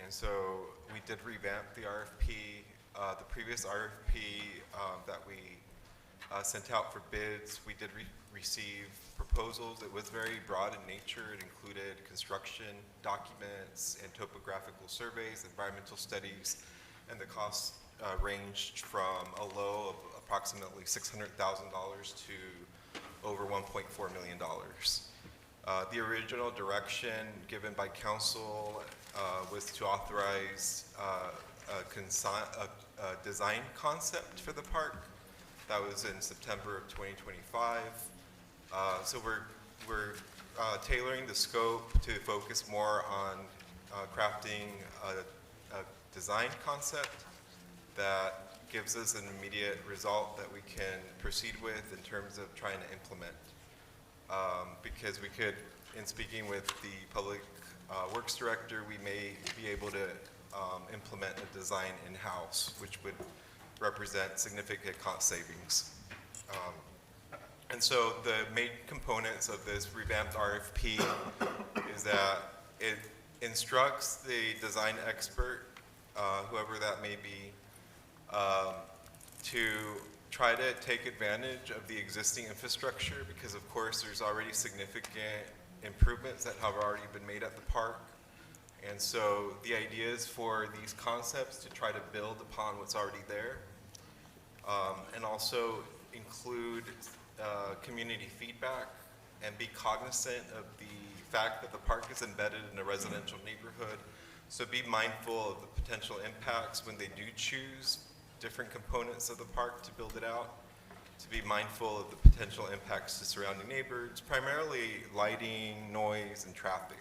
S14: And so we did revamp the RFP. The previous RFP that we sent out for bids, we did receive proposals. It was very broad in nature. It included construction documents and topographical surveys, environmental studies, and the costs ranged from a low of approximately $600,000 to over $1.4 million. The original direction given by council was to authorize a design concept for the park. That was in September of 2025. So we're tailoring the scope to focus more on crafting a design concept that gives us an immediate result that we can proceed with in terms of trying to implement. Because we could, in speaking with the Public Works Director, we may be able to implement a design in-house, which would represent significant cost savings. And so the main components of this revamped RFP is that it instructs the design expert, whoever that may be, to try to take advantage of the existing infrastructure, because of course there's already significant improvements that have already been made at the park. And so the idea is for these concepts to try to build upon what's already there, and also include community feedback and be cognizant of the fact that the park is embedded in a residential neighborhood. So be mindful of the potential impacts when they do choose different components of the park to build it out, to be mindful of the potential impacts to surrounding neighbors, primarily lighting, noise, and traffic.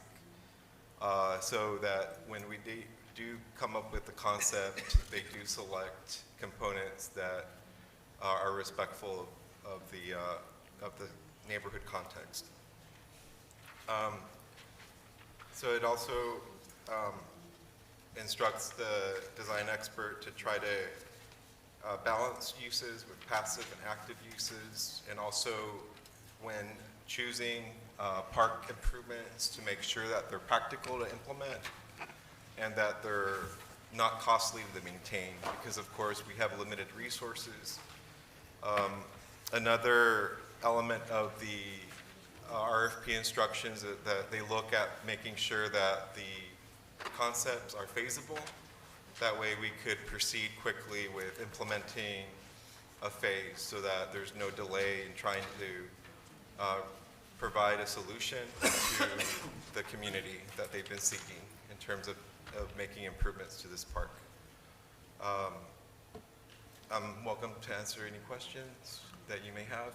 S14: So that when we do come up with the concept, they do select components that are respectful of the neighborhood context. So it also instructs the design expert to try to balance uses with passive and active uses, and also when choosing park improvements to make sure that they're practical to implement and that they're not costly to maintain, because of course we have limited resources. Another element of the RFP instructions is that they look at making sure that the concepts are feasible. That way we could proceed quickly with implementing a phase so that there's no delay in trying to provide a solution to the community that they've been seeking in terms of making improvements to this park. I'm welcome to answer any questions that you may have.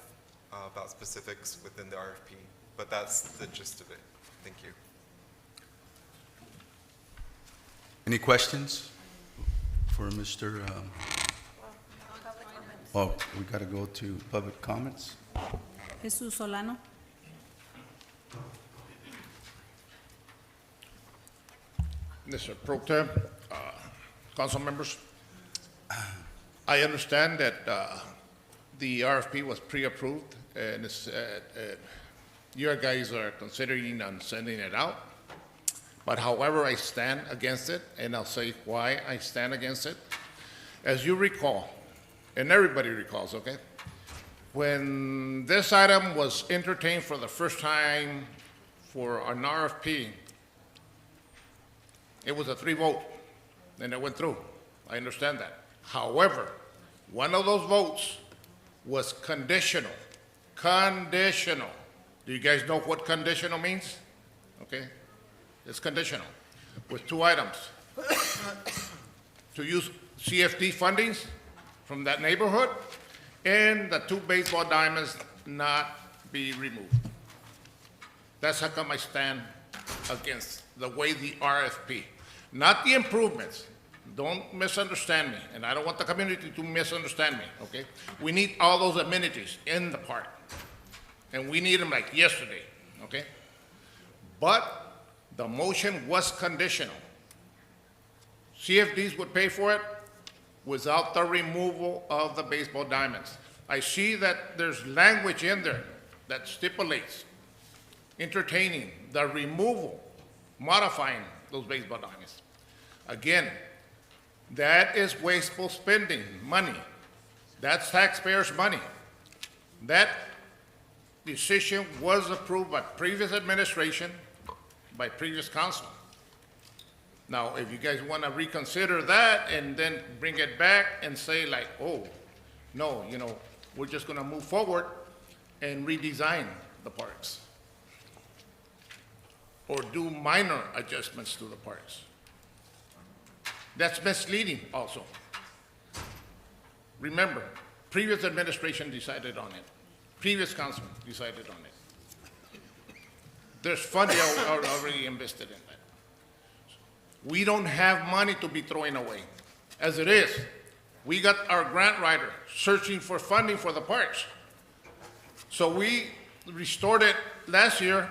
S14: about specifics within the RFP, but that's the gist of it. Thank you.
S16: Any questions for Mr.? Oh, we got to go to public comments.
S19: Jesus Solano.
S6: Mr. Pro Tem, council members, I understand that the RFP was pre-approved and it's, you guys are considering on sending it out. But however, I stand against it, and I'll say why I stand against it. As you recall, and everybody recalls, okay? When this item was entertained for the first time for an RFP, it was a 3-vote, and it went through. I understand that. However, one of those votes was conditional. Conditional. Do you guys know what conditional means? Okay. It's conditional with 2 items. To use CFD fundings from that neighborhood and the 2 baseball diamonds not be removed. That's how come I stand against the way the RFP, not the improvements. Don't misunderstand me, and I don't want the community to misunderstand me, okay? We need all those amenities in the park, and we need them like yesterday, okay? But the motion was conditional. CFDs would pay for it without the removal of the baseball diamonds. I see that there's language in there that stipulates entertaining the removal, modifying those baseball diamonds. Again, that is wasteful spending money. That's taxpayers' money. That decision was approved by previous administration, by previous council. Now, if you guys want to reconsider that and then bring it back and say like, oh, no, you know, we're just going to move forward and redesign the parks or do minor adjustments to the parks. That's misleading also. Remember, previous administration decided on it. Previous council decided on it. There's funding already invested in that. We don't have money to be throwing away. As it is, we got our grant writer searching for funding for the parks. So we restored it last year.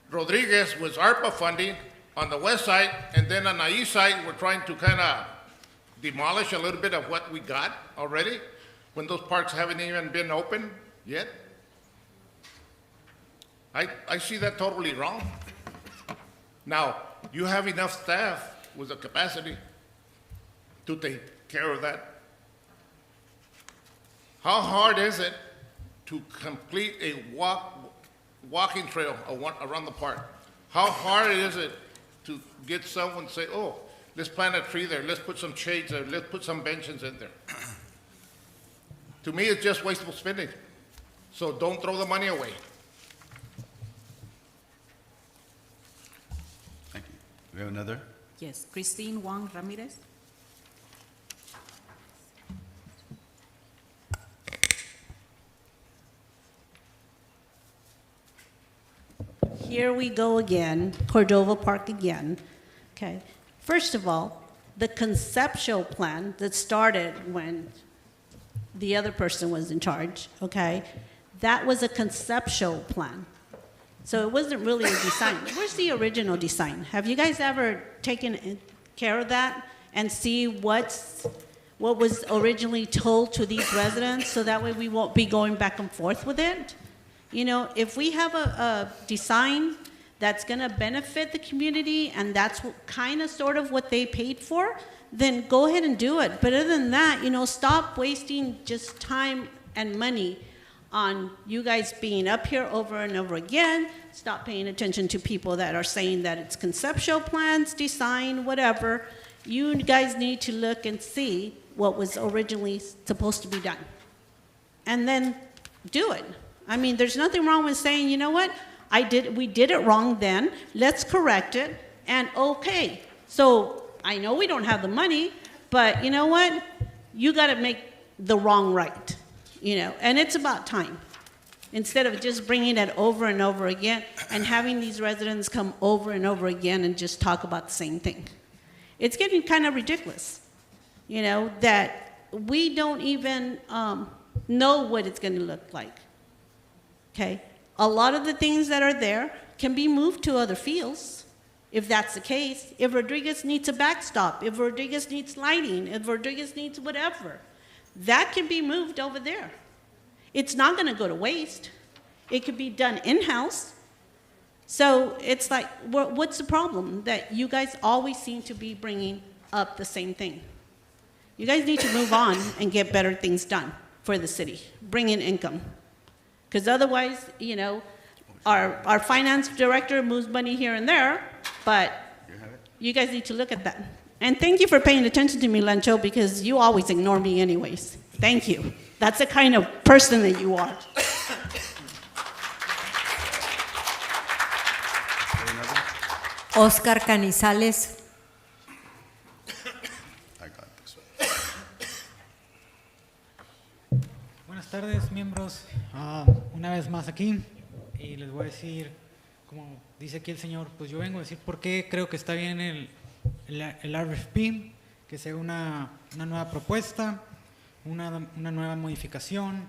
S6: Rodriguez was ARPA funding on the west side, and then on the east side, we're trying to kind of demolish a little bit of what we got already when those parks haven't even been open yet. I see that totally wrong. Now, you have enough staff with the capacity to take care of that. How hard is it to complete a walking trail around the park? How hard is it to get someone to say, oh, let's plant a tree there, let's put some shades there, let's put some benches in there? To me, it's just wasteful spending. So don't throw the money away.
S16: Thank you. We have another?
S19: Yes, Christine Wang Ramirez.
S2: Here we go again, Cordova Park again. Okay. First of all, the conceptual plan that started when the other person was in charge, okay, that was a conceptual plan. So it wasn't really a design. Where's the original design? Have you guys ever taken care of that and see what was originally told to these residents so that way we won't be going back and forth with it? You know, if we have a design that's going to benefit the community and that's kind of sort of what they paid for, then go ahead and do it. But other than that, you know, stop wasting just time and money on you guys being up here over and over again. Stop paying attention to people that are saying that it's conceptual plans, design, whatever. You guys need to look and see what was originally supposed to be done. And then do it. I mean, there's nothing wrong with saying, you know what, we did it wrong then, let's correct it, and okay. So I know we don't have the money, but you know what, you gotta make the wrong right, you know, and it's about time. instead of just bringing it over and over again and having these residents come over and over again and just talk about the same thing. It's getting kind of ridiculous, you know, that we don't even know what it's going to look like. Okay? A lot of the things that are there can be moved to other fields, if that's the case. If Rodriguez needs a backstop, if Rodriguez needs lighting, if Rodriguez needs whatever, that can be moved over there. It's not going to go to waste. It could be done in-house. So it's like, what's the problem? That you guys always seem to be bringing up the same thing. You guys need to move on and get better things done for the city. Bring in income. Because otherwise, you know, our finance director moves money here and there, but you guys need to look at that. And thank you for paying attention to me, Lancho, because you always ignore me anyways. Thank you. That's the kind of person that you are.
S11: Oscar Canizales.
S21: Buenas tardes, miembros. Una vez más aquí, y les voy a decir, como dice aquí el señor, pues yo vengo a decir por qué creo que está bien el RFP, que sea una nueva propuesta, una nueva modificación,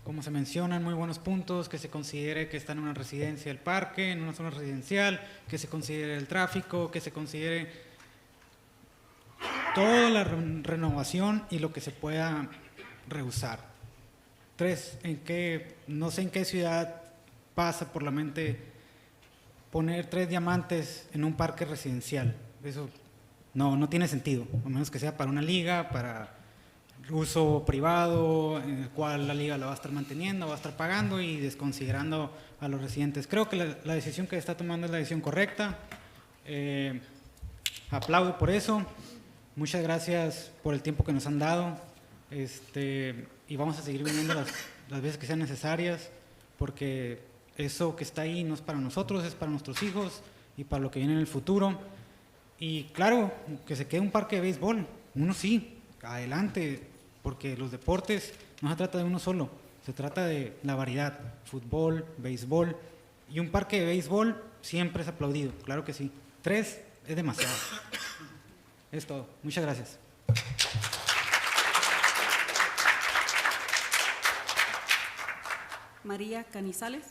S21: como se mencionan, muy buenos puntos, que se considere que está en una residencia el parque, en una zona residencial, que se considere el tráfico, que se considere toda la renovación y lo que se pueda reusar. 3, no sé en qué ciudad pasa por la mente poner 3 diamantes en un parque residencial. Eso no tiene sentido, a menos que sea para una liga, para uso privado, en el cual la liga la va a estar manteniendo, va a estar pagando y desconsiderando a los residentes. Creo que la decisión que está tomando es la decisión correcta. Aplaudo por eso. Muchas gracias por el tiempo que nos han dado. Y vamos a seguir viniendo las veces que sean necesarias, porque eso que está ahí no es para nosotros, es para nuestros hijos y para lo que viene en el futuro. Y claro, que se quede un parque de béisbol, uno sí, adelante, porque los deportes no se trata de uno solo, se trata de la variedad, fútbol, béisbol, y un parque de béisbol siempre es aplaudido, claro que sí. 3 es demasiado. Es todo, muchas gracias.
S19: María Canizales.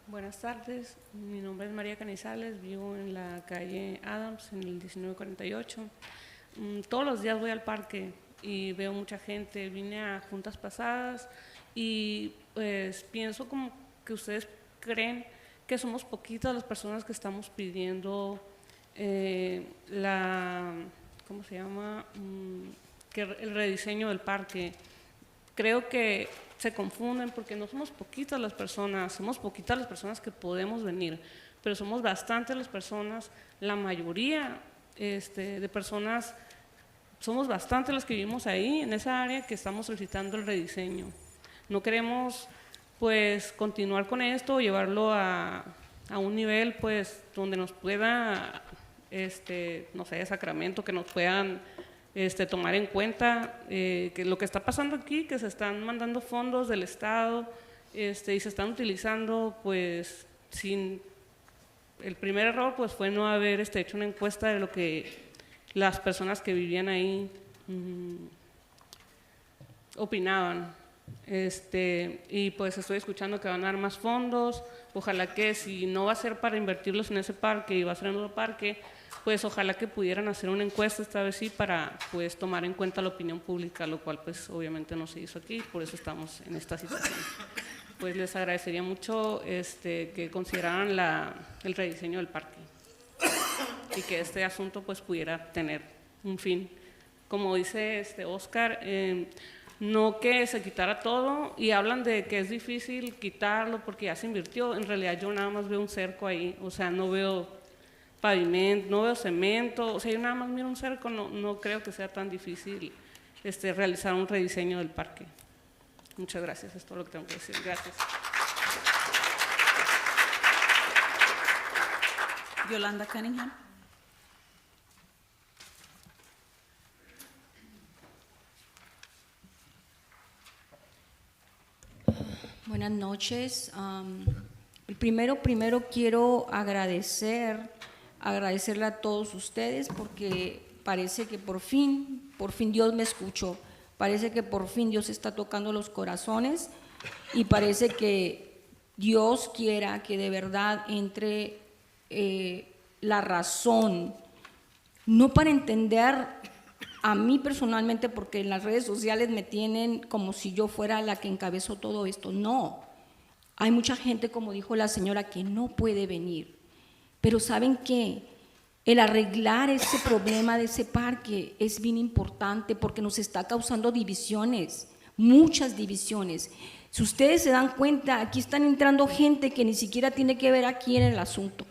S23: Buenas tardes, mi nombre es María Canizales, vivo en la calle Adams, en el 1948. Todos los días voy al parque y veo mucha gente, vine a juntas pasadas y pues pienso como que ustedes creen que somos poquitas las personas que estamos pidiendo ¿cómo se llama? Que el rediseño del parque. Creo que se confunden porque no somos poquitas las personas que podemos venir, pero somos bastantes las personas, la mayoría de personas, somos bastantes los que vivimos ahí, en esa área, que estamos solicitando el rediseño. No queremos pues continuar con esto, llevarlo a un nivel pues donde nos pueda, no sé, Sacramento, que nos puedan tomar en cuenta que lo que está pasando aquí, que se están mandando fondos del Estado y se están utilizando pues sin... El primer error pues fue no haber hecho una encuesta de lo que las personas que vivían ahí opinaban. Y pues estoy escuchando que van a dar más fondos, ojalá que si no va a ser para invertirlos en ese parque y va a ser en otro parque, pues ojalá que pudieran hacer una encuesta esta vez sí para pues tomar en cuenta la opinión pública, lo cual pues obviamente no se hizo aquí, por eso estamos en esta situación. Pues les agradecería mucho que consideraran el rediseño del parque y que este asunto pues pudiera tener un fin. Como dice Oscar, no que se quitara todo, y hablan de que es difícil quitarlo porque ya se invirtió. En realidad yo nada más veo un cerco ahí, o sea, no veo pavimento, no veo cemento, o sea, yo nada más miro un cerco, no creo que sea tan difícil realizar un rediseño del parque. Muchas gracias, es todo lo que tengo que decir. Gracias.
S19: Yolanda Cunningham.
S13: Buenas noches. Primero quiero agradecerle a todos ustedes porque parece que por fin Dios me escuchó. Parece que por fin Dios está tocando los corazones y parece que Dios quiera que de verdad entre la razón, no para entender a mí personalmente, porque en las redes sociales me tienen como si yo fuera la que encabezó todo esto. No, hay mucha gente, como dijo la señora, que no puede venir. Pero ¿saben qué? El arreglar ese problema de ese parque es bien importante porque nos está causando divisiones, muchas divisiones. Si ustedes se dan cuenta, aquí están entrando gente que ni siquiera tiene que ver aquí en el asunto.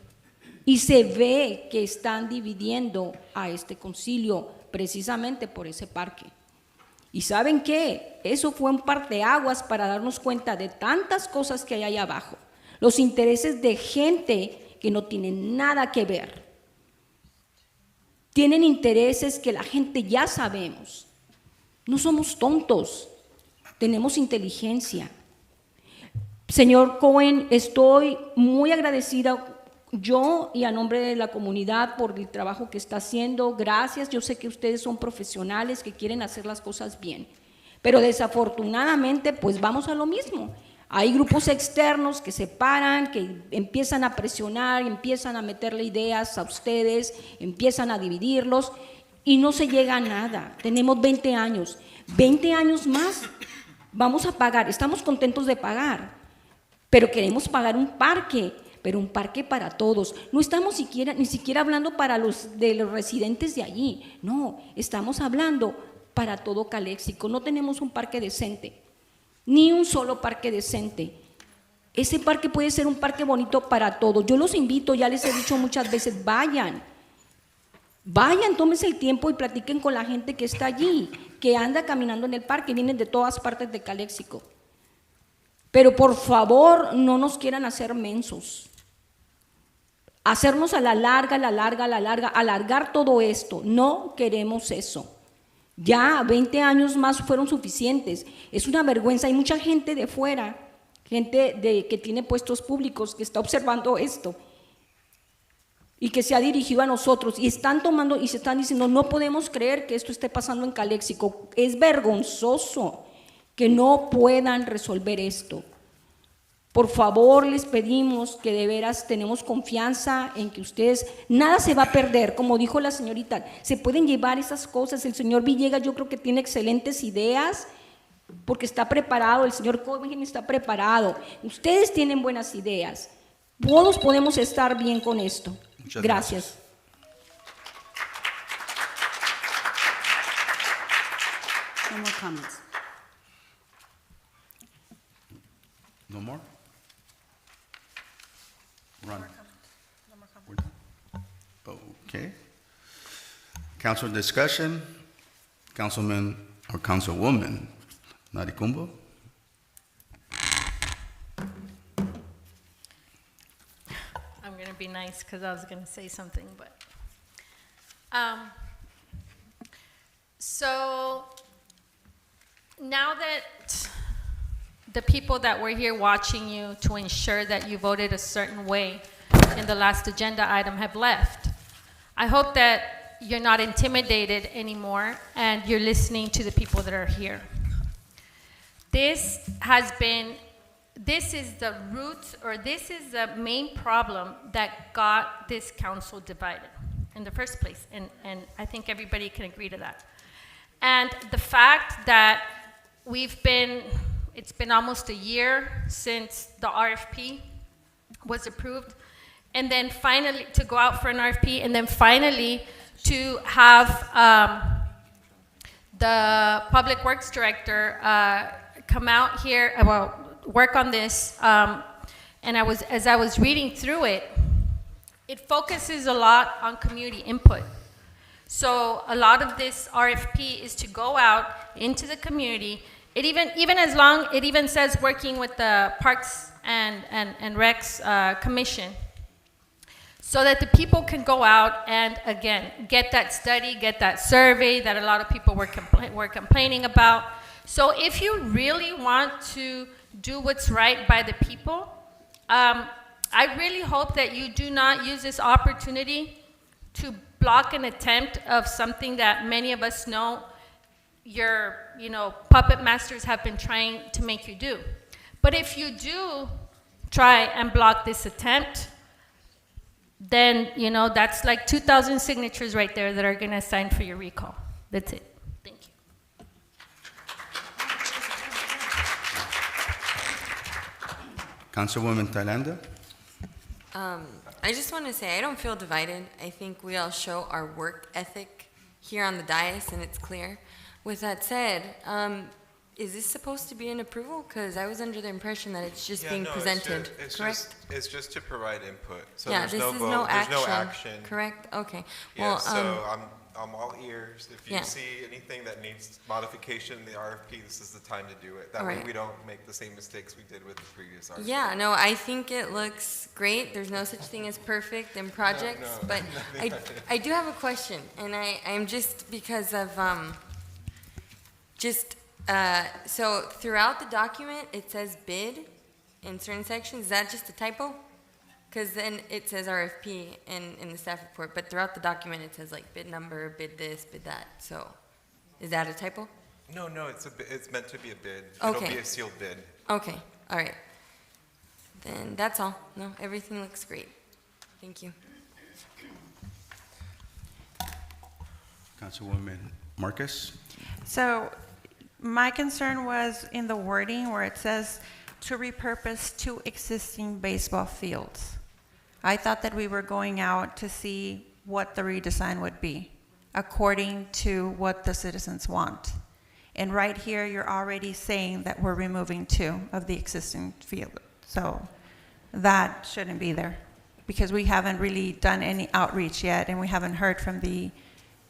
S13: Y se ve que están dividiendo a este concilio precisamente por ese parque. ¿Y saben qué? Eso fue un parteaguas para darnos cuenta de tantas cosas que hay ahí abajo. Los intereses de gente que no tienen nada que ver. Tienen intereses que la gente ya sabemos. No somos tontos, tenemos inteligencia. Señor Cohen, estoy muy agradecida yo y a nombre de la comunidad por el trabajo que está haciendo. Gracias, yo sé que ustedes son profesionales que quieren hacer las cosas bien, pero desafortunadamente pues vamos a lo mismo. Hay grupos externos que se paran, que empiezan a presionar, empiezan a meterle ideas a ustedes, empiezan a dividirlos y no se llega a nada. Tenemos 20 años más vamos a pagar, estamos contentos de pagar, pero queremos pagar un parque, pero un parque para todos. No estamos ni siquiera hablando para los residentes de allí, no, estamos hablando para todo Calexico. No tenemos un parque decente, ni un solo parque decente. Ese parque puede ser un parque bonito para todos. Yo los invito, ya les he dicho muchas veces, vayan, tómense el tiempo y platiquen con la gente que está allí, que anda caminando en el parque, vienen de todas partes de Calexico. Pero por favor, no nos quieran hacer mensos. Hacernos a la larga, alargar todo esto. No queremos eso. Ya 20 años más fueron suficientes. Es una vergüenza. Hay mucha gente de fuera, que tiene puestos públicos, que está observando esto y que se ha dirigido a nosotros y están tomando y se están diciendo, no podemos creer que esto esté pasando en Calexico. Es vergonzoso que no puedan resolver esto. Por favor, les pedimos que de veras tenemos confianza en que ustedes, nada se va a perder, como dijo la señorita, se pueden llevar esas cosas. El señor Villegas yo creo que tiene excelentes ideas porque está preparado, el señor Cohen está preparado, ustedes tienen buenas ideas, todos podemos estar bien con esto.
S16: Muchas
S13: gracias.
S19: No more comments.
S16: No more? Run. Okay. Council discussion. Councilman or Councilwoman Naricumbo.
S4: I'm going to be nice because I was going to say something, but so now that the people that were here watching you to ensure that you voted a certain way in the last agenda item have left, I hope that you're not intimidated anymore and you're listening to the people that are here. This is the root, or this is the main problem that got this council divided in the first place, and I think everybody can agree to that. And the fact that it's been almost a year since the RFP was approved, and then finally to go out for an RFP, and then finally to have the Public Works Director come out here, work on this, and as I was reading through it, it focuses a lot on community input. So a lot of this RFP is to go out into the community. It even says working with the Parks and Recs Commission, so that the people can go out and again get that study, get that survey that a lot of people were complaining about. So if you really want to do what's right by the people. I really hope that you do not use this opportunity to block an attempt of something that many of us know your, puppet masters have been trying to make you do. But if you do try and block this attempt, then, that's like 2,000 signatures right there that are going to sign for your recall. That's it. Thank you.
S16: Councilwoman Thailanda?
S15: I just want to say I don't feel divided. I think we all show our work ethic here on the dais, and it's clear. With that said, is this supposed to be an approval? Because I was under the impression that it's just being presented, correct?
S14: It's just to provide input. So
S15: Yeah,
S14: there's
S15: this
S14: no
S15: is
S14: vote,
S15: no
S14: there's no
S15: action,
S14: action.
S15: correct? Okay.
S14: Yeah,
S15: Well,
S14: so I'm all ears. If you
S15: yeah.
S14: see anything that needs modification in the RFP, this is the time to do it. That
S15: All
S14: way
S15: right.
S14: we don't make the same mistakes we did with the previous RFP.
S15: Yeah, no, I think it looks great. There's no such thing as perfect in projects,
S14: no,
S15: but
S14: nothing.
S15: I do have a question, and I'm just because of so throughout the document it says bid in certain sections. Is that just a typo? Because then it says RFP in the staff report, but throughout the document it says like bid number, bid this, bid that. So is that a typo?
S14: No, it's meant to be a bid.
S15: Okay.
S14: It'll be a sealed bid.
S15: Okay, all right. Then that's all. No, everything looks great. Thank you.
S16: Councilwoman Marcus?
S17: So my concern was in the wording where it says to repurpose 2 existing baseball fields. I thought that we were going out to see what the redesign would be according to what the citizens want. And right here, you're already saying that we're removing 2 of the existing fields. So that shouldn't be there because we haven't really done any outreach yet and we haven't heard from the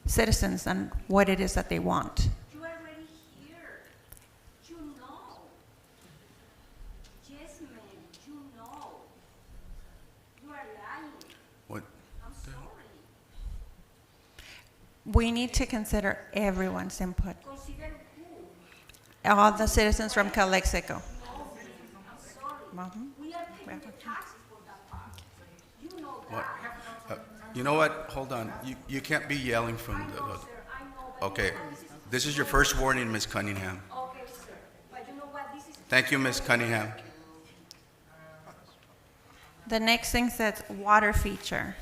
S17: citizens on what it is that they want.
S13: You are already here. You know. Yes, ma'am. You know. You are lying.
S16: What?
S13: I'm sorry.
S17: We need to consider everyone's input.
S13: Consider who?
S17: All the citizens from Calexico.
S13: No, I'm sorry. We are paying the taxes for that park. You know
S16: What?
S13: that.
S16: You know what? Hold on. You can't be yelling from
S13: I know,
S16: the...
S13: sir. I know. But
S16: Okay.
S13: you know what,
S16: This is your first warning, Ms. Cunningham.
S13: Okay, sir. But you know what? This is.
S16: Thank you, Ms. Cunningham.
S17: The next thing says water feature.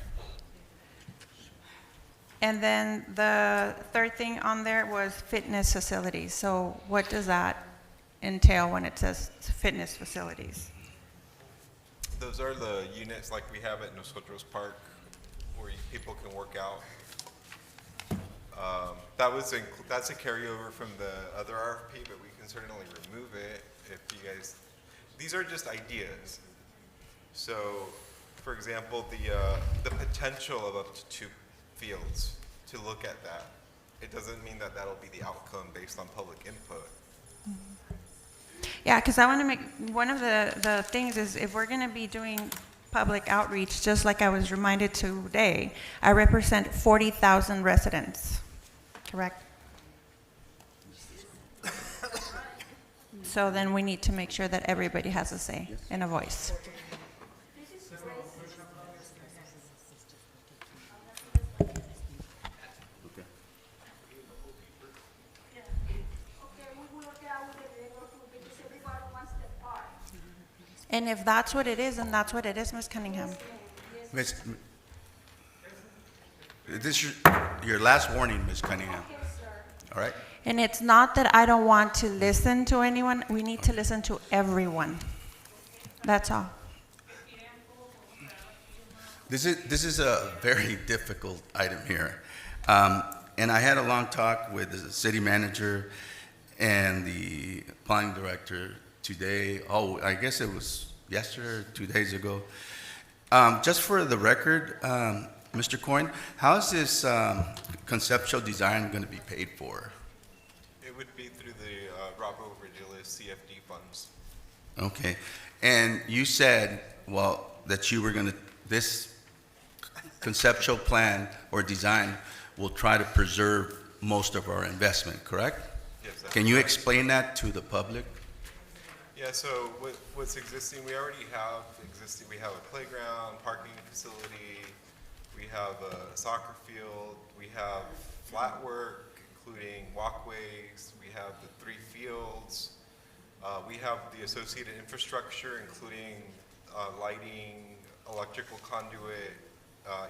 S17: And then the third thing on there was fitness facilities. So what does that entail when it says fitness facilities?
S14: Those are the units like we have at Nosotros Park where people can work out. That's a carryover from the other RFP, but we can certainly remove it if you guys, these are just ideas. So, for example, the potential of up to 2 fields, to look at that. It doesn't mean that that'll be the outcome based on public input.
S17: Yeah, because I want to make, one of the things is if we're going to be doing public outreach, just like I was reminded today, I represent 40,000 residents, correct? So then we need to make sure that everybody has a say and a voice. And if that's what it is, then that's what it is, Ms. Cunningham.
S16: Ms. This is your last warning, Ms. Cunningham. All right?
S17: And it's not that I don't want to listen to anyone. We need to listen to everyone. That's all.
S16: This is a very difficult item here. And I had a long talk with the city manager and the planning director today. Oh, I guess it was yesterday or 2 days ago. Just for the record, Mr. Coyne, how is this conceptual design going to be paid for?
S14: It would be through the Robert Virgilius CFD funds.
S16: Okay. And you said, well, that you were going to, this conceptual plan or design will try to preserve most of our investment, correct?
S14: Yes, that's
S16: Can you
S14: correct.
S16: explain that to the public?
S14: Yeah, so what's existing, we already have existing, we have a playground, parking facility, we have a soccer field, we have flat work, including walkways, we have the 3 fields, we have the associated infrastructure, including lighting, electrical conduit,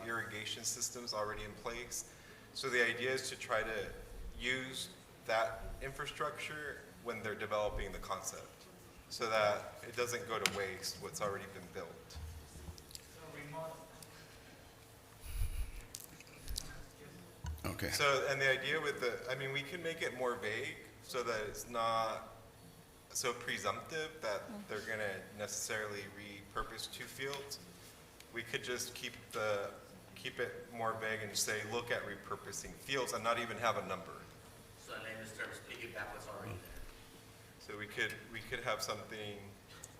S14: irrigation systems already in place. So the idea is to try to use that infrastructure when they're developing the concept, so that it doesn't go to waste what's already been built.
S16: Okay.
S14: So, and the idea with the, I mean, we can make it more vague so that it's not so presumptive that they're gonna necessarily repurpose 2 fields. We could just keep it more vague and say, look at repurposing fields and not even have a number.
S11: So in layman's terms, piggyback what's already there.
S14: So we could have something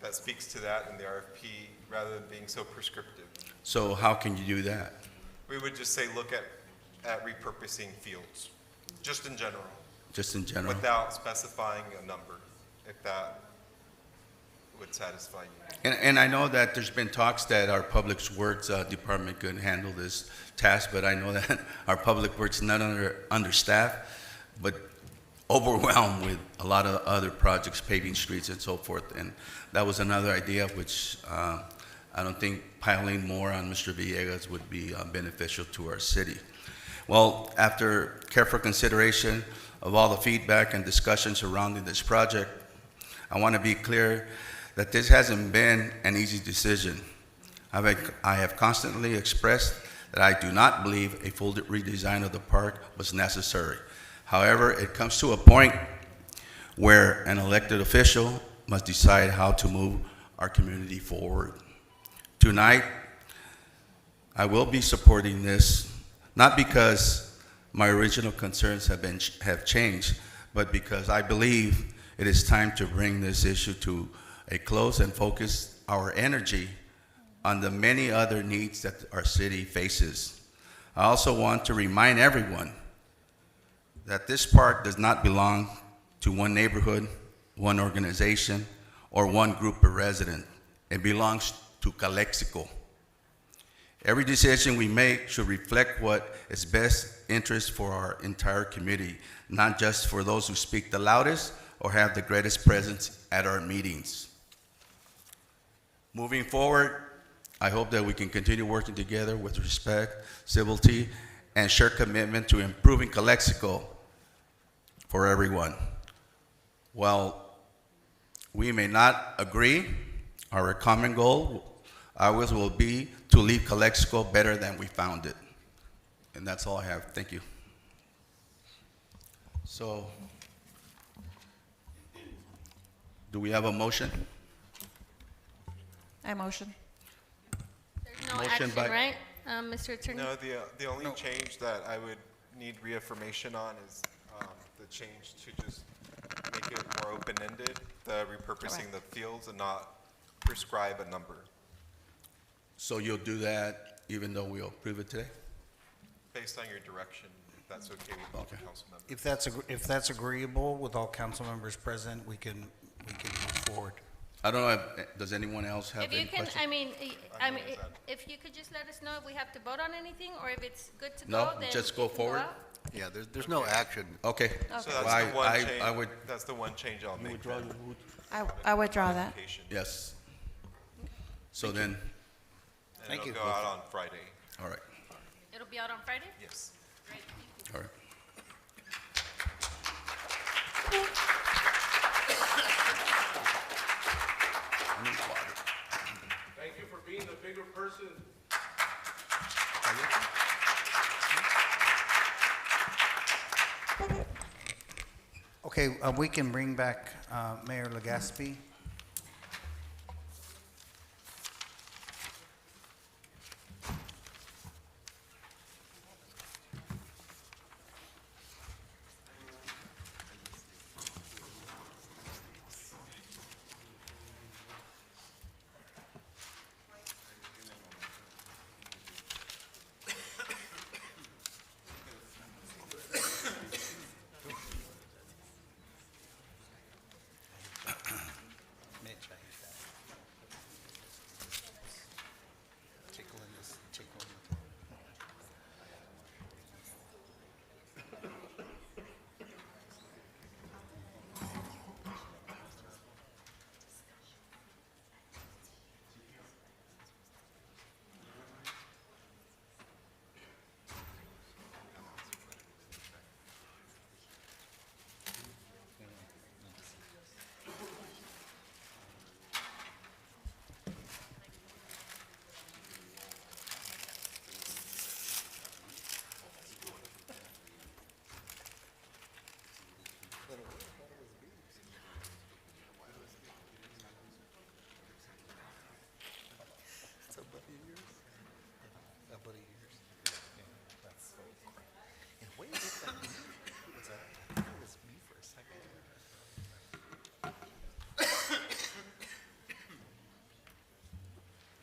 S14: that speaks to that in the RFP rather than being so prescriptive.
S16: So how can you do that?
S14: We would just say, look at repurposing fields, just in general,
S16: Just in general?
S14: without specifying a number, if that would satisfy you.
S16: And I know that there's been talks that our Public Works Department could handle this task, but I know that our Public Works is not understaffed, but overwhelmed with a lot of other projects, paving streets and so forth. And that was another idea which I don't think piling more on Mr. Villegas would be beneficial to our city. Well, after careful consideration of all the feedback and discussion surrounding this project, I want to be clear that this hasn't been an easy decision. I have constantly expressed that I do not believe a full redesign of the park was necessary. However, it comes to a point where an elected official must decide how to move our community forward. Tonight, I will be supporting this, not because my original concerns have changed, but because I believe it is time to bring this issue to a close and focus our energy on the many other needs that our city faces. I also want to remind everyone that this park does not belong to one neighborhood, one organization, or one group of residents. It belongs to Calexico. Every decision we make should reflect what is best interest for our entire community, not just for those who speak the loudest or have the greatest presence at our meetings. Moving forward, I hope that we can continue working together with respect, civility, and shared commitment to improving Calexico for everyone. While we may not agree, our common goal always will be to leave Calexico better than we found it. And that's all I have. Thank you. So, do we have a motion?
S17: I motion.
S4: There's no
S16: Motion
S4: action,
S16: by-
S4: right, Mr. Attorney?
S14: No, the only change that I would need reaffirmation on is the change to just make it more open-ended, the repurposing the fields and not prescribe a number.
S16: So you'll do that even though we'll approve it today?
S14: Based on your direction, if that's okay with all the council members.
S12: If that's agreeable with all council members present, we can move forward.
S16: I don't know, does anyone else have
S4: If you
S16: any
S4: can,
S16: questions?
S4: I mean, if you could just let us know if we have to vote on anything, or if it's good to
S16: No,
S4: go, then
S16: just go
S4: we can
S16: forward?
S4: out.
S18: Yeah, there's no action.
S16: Okay.
S14: So
S16: Well,
S14: that's the one
S16: I
S14: change,
S16: would,
S14: that's the one change I'll make. then.
S17: I withdraw that.
S16: yes. So then,
S14: And it'll go out on Friday.
S16: all right,
S4: It'll be out on Friday?
S14: Yes.
S4: Great, thank you.
S16: all right.
S7: Thank you for being the bigger person.
S12: Okay, we can bring back Mayor Legaspi.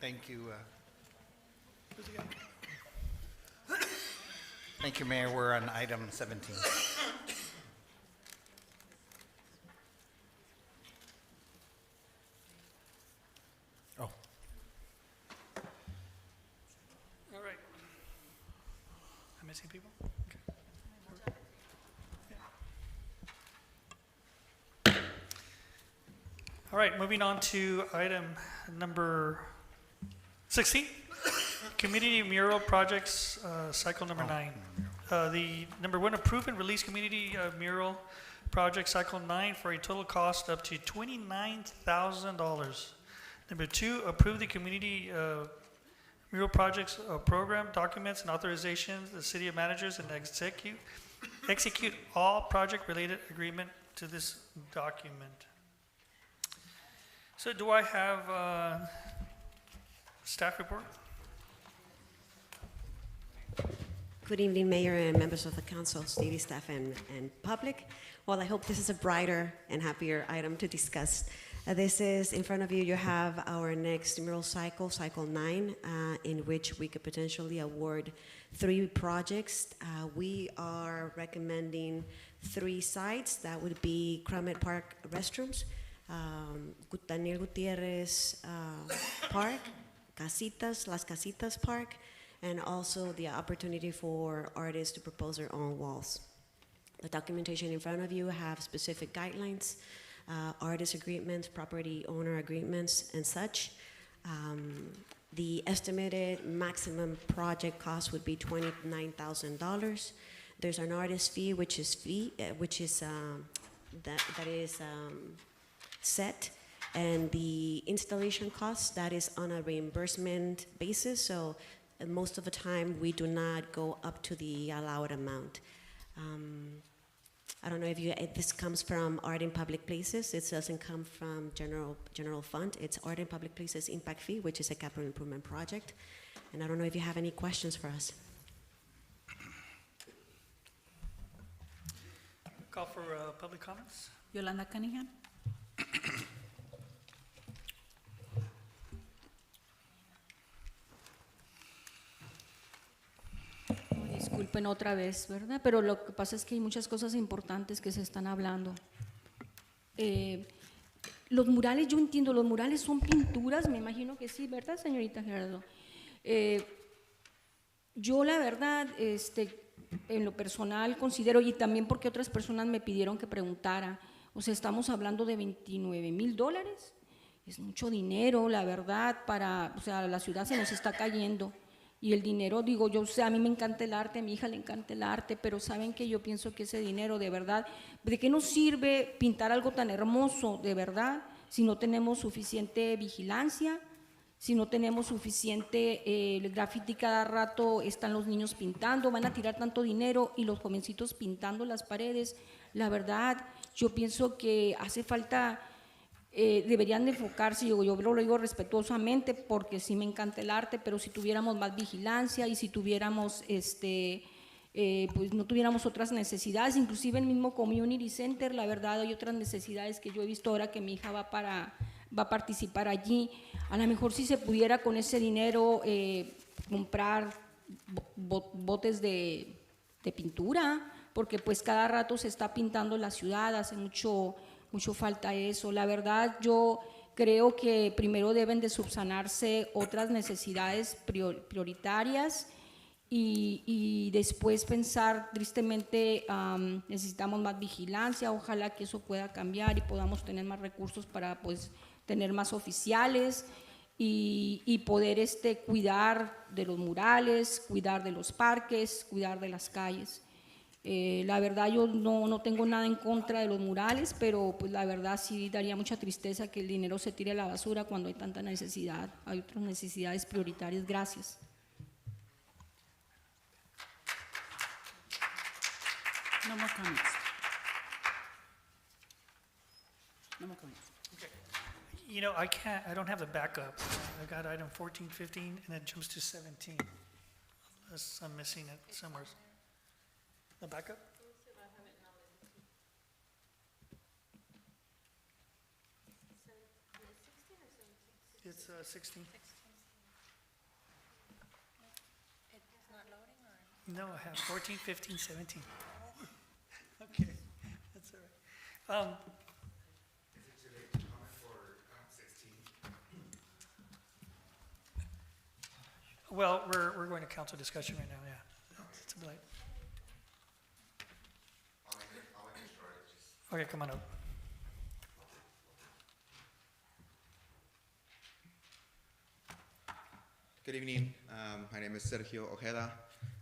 S12: Thank you. Thank you, Mayor. We're on item 17. Oh.
S1: All right. I'm missing people? Okay. All right, moving on to item number 16, community mural projects, cycle number 9. The number 1, approve and release community mural project cycle 9 for a total cost up to $29,000. Number 2, approve the community mural projects program documents and authorizations, the city of managers, and execute all project-related agreement to this document. So do I have staff report?
S9: Good evening, Mayor and members of the council, city staff, and public. Well, I hope this is a brighter and happier item to discuss. This is, in front of you, you have our next mural cycle, cycle 9, in which we could potentially award 3 projects. We are recommending 3 sites. That would be Crummett Park restrooms, Daniel Gutierrez Park, Las Casitas Park, and also the opportunity for artists to propose their own walls. The documentation in front of you have specific guidelines, artist agreements, property owner agreements, and such. The estimated maximum project cost would be $29,000. There's an artist fee, which is set, and the installation cost, that is on a reimbursement basis. So most of the time, we do not go up to the allowed amount. I don't know if this comes from Art in Public Places. It doesn't come from general fund. It's Art in Public Places impact fee, which is a capital improvement project. And I don't know if you have any questions for us.
S1: Call for public comments.
S19: Yolanda Cunningham.
S13: Disculpen otra vez, ¿verdad? Pero lo que pasa es que hay muchas cosas importantes que se están hablando. Los murales, yo entiendo, los murales son pinturas, me imagino que sí, ¿verdad, señorita Gerardo? Yo la verdad, en lo personal considero, y también porque otras personas me pidieron que preguntara, o sea, estamos hablando de $29,000, es mucho dinero, la verdad, o sea, la ciudad se nos está cayendo. Y el dinero, digo, yo sé, a mí me encanta el arte, a mi hija le encanta el arte, pero saben que yo pienso que ese dinero, de verdad, ¿de qué nos sirve pintar algo tan hermoso, de verdad, si no tenemos suficiente vigilancia, si no tenemos suficiente, el graffiti cada rato están los niños pintando, van a tirar tanto dinero y los jovencitos pintando las paredes? La verdad, yo pienso que hace falta... deberían de enfocarse, yo lo digo respetuosamente porque sí me encanta el arte, pero si tuviéramos más vigilancia y si tuviéramos, pues no tuviéramos otras necesidades, inclusive el mismo community center, la verdad hay otras necesidades que yo he visto ahora que mi hija va a participar allí. A lo mejor si se pudiera con ese dinero comprar botes de pintura, porque pues cada rato se está pintando la ciudad, hace mucho falta eso. La verdad, yo creo que primero deben de subsanarse otras necesidades prioritarias y después pensar, tristemente, necesitamos más vigilancia, ojalá que eso pueda cambiar y podamos tener más recursos para pues tener más oficiales y poder cuidar de los murales, cuidar de los parques, cuidar de las calles. La verdad yo no tengo nada en contra de los murales, pero pues la verdad sí daría mucha tristeza que el dinero se tire a la basura cuando hay tanta necesidad, hay otras necesidades prioritarias. Gracias.
S19: No more comments. No more comments.
S1: Okay. You know, I don't have the backup. I got item 14, 15, and it jumps to 17. Unless I'm missing it somewhere. The backup? It's 16. No, I have 14, 15, 17. Okay, that's all right. Well, we're going to council discussion right now, yeah. It's a blight. Okay, come on up.
S3: Good evening. My name is Sergio Ojeda.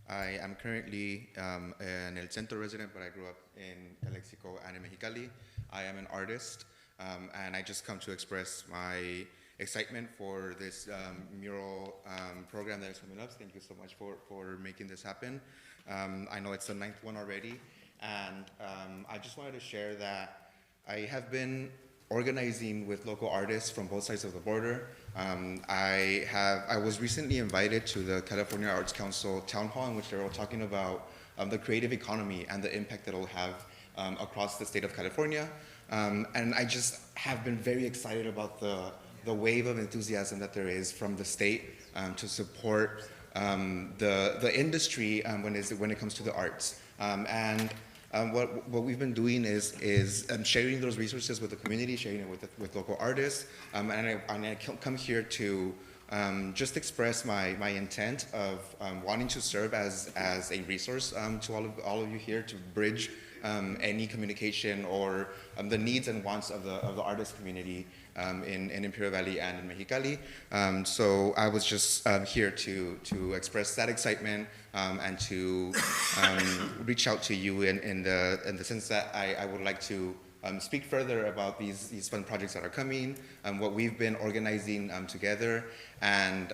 S3: I am currently an El Centro resident, but I grew up in Calexico and in Mexicali. I am an artist, and I just come to express my excitement for this mural program that is coming up. Thank you so much for making this happen. I know it's the 9th one already, and I just wanted to share that I have been organizing with local artists from both sides of the border. I was recently invited to the California Arts Council town hall in which they were talking about the creative economy and the impact that it'll have across the state of California. And I just have been very excited about the wave of enthusiasm that there is from the state to support the industry when it comes to the arts. What we've been doing is sharing those resources with the community, sharing it with local artists, and I come here to just express my intent of wanting to serve as a resource to all of you here to bridge any communication or the needs and wants of the artist community in Imperial Valley and in Mexicali. So I was just here to express that excitement and to reach out to you in the sense that I would like to speak further about these fun projects that are coming, what we've been organizing together, and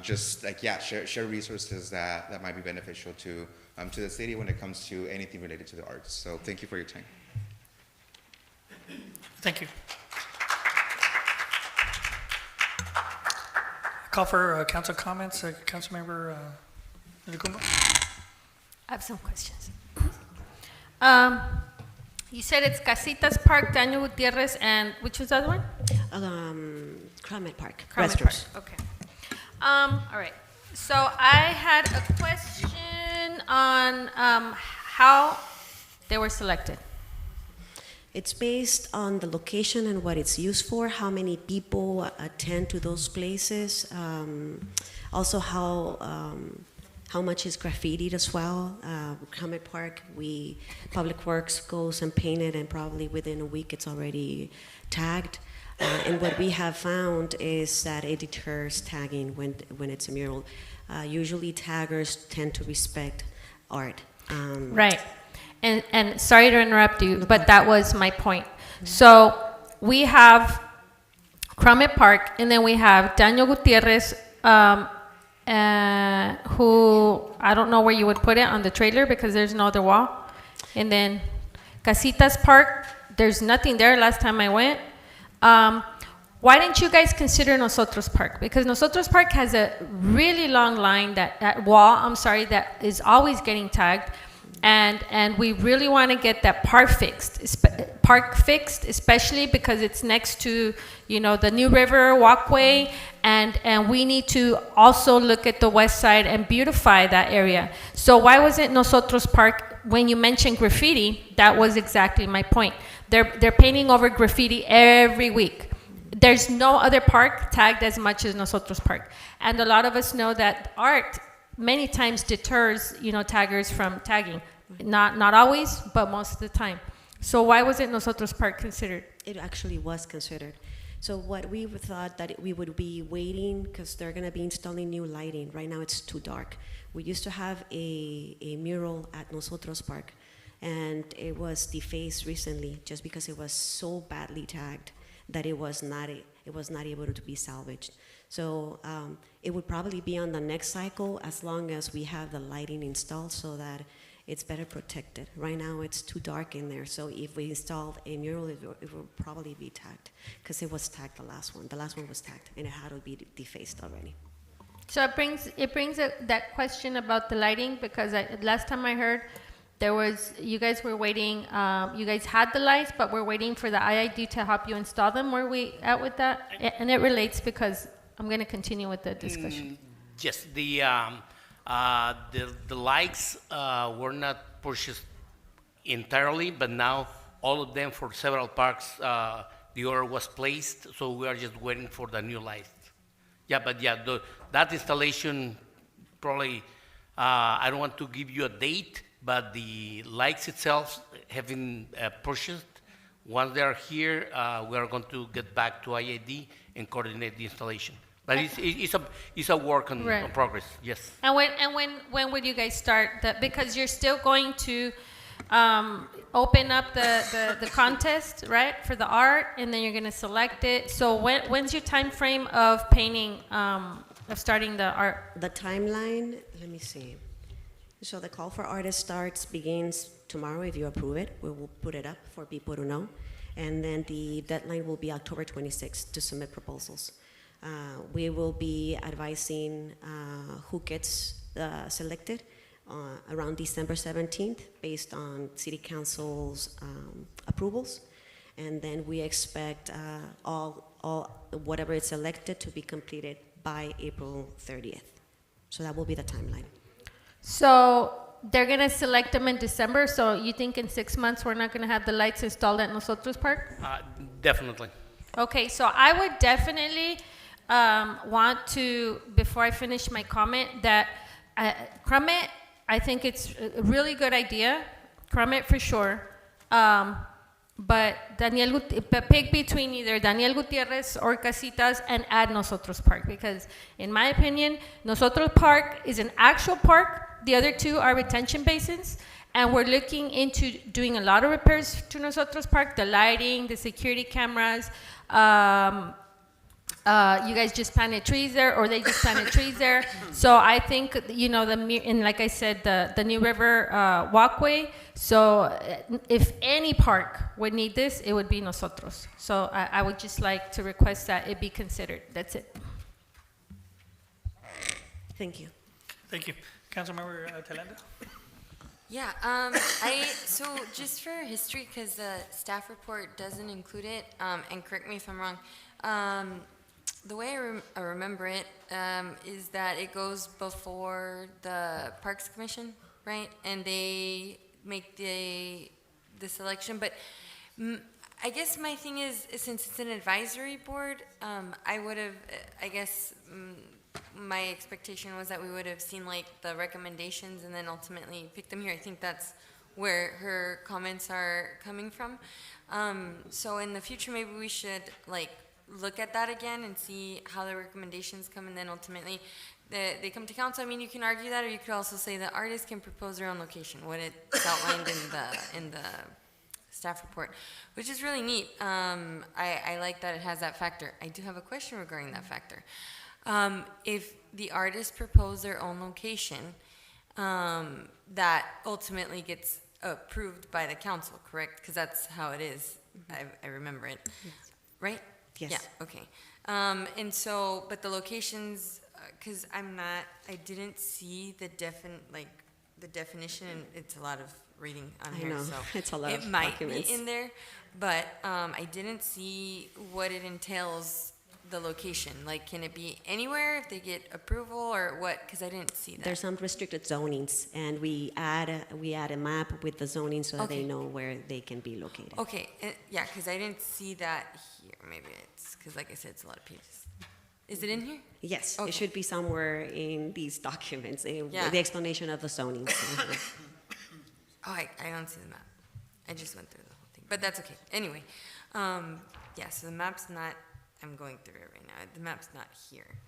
S3: just share resources that might be beneficial to the city when it comes to anything related to the arts. So thank you for your time.
S1: Thank you. Call for council comments. Councilmember Lucumbo.
S4: I have some questions. You said it's Casitas Park, Daniel Gutierrez, and which was the other one?
S9: Kramet Park.
S4: Kramet Park. Okay. All right. So I had a question on how they were selected.
S9: It's based on the location and what it's used for, how many people attend to those places, also how much is graffitied as well. Kramet Park, Public Works goes and paint it, and probably within a week it's already tagged. And what we have found is that it deters tagging when it's a mural. Usually taggers tend to respect art.
S4: Right. And sorry to interrupt you, but that was my point. So we have Kramet Park, and then we have Daniel Gutierrez, who I don't know where you would put it on the trailer because there's no other wall. And then Casitas Park, there's nothing there last time I went. Why didn't you guys consider Nosotros Park? Because Nosotros Park has a really long line, that is always getting tagged. And we really want to get that park fixed, especially because it's next to, the New River walkway, and we need to also look at the west side and beautify that area. So why wasn't Nosotros Park? When you mentioned graffiti, that was exactly my point. They're painting over graffiti every week. There's no other park tagged as much as Nosotros Park, and a lot of us know that art many times deters, taggers from tagging. Not always, but most of the time. So why wasn't Nosotros Park considered?
S9: It actually was considered. So what we thought that we would be waiting, because they're going to be installing new lighting. Right now it's too dark. We used to have a mural at Nosotros Park, and it was defaced recently just because it was so badly tagged that it was not able to be salvaged. So it would probably be on the next cycle as long as we have the lighting installed so that it's better protected. Right now it's too dark in there, so if we installed a mural, it will probably be tagged, because it was tagged the last one. The last one was tagged, and it had to be defaced already.
S4: So it brings that question about the lighting, because last time I heard, you guys were waiting, you guys had the lights, but we're waiting for the IID to help you install them. Where are we at with that? And it relates, because I'm going to continue with the discussion.
S11: Yes,
S10: The lights were not purchased entirely, but now all of them for several parks, the order was placed, so we are just waiting for the new lights. Yeah, but yeah, that installation probably, I don't want to give you a date, but the lights itself have been purchased. Once they are here, we are going to get back to IAD and coordinate the installation. But it's a work on progress, yes.
S4: And when would you guys start? Because you're still going to open up the contest, right, for the art, and then you're going to select it. So when's your time frame of painting, of starting the art?
S9: The timeline, let me see. So the call for artists begins tomorrow if you approve it. We will put it up for people to know. And then the deadline will be October 26th to submit proposals. We will be advising who gets selected around December 17th based on City Council's approvals. And then we expect whatever is selected to be completed by April 30th. So that will be the timeline.
S4: So they're going to select them in December, so you think in 6 months we're not going to have the lights installed at Nosotros Park?
S10: Definitely.
S4: Okay, so I would definitely want to, before I finish my comment, that Crumit, I think it's a really good idea. Crumit for sure. But pick between either Daniel Gutierrez or Casitas and add Nosotros Park, because in my opinion, Nosotros Park is an actual park. The other two are retention basins, and we're looking into doing a lot of repairs to Nosotros Park, the lighting, the security cameras. You guys just planted trees there, or they just planted trees there. So I think, and like I said, the New River walkway. So if any park would need this, it would be Nosotros. So I would just like to request that it be considered. That's it.
S9: Thank you.
S1: Thank you. Councilmember Talenda?
S15: Yeah, so just for history, because the staff report doesn't include it, and correct me if I'm wrong, the way I remember it is that it goes before the Parks Commission, right? And they make the selection. But I guess my thing is, since it's an advisory board, I would have, my expectation was that we would have seen like the recommendations and then ultimately pick them here. I think that's where her comments are coming from. So in the future, maybe we should look at that again and see how the recommendations come, and then ultimately they come to council. I mean, you can argue that, or you could also say that artists can propose their own location when it's outlined in the staff report, which is really neat. I like that it has that factor. I do have a question regarding that factor. If the artists propose their own location, that ultimately gets approved by the council, correct? Because that's how it is. I remember it, right?
S9: Yes.
S15: Yeah, okay. And so, but the locations, because I didn't see the definition, and it's a lot of reading on
S9: I
S15: here,
S9: know.
S15: so
S9: It's a lot
S15: it
S9: of
S15: might
S9: documents.
S15: be in there, but I didn't see what it entails, the location. Like, can it be anywhere if they get approval, or what? Because I didn't see that.
S9: There's some restricted zonings, and we add a map with the zoning so that they know where they can be located.
S15: Okay, yeah, because I didn't see that here. Maybe it's because, like I said, it's a lot of pages. Is it in here?
S9: Yes,
S15: Okay.
S9: it should be somewhere in these documents,
S15: Yeah.
S9: the explanation of the zoning.
S15: Oh, I don't see the map. I just went through the whole thing, but that's okay. Anyway, yeah, so the map's not, I'm going through it right now. The map's not here.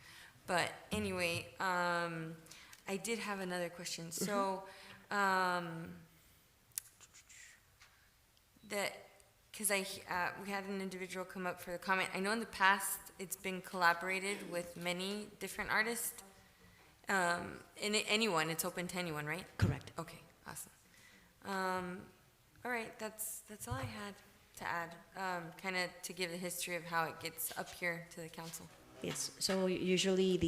S15: But anyway, I did have another question. So, because we had an individual come up for the comment. I know in the past it's been collaborated with many different artists. Anyone, it's open to anyone, right?
S9: Correct.
S15: Okay, awesome. All right, that's all I had to add, kind of to give the history of how it gets up here to the council.
S9: Yes, so usually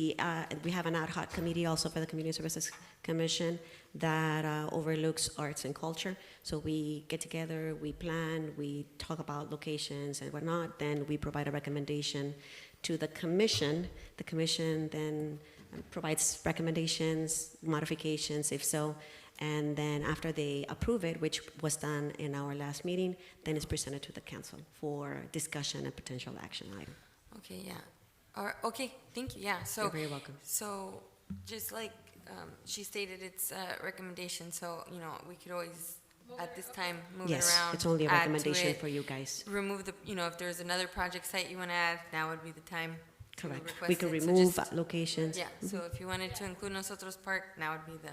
S9: we have an ad hoc committee also for the Community Services Commission that overlooks arts and culture. So we get together, we plan, we talk about locations and whatnot, then we provide a recommendation to the commission. The commission then provides recommendations, modifications, if so, and then after they approve it, which was done in our last meeting, then it's presented to the council for discussion and potential action item.
S15: Okay, yeah. Okay, thank you, yeah. So,
S9: You're very welcome.
S15: So, just like she stated, it's a recommendation, so, you know, we could always, at this time, move it
S9: Yes,
S15: around.
S9: it's only a
S15: add to
S9: recommendation
S15: it,
S9: for you guys.
S15: Remove the, you know, if there's another project site you want to add, now would be the time to
S9: Correct.
S15: request
S9: We could
S15: it. So
S9: remove
S15: just-
S9: locations.
S15: Yeah, so if you wanted to include Nosotros Park, now would be the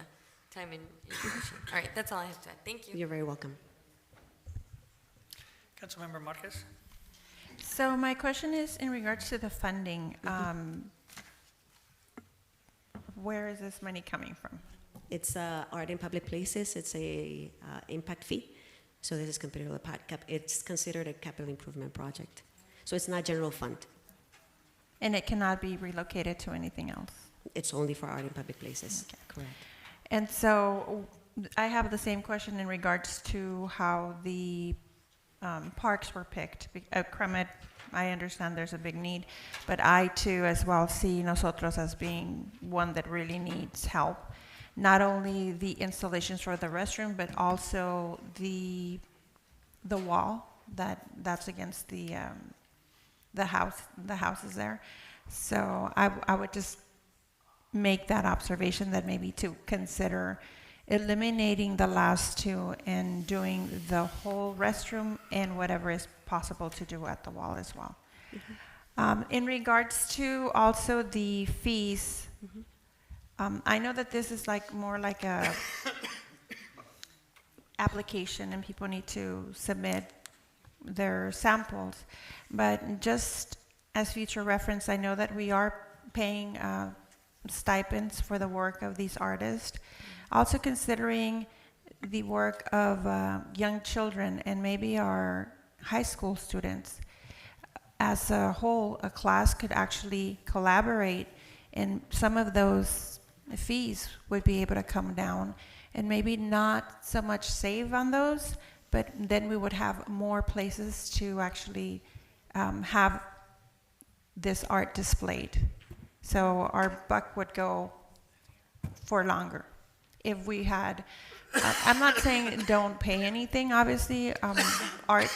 S15: time in your motion. All right, that's all I have to add. Thank you.
S9: You're very welcome.
S1: Councilmember Marquez?
S17: So my question is in regards to the funding. Where is this money coming from?
S9: It's art in public places. It's a impact fee. So this is considered it's considered a capital improvement project. So it's not general fund.
S17: And it cannot be relocated to anything else?
S9: It's only for art in public places.
S17: Okay.
S9: Correct.
S17: And so I have the same question in regards to how the parks were picked. Kremet, I understand there's a big need, but I too as well see Nosotros as being one that really needs help. Not only the installations for the restroom, but also the wall that's against the houses there. So I would just make that observation that maybe to consider eliminating the last two and doing the whole restroom and whatever is possible to do at the wall as well. In regards to also the fees, I know that this is more like a application and people need to submit their samples, but just as future reference, I know that we are paying stipends for the work of these artists. Also considering the work of young children and maybe our high school students. As a whole, a class could actually collaborate and some of those fees would be able to come down and maybe not so much save on those, but then we would have more places to actually have this art displayed. So our buck would go for longer. If we had, I'm not saying don't pay anything, obviously, art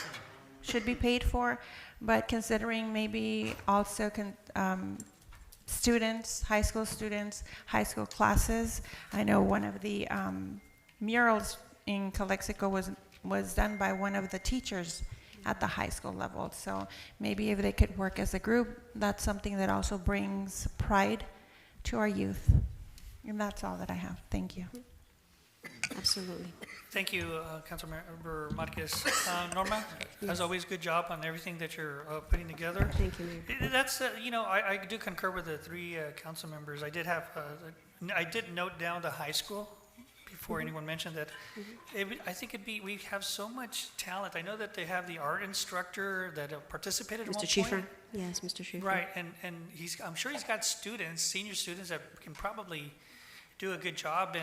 S17: should be paid for, but considering maybe also students, high school classes. I know one of the murals in Calexico was done by one of the teachers at the high school level. So maybe if they could work as a group, that's something that also brings pride to our youth. And that's all that I have. Thank you.
S9: Absolutely.
S1: Thank you, Councilmember Marquez. Norma, as always, good job on everything that you're putting together.
S9: Thank you, Mayor.
S1: That's, I do concur with the three council members. I did note down the high school before anyone mentioned that. I think we have so much talent. I know that they have the art instructor that participated at one
S9: Mr.
S1: point.
S9: Schiffer? Yes, Mr. Schiffer.
S1: Right, and I'm sure he's got students, senior students that can probably do a good job.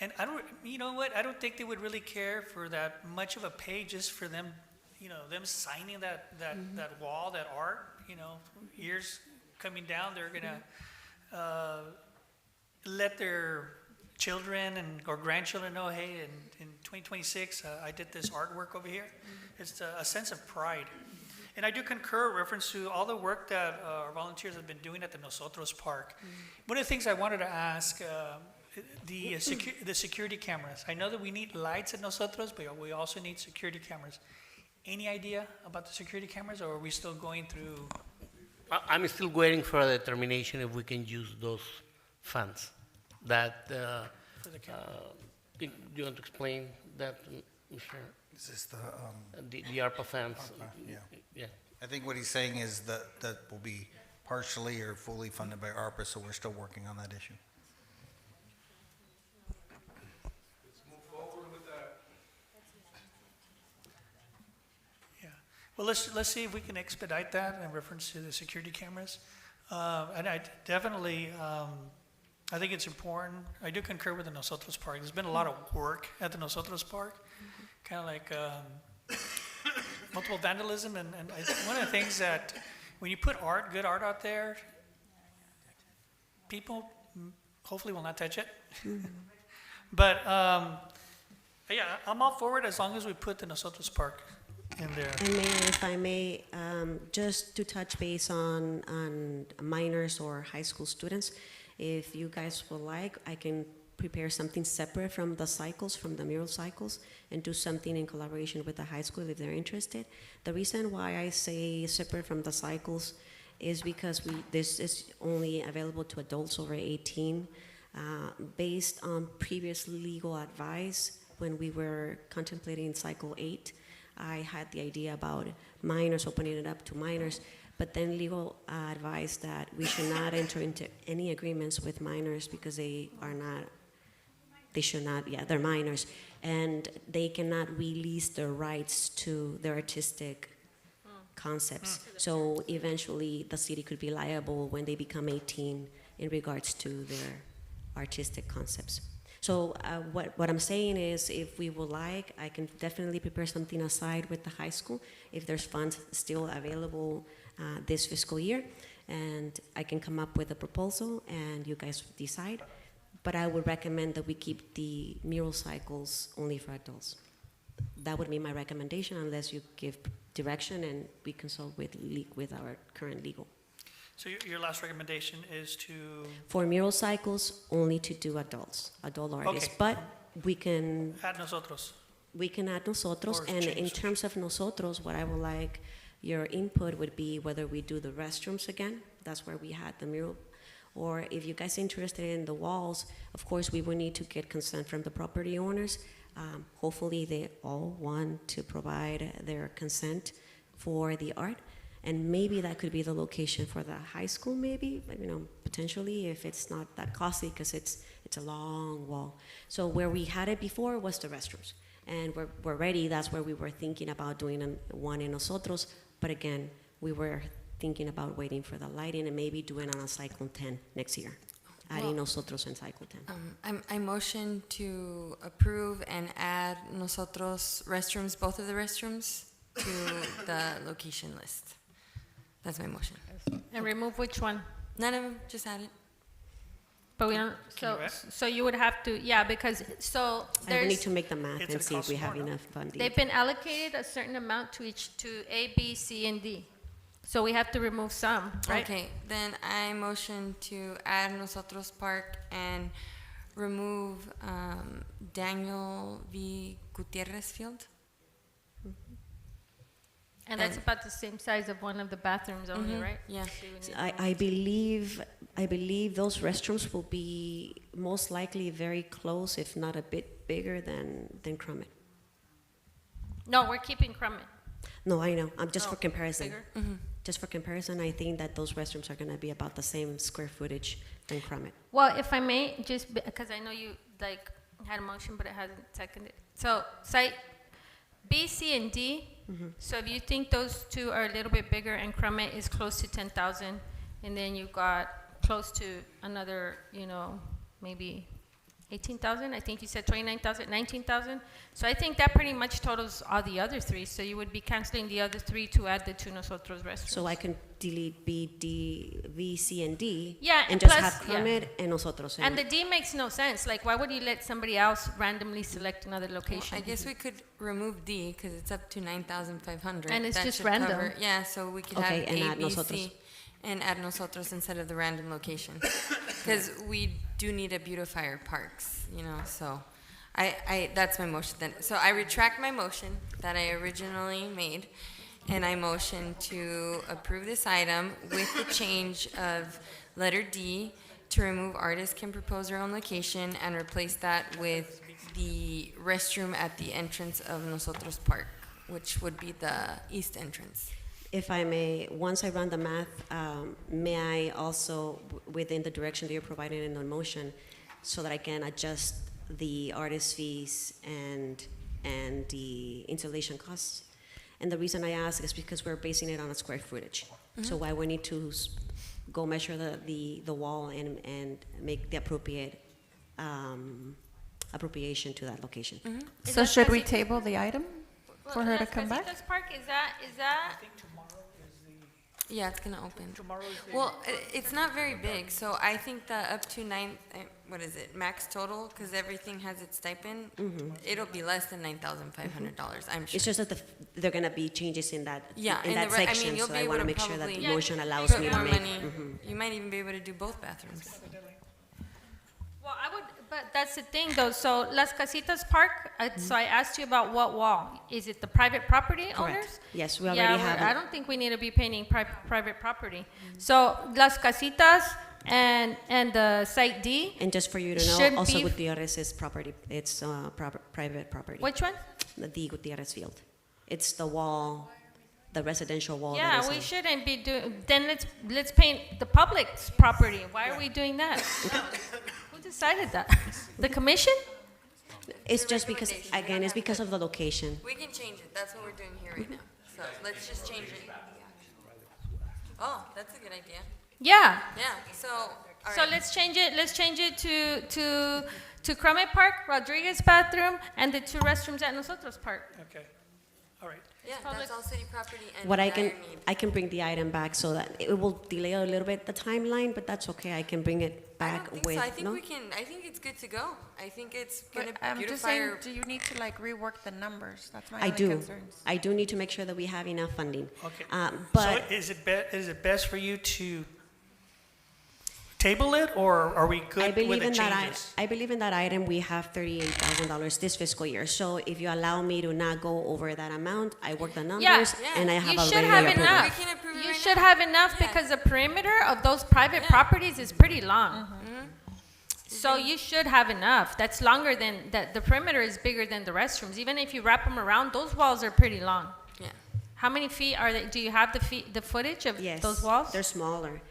S1: And I don't, you know what? I don't think they would really care for that much of a pay just for them, them signing that wall, that art. Years coming down, they're gonna let their children or grandchildren know, hey, in 2026, I did this artwork over here. It's a sense of pride. And I do concur in reference to all the work that our volunteers have been doing at the Nosotros Park. One of the things I wanted to ask, the security cameras. I know that we need lights at Nosotros, but we also need security cameras. Any idea about the security cameras, or are we still going through?
S10: I'm still waiting for a determination if we can use those funds. That,
S1: For the camera.
S10: do you want to explain that, Mr.?
S12: Is this
S10: The ARPA funds?
S12: Yeah.
S10: Yeah.
S12: I think what he's saying is that will be partially or fully funded by ARPA, so we're still working on that issue.
S1: Well, let's see if we can expedite that in reference to the security cameras. And I definitely, I think it's important. I do concur with the Nosotros Park. There's been a lot of work at the Nosotros Park, kind of like multiple vandalism. And one of the things that when you put good art out there, people hopefully will not touch it. But, yeah, I'm all for it as long as we put the Nosotros Park in there.
S5: And Mayor, if I may, just to touch base on minors or high school students, if you guys would like, I can prepare something separate from the cycles, from the mural cycles, and do something in collaboration with the high school if they're interested. The reason why I say separate from the cycles is because this is only available to adults over 18. Based on previous legal advice, when we were contemplating cycle 8, I had the idea about minors, opening it up to minors, but then legal advised that we should not enter into any agreements with minors because they're minors, and they cannot release their rights to their artistic concepts. So eventually the city could be liable when they become 18 in regards to their artistic concepts. So what I'm saying is, if we would like, I can definitely prepare something aside with the high school if there's funds still available this fiscal year, and I can come up with a proposal and you guys decide. But I would recommend that we keep the mural cycles only for adults. That would be my recommendation, unless you give direction and we consult with our current legal.
S1: So your last recommendation is to?
S5: For mural cycles, only to do adult artists.
S1: Okay.
S5: But we can
S1: Add Nosotros.
S5: We can add Nosotros,
S1: Or
S5: and in
S1: change.
S5: terms of Nosotros, what I would like your input would be whether we do the restrooms again. That's where we had the mural. Or if you guys are interested in the walls, of course, we will need to get consent from the property owners. Hopefully, they all want to provide their consent for the art. And maybe that could be the location for the high school, maybe, potentially, if it's not that costly, because it's a long wall. So where we had it before was the restrooms. And we're ready. That's where we were thinking about doing one in Nosotros. But again, we were thinking about waiting for the lighting and maybe doing on a Cyclone 10 next year, adding Nosotros and Cyclone 10.
S15: I motion to approve and add Nosotros restrooms, both of the restrooms, to the location list. That's my motion.
S4: And remove which one?
S15: None of them, just add it.
S4: But we don't, so you would have to, because, so
S5: I
S4: there's.
S5: will need to make the math and see if we have enough funding.
S4: They've been allocated a certain amount to A, B, C, and D. So we have to remove some, right?
S15: Okay, then I motion to add Nosotros Park and remove Daniel V. Gutierrez Field.
S4: And that's about the same size of one of the bathrooms only, right?
S15: Yeah.
S4: So you would need
S5: I believe those restrooms will be most likely very close, if not a bit bigger than Crummett.
S4: No, we're keeping Crummett.
S5: No, I know. Just for comparison.
S4: Bigger?
S5: Just for comparison, I think that those restrooms are going to be about the same square footage than Crummett.
S4: Well, if I may, just because I know you had a motion, but it hasn't seconded. So site B, C, and D. So if you think those two are a little bit bigger and Crummett is close to 10,000, and then you got close to another, maybe 18,000. I think you said 29,000, 19,000. So I think that pretty much totals all the other three. So you would be canceling the other three to add the two Nosotros restrooms.
S5: So I can delete B, D, V, C, and D.
S4: Yeah,
S5: and
S4: plus,
S5: just have Crummett and Nosotros.
S4: And the D makes no sense. Like, why would you let somebody else randomly select another location?
S15: I guess we could remove D because it's up to 9,500.
S4: And it's
S15: That
S4: just
S15: should
S4: random.
S15: cover- Yeah, so we could
S5: Okay,
S15: have
S5: and
S15: A,
S5: add
S15: B,
S5: Nosotros.
S15: C, and add Nosotros instead of the random location. Because we do need a beautifier parks, so that's my motion then. So I retract my motion that I originally made, and I motion to approve this item with the change of letter D to remove artists can propose their own location and replace that with the restroom at the entrance of Nosotros Park, which would be the east entrance.
S5: If I may, once I run the math, may I also, within the direction that you're providing in the motion, so that I can adjust the artist fees and the installation costs? And the reason I ask is because we're basing it on a square footage. So why we need to go measure the wall and make the appropriate appropriation to that location.
S17: So should we table the item for her to come back?
S4: Casitas Park, is that?
S15: Yeah, it's gonna open. Well, it's not very big, so I think that up to what is it, max total, because everything has its stipend, it'll be less than $9,500, I'm sure.
S5: It's just that there are going to be changes in that,
S15: Yeah,
S5: in that
S15: I mean,
S5: section,
S15: you'll
S5: so
S15: be
S5: I
S15: able
S5: want to
S15: to
S5: make sure that the
S15: probably
S5: motion allows
S15: put
S5: me to
S15: more
S5: make.
S15: money. You might even be able to do both bathrooms.
S4: Well, but that's the thing though, so Las Casitas Park, so I asked you about what wall? Is it the private property owners?
S5: Correct. Yes, we
S4: Yeah,
S5: already have
S4: I
S5: it.
S4: don't think we need to be painting private property. So Las Casitas and the Site D.
S5: And just for you to
S4: should
S5: know, also
S4: be-
S5: Gutierrez's property, it's private property.
S4: Which one?
S5: The Gutierrez field. It's the wall, the residential wall. that
S4: Yeah,
S5: is
S4: we
S5: on-
S4: shouldn't be doing, then let's paint the public's property. Why are we doing that? Who decided that? The commission?
S5: It's just because, again, it's because of the location.
S15: We can change it, that's what we're doing here right now. So let's just change it. Oh, that's a good idea.
S4: Yeah.
S15: Yeah, so, all
S4: So
S15: right.
S4: let's change it to Crumit Park, Rodriguez bathroom, and the 2 restrooms at Nosotros Park.
S1: Okay, all right.
S15: Yeah, that's all city property and
S5: What I
S15: dire
S5: can,
S15: need.
S5: I can bring the item back so that it will delay a little bit the timeline, but that's okay. I can bring it
S15: I
S5: back
S15: don't think
S5: with,
S15: so, I think
S5: no?
S15: we can, I think it's good to go. I think it's gonna
S17: But I'm just
S15: beautify
S17: saying,
S15: our.
S17: do you need to like rework the numbers? That's my
S5: I
S17: only
S5: do.
S17: concerns.
S5: I do need to make sure that we have enough funding.
S1: Okay.
S5: But
S1: So is it best for you to table it, or are we
S5: I
S1: good with
S5: believe
S1: the
S5: in that,
S1: changes?
S5: I believe in that item, we have $38,000 this fiscal year. So if you allow me to not go over that amount, I work the numbers and I have
S4: You
S5: a
S4: should
S5: regular
S4: have
S5: approval.
S4: enough. You should have enough because the perimeter of those private properties is pretty long. So you should have enough. That's longer than, the perimeter is bigger than the restrooms. Even if you wrap them around, those walls are pretty long.
S15: Yeah.
S4: How many feet are they, do you have the footage of
S5: Yes,
S4: those walls?
S5: they're smaller.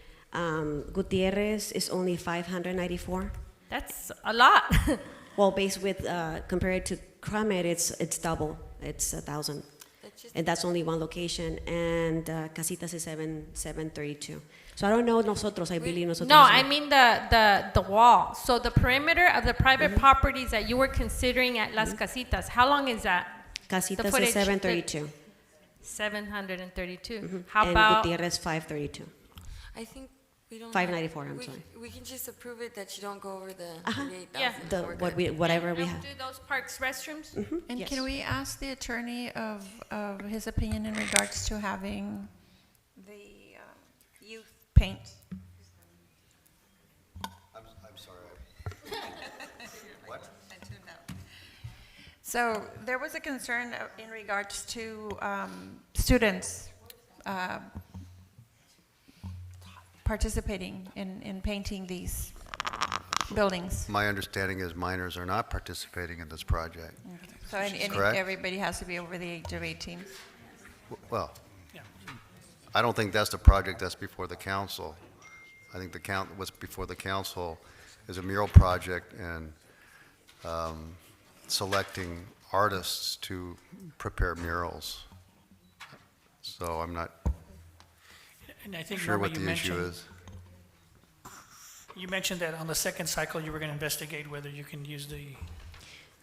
S5: Gutierrez is only 594.
S4: That's a lot.
S5: Well, based with, compared to Crumit, it's double. It's 1,000. And that's only one location. And Casitas is 732. So I don't know nosotros. I believe nosotros.
S4: No,
S5: is
S4: I
S5: not.
S4: mean the wall. So the perimeter of the private properties that you were considering at Las Casitas, how long is that?
S5: Casitas
S4: footage,
S5: is 732.
S4: 732. How
S5: and
S4: about?
S5: Gutierrez 532.
S15: I think we don't.
S5: 594, I'm
S15: we-
S5: sorry.
S15: We can just approve it that you don't go over the
S5: Uh-huh.
S15: 38,000.
S4: Yeah.
S5: The,
S15: We're
S5: what
S15: good.
S5: we, whatever we
S4: And
S5: have.
S4: do those parks restrooms?
S17: And
S5: Yes.
S17: can we ask the attorney of his opinion in regards to having the youth paint?
S18: I'm sorry. What?
S17: So there was a concern in regards to students participating in painting these buildings.
S18: My understanding is minors are not participating in this project.
S17: So and
S18: Correct.
S17: everybody has to be over the age of 18.
S18: Well, I don't think that's the project that's before the council. I think what's before the council is a mural project and selecting artists to prepare murals. So I'm not
S1: And I think,
S18: sure
S1: Norma,
S18: what
S1: you
S18: the issue
S1: mentioned,
S18: is.
S1: you mentioned that on the second cycle, you were going to investigate whether you can use the,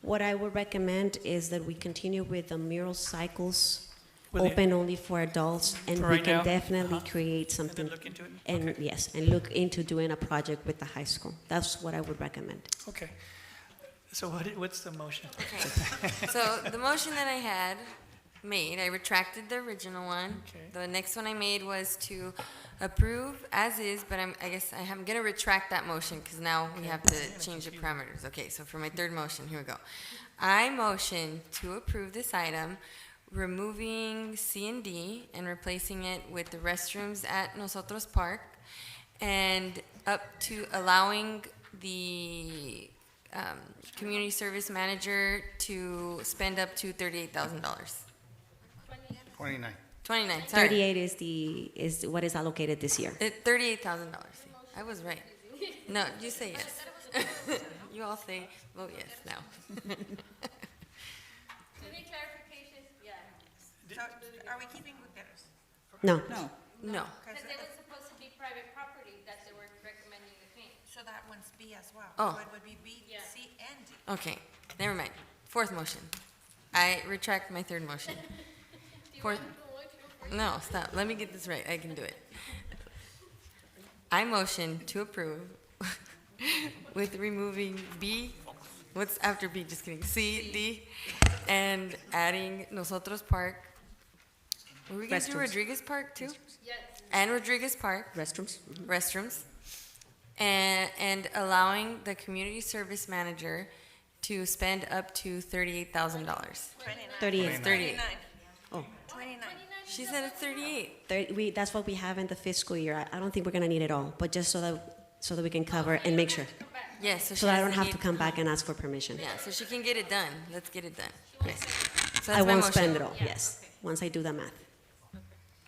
S5: What I would recommend is that we continue with the mural cycles,
S1: With the-
S5: open only for adults, and
S1: For
S5: we
S1: right
S5: can
S1: now?
S5: definitely
S1: Uh-huh.
S5: create something.
S1: look into it?
S5: And yes, and look into doing a project with the high school. That's what I would recommend.
S1: okay. So what's the motion?
S15: So the motion that I had made, I retracted the original one.
S1: Okay.
S15: The next one I made was to approve as is, but I guess I'm gonna retract that motion because now we have to change the parameters. Okay, so for my third motion, here we go. I motion to approve this item, removing C and D and replacing it with the restrooms at Nosotros Park and up to allowing the community service manager to spend up to $38,000.
S12: 29.
S15: 29, sorry.
S5: 38 is what is allocated this year.
S15: $38,000. I was right. No, you say yes. You all say, vote yes now.
S4: Any clarification? Yeah.
S17: So are we keeping Gutierrez?
S5: No.
S19: No.
S15: No.
S4: Because it was supposed to be private property that they were recommending the paint.
S17: So that one's B as well.
S15: Oh.
S17: So it would be B, C, and D.
S15: Okay, never mind. Fourth motion. I retract my third motion. Fourth. No, stop. Let me get this right. I can do it. I motion to approve with removing B. What's after B? Just kidding. C, D, and adding Nosotros Park. Were we going to do
S9: Restrooms.
S15: Rodriguez Park too? Yes. And Rodriguez Park.
S9: Restrooms.
S15: Restrooms. And allowing the community service manager to spend up to $38,000.
S9: 38.
S15: 38.
S9: Oh,
S15: She said it's 38.
S9: that's what we have in the fiscal year. I don't think we're gonna need it all, but just so that we can cover and make sure.
S15: Yes, so she
S9: So that I don't
S15: doesn't
S9: have to
S15: need-
S9: come back and ask for permission.
S15: Yeah, so she can get it done. Let's get it done.
S9: Yes.
S15: So
S9: I
S15: that's my
S9: won't
S15: motion.
S9: spend it all, yes, once I do the math.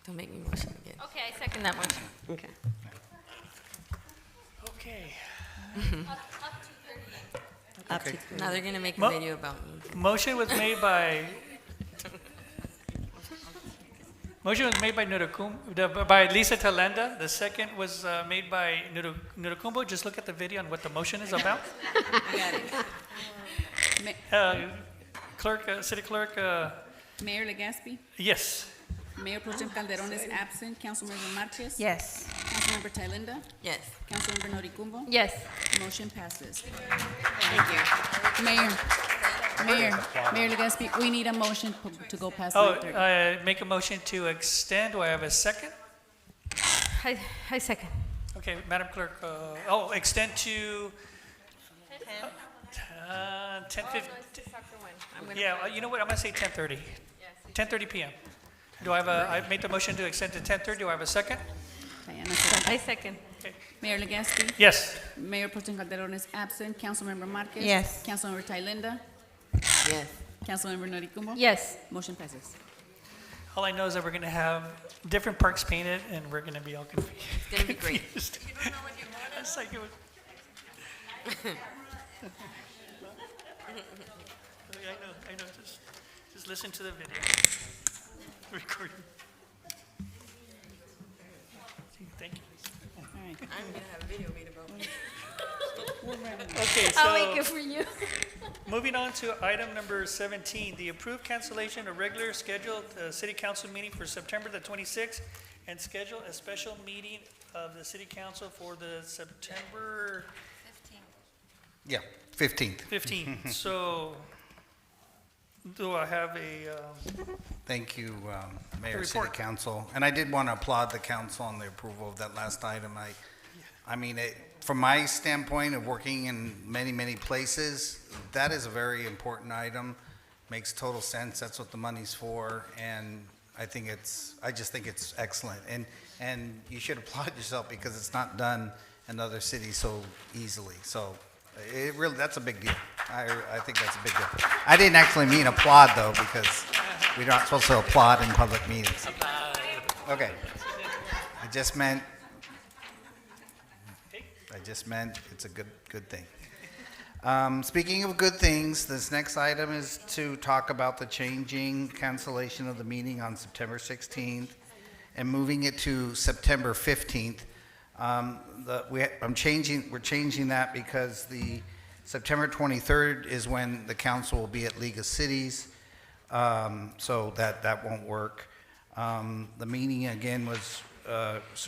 S15: Don't make me motion again.
S4: Okay, I second that motion.
S9: Okay.
S1: Okay.
S9: Up to
S15: Now they're gonna make a
S1: Mo-
S15: video about me.
S1: Motion was made by by Lisa Talenda. The second was made by Nurukumbo. Just look at the video and what the motion is about. City Clerk,
S19: Mayor Legaspi,
S1: yes.
S19: Mayor Pro Tem Calderon is absent, Councilmember Marquez.
S17: Yes.
S19: Councilmember Thalinda,
S15: Yes.
S19: Councilmember Noricumbo.
S4: Yes.
S19: Motion passes. Thank you. Mayor Legaspi, we need a motion to go past
S1: Oh,
S19: 9:30.
S1: I make a motion to extend. Do I have a second?
S4: I second.
S1: Okay, Madam Clerk, extend to 10:50. Yeah, you know what, I'm gonna say 10:30. 10:30 PM. Do I have I made the motion to extend to 10:30. Do I have a second?
S19: Diana second.
S4: I second.
S19: Mayor Legaspi.
S1: Yes.
S19: Mayor Pro Tem Calderon is absent, Councilmember Marquez.
S17: Yes.
S19: Councilmember Thalinda,
S15: Yes.
S19: Councilmember Noricumbo.
S4: Yes.
S19: Motion passes.
S1: All I know is that we're gonna have different parks painted and we're gonna be all confused.
S15: It's gonna be great.
S1: It's like it was. I know, just listen to the video. Recording. Thank you.
S19: All right.
S15: I'm gonna have a video made about me.
S1: Okay,
S4: I'll make
S1: so
S4: it for you.
S1: moving on to item number 17, the approved cancellation of regular scheduled city council meeting for September the 26th and schedule a special meeting of the city council for the September
S12: Yeah, 15th.
S1: 15th. So do I have a,
S12: Thank you, Mayor,
S1: The
S12: City
S1: report.
S12: Council. And I did want to applaud the council on the approval of that last item. I mean, from my standpoint of working in many, many places, that is a very important item. Makes total sense. That's what the money's for. And I just think it's excellent. And you should applaud yourself because it's not done in other cities so easily. So it really, that's a big deal. I think that's a big deal. I didn't actually mean applaud though, because we're not supposed to applaud in public meetings. Okay. I just meant it's a good thing. Speaking of good things, this next item is to talk about the changing cancellation of the meeting on September 16th and moving it to September 15th. We're changing that because the September 23rd is when the council will be at League of Cities, so that won't work. The meeting again was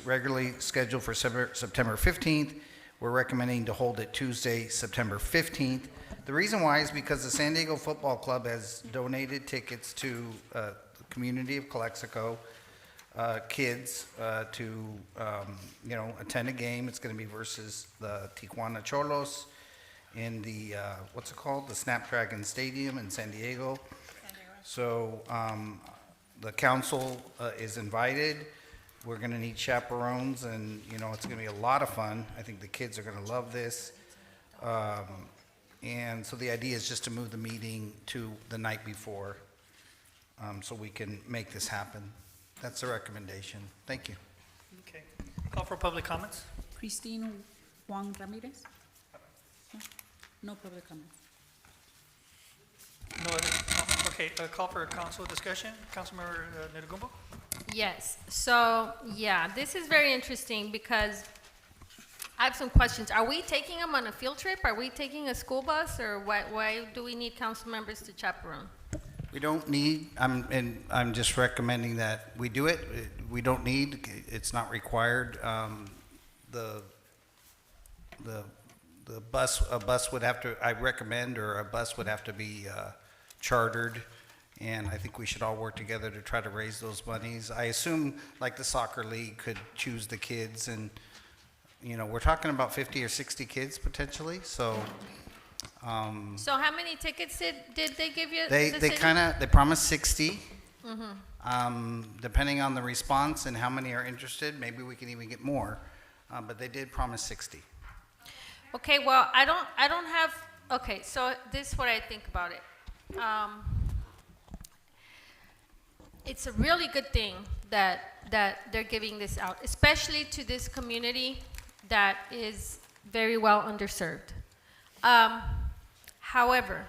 S12: regularly scheduled for September 15th. We're recommending to hold it Tuesday, September 15th. The reason why is because the San Diego Football Club has donated tickets to the community of Calexico, kids to attend a game. It's going to be versus the Tijuana Cholos in the what's it called, the Snapdragon Stadium in San Diego. So the council is invited. We're going to need chaperones, and it's going to be a lot of fun. I think the kids are going to love this. And so the idea is just to move the meeting to the night before, so we can make this happen. That's the recommendation. Thank you.
S1: okay. Call for public comments?
S19: Christine Juan Ramirez? No public comments.
S1: No other, okay, call for a council discussion. Councilmember Nerugumbo?
S4: Yes. So, yeah, this is very interesting because I have some questions. Are we taking them on a field trip? Are we taking a school bus, or why do we need council members to chaperone?
S12: We don't need, I'm just recommending that we do it. We don't need, it's not required. The bus, a bus would have to, I recommend, or a bus would have to be chartered. And I think we should all work together to try to raise those monies. I assume, like the soccer league could choose the kids, and, you know, we're talking about 50 or 60 kids potentially, so.
S4: So how many tickets did they give you?
S12: They
S4: the city?
S12: they promised 60.
S4: Mhm.
S12: Depending on the response and how many are interested, maybe we can even get more. But they did promise 60.
S4: Okay, well, I don't have, okay, so this is what I think about it. It's a really good thing that they're giving this out, especially to this community that is very well underserved. However,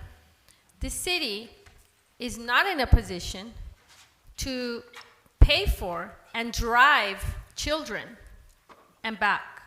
S4: the city is not in a position to pay for and drive children and back.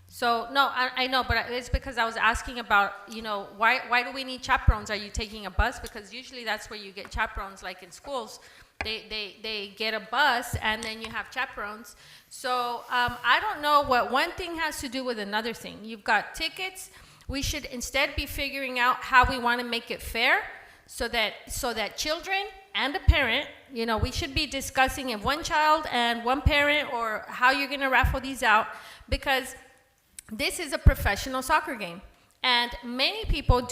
S4: So, no, I know, but it's because I was asking about, you know, why do we need chaperones? Are you taking a bus? Because usually that's where you get chaperones, like in schools. They get a bus and then you have chaperones. So I don't know what one thing has to do with another thing. You've got tickets. We should instead be figuring out how we want to make it fair so that children and a parent, you know, we should be discussing if one child and one parent or how you're going to raffle these out, because this is a professional soccer game. And many people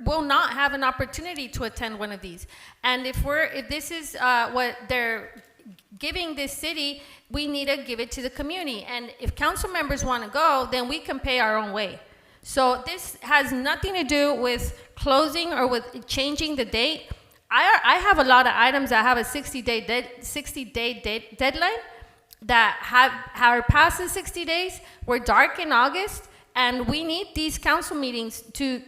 S4: will not have an opportunity to attend one of these. And if this is what they're giving this city, we need to give it to the community. And if council members want to go, then we can pay our own way. So this has nothing to do with closing or with changing the date. I have a lot of items that have a 60-day deadline that are past the 60 days. We're dark in August. And we need these council meetings to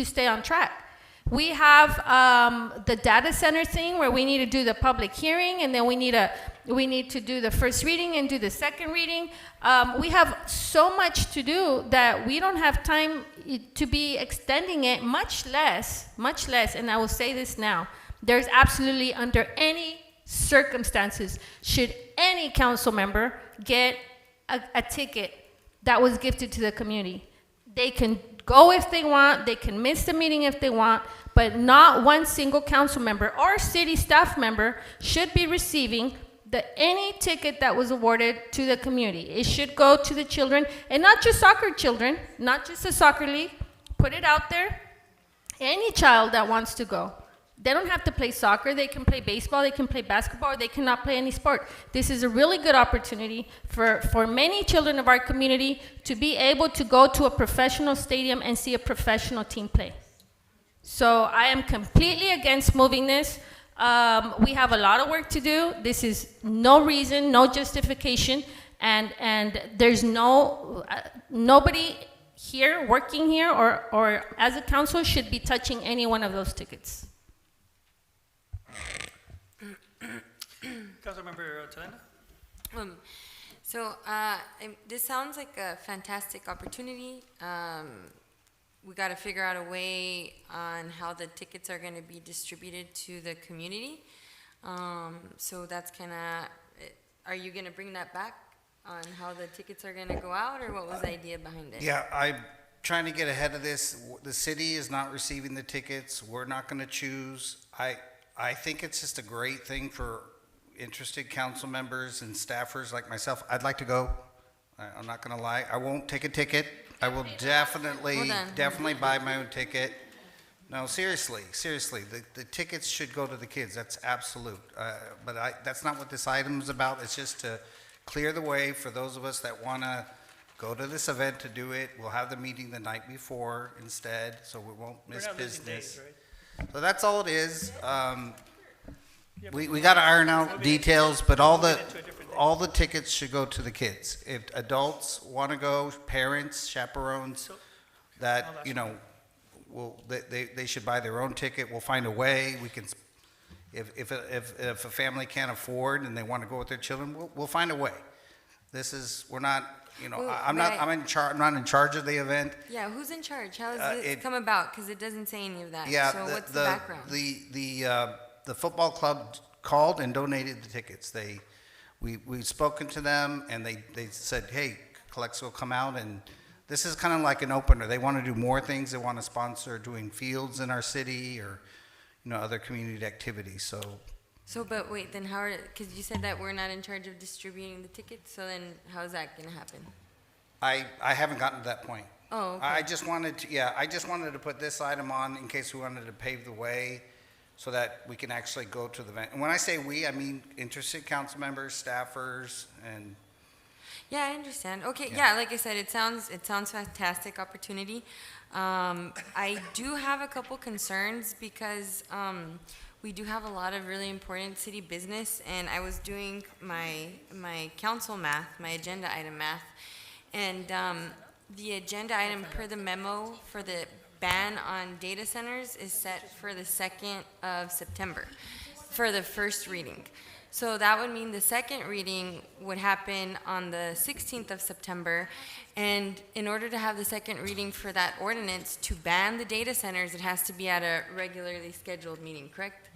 S4: stay on track. We have the data center thing where we need to do the public hearing, and then we need to do the first reading and do the second reading. We have so much to do that we don't have time to be extending it, much less, and I will say this now, there's absolutely under any circumstances should any council member get a ticket that was gifted to the community. They can go if they want, they can miss the meeting if they want, but not one single council member or city staff member should be receiving any ticket that was awarded to the community. It should go to the children, and not just soccer children, not just the soccer league. Put it out there. Any child that wants to go. They don't have to play soccer. They can play baseball, they can play basketball, or they cannot play any sport. This is a really good opportunity for many children of our community to be able to go to a professional stadium and see a professional team play. So I am completely against moving this. We have a lot of work to do. This is no reason, no justification, and there's nobody here, working here, or as a council should be touching any one of those tickets.
S1: Councilmember Telena?
S15: This sounds like a fantastic opportunity. We got to figure out a way on how the tickets are going to be distributed to the community. So that's kind of, are you going to bring that back on how the tickets are going to go out, or what was the idea behind it?
S12: Yeah, I'm trying to get ahead of this. The city is not receiving the tickets. We're not going to choose. I think it's just a great thing for interested council members and staffers like myself. I'd like to go. I'm not going to lie. I won't take a ticket. I will definitely buy my own ticket. No, seriously, the tickets should go to the kids. That's absolute. But that's not what this item is about. It's just to clear the way for those of us that want to go to this event to do it. We'll have the meeting the night before instead, so we won't miss business. Days, right? So that's all it is. We got to iron out details, but all the tickets should go to the kids. If adults want to go, parents, chaperones, that they should buy their own ticket. We'll find a way. We can, if a family can't afford and they want to go with their children, we'll find a way. We're not you know,
S15: Well,
S12: I'm not,
S15: right.
S12: I'm not in charge of the event.
S15: Yeah, who's in charge? How does this
S12: It-
S15: come about? Because it doesn't say any of that.
S12: Yeah,
S15: So what's the background?
S12: The football club called and donated the tickets. We've spoken to them, and they said, hey, Calexico, come out, and this is kind of like an opener. They want to do more things. They want to sponsor doing fields in our city or, you know, other community activities, so.
S15: So, but wait, then how are, because you said that we're not in charge of distributing the tickets, so then how is that going to happen?
S12: I haven't gotten to that point.
S15: Oh, okay.
S12: I just wanted to put this item on in case we wanted to pave the way so that we can actually go to the event. And when I say we, I mean interested council members, staffers, and
S15: Yeah, I understand. Okay,
S12: Yeah.
S15: yeah, like I said, it sounds fantastic opportunity. I do have a couple concerns because we do have a lot of really important city business, and I was doing my council math, my agenda item math, and the agenda item per the memo for the ban on data centers is set for the 2nd of September for the first reading. So that would mean the second reading would happen on the 16th of September. And in order to have the second reading for that ordinance to ban the data centers, it has to be at a regularly scheduled meeting, correct,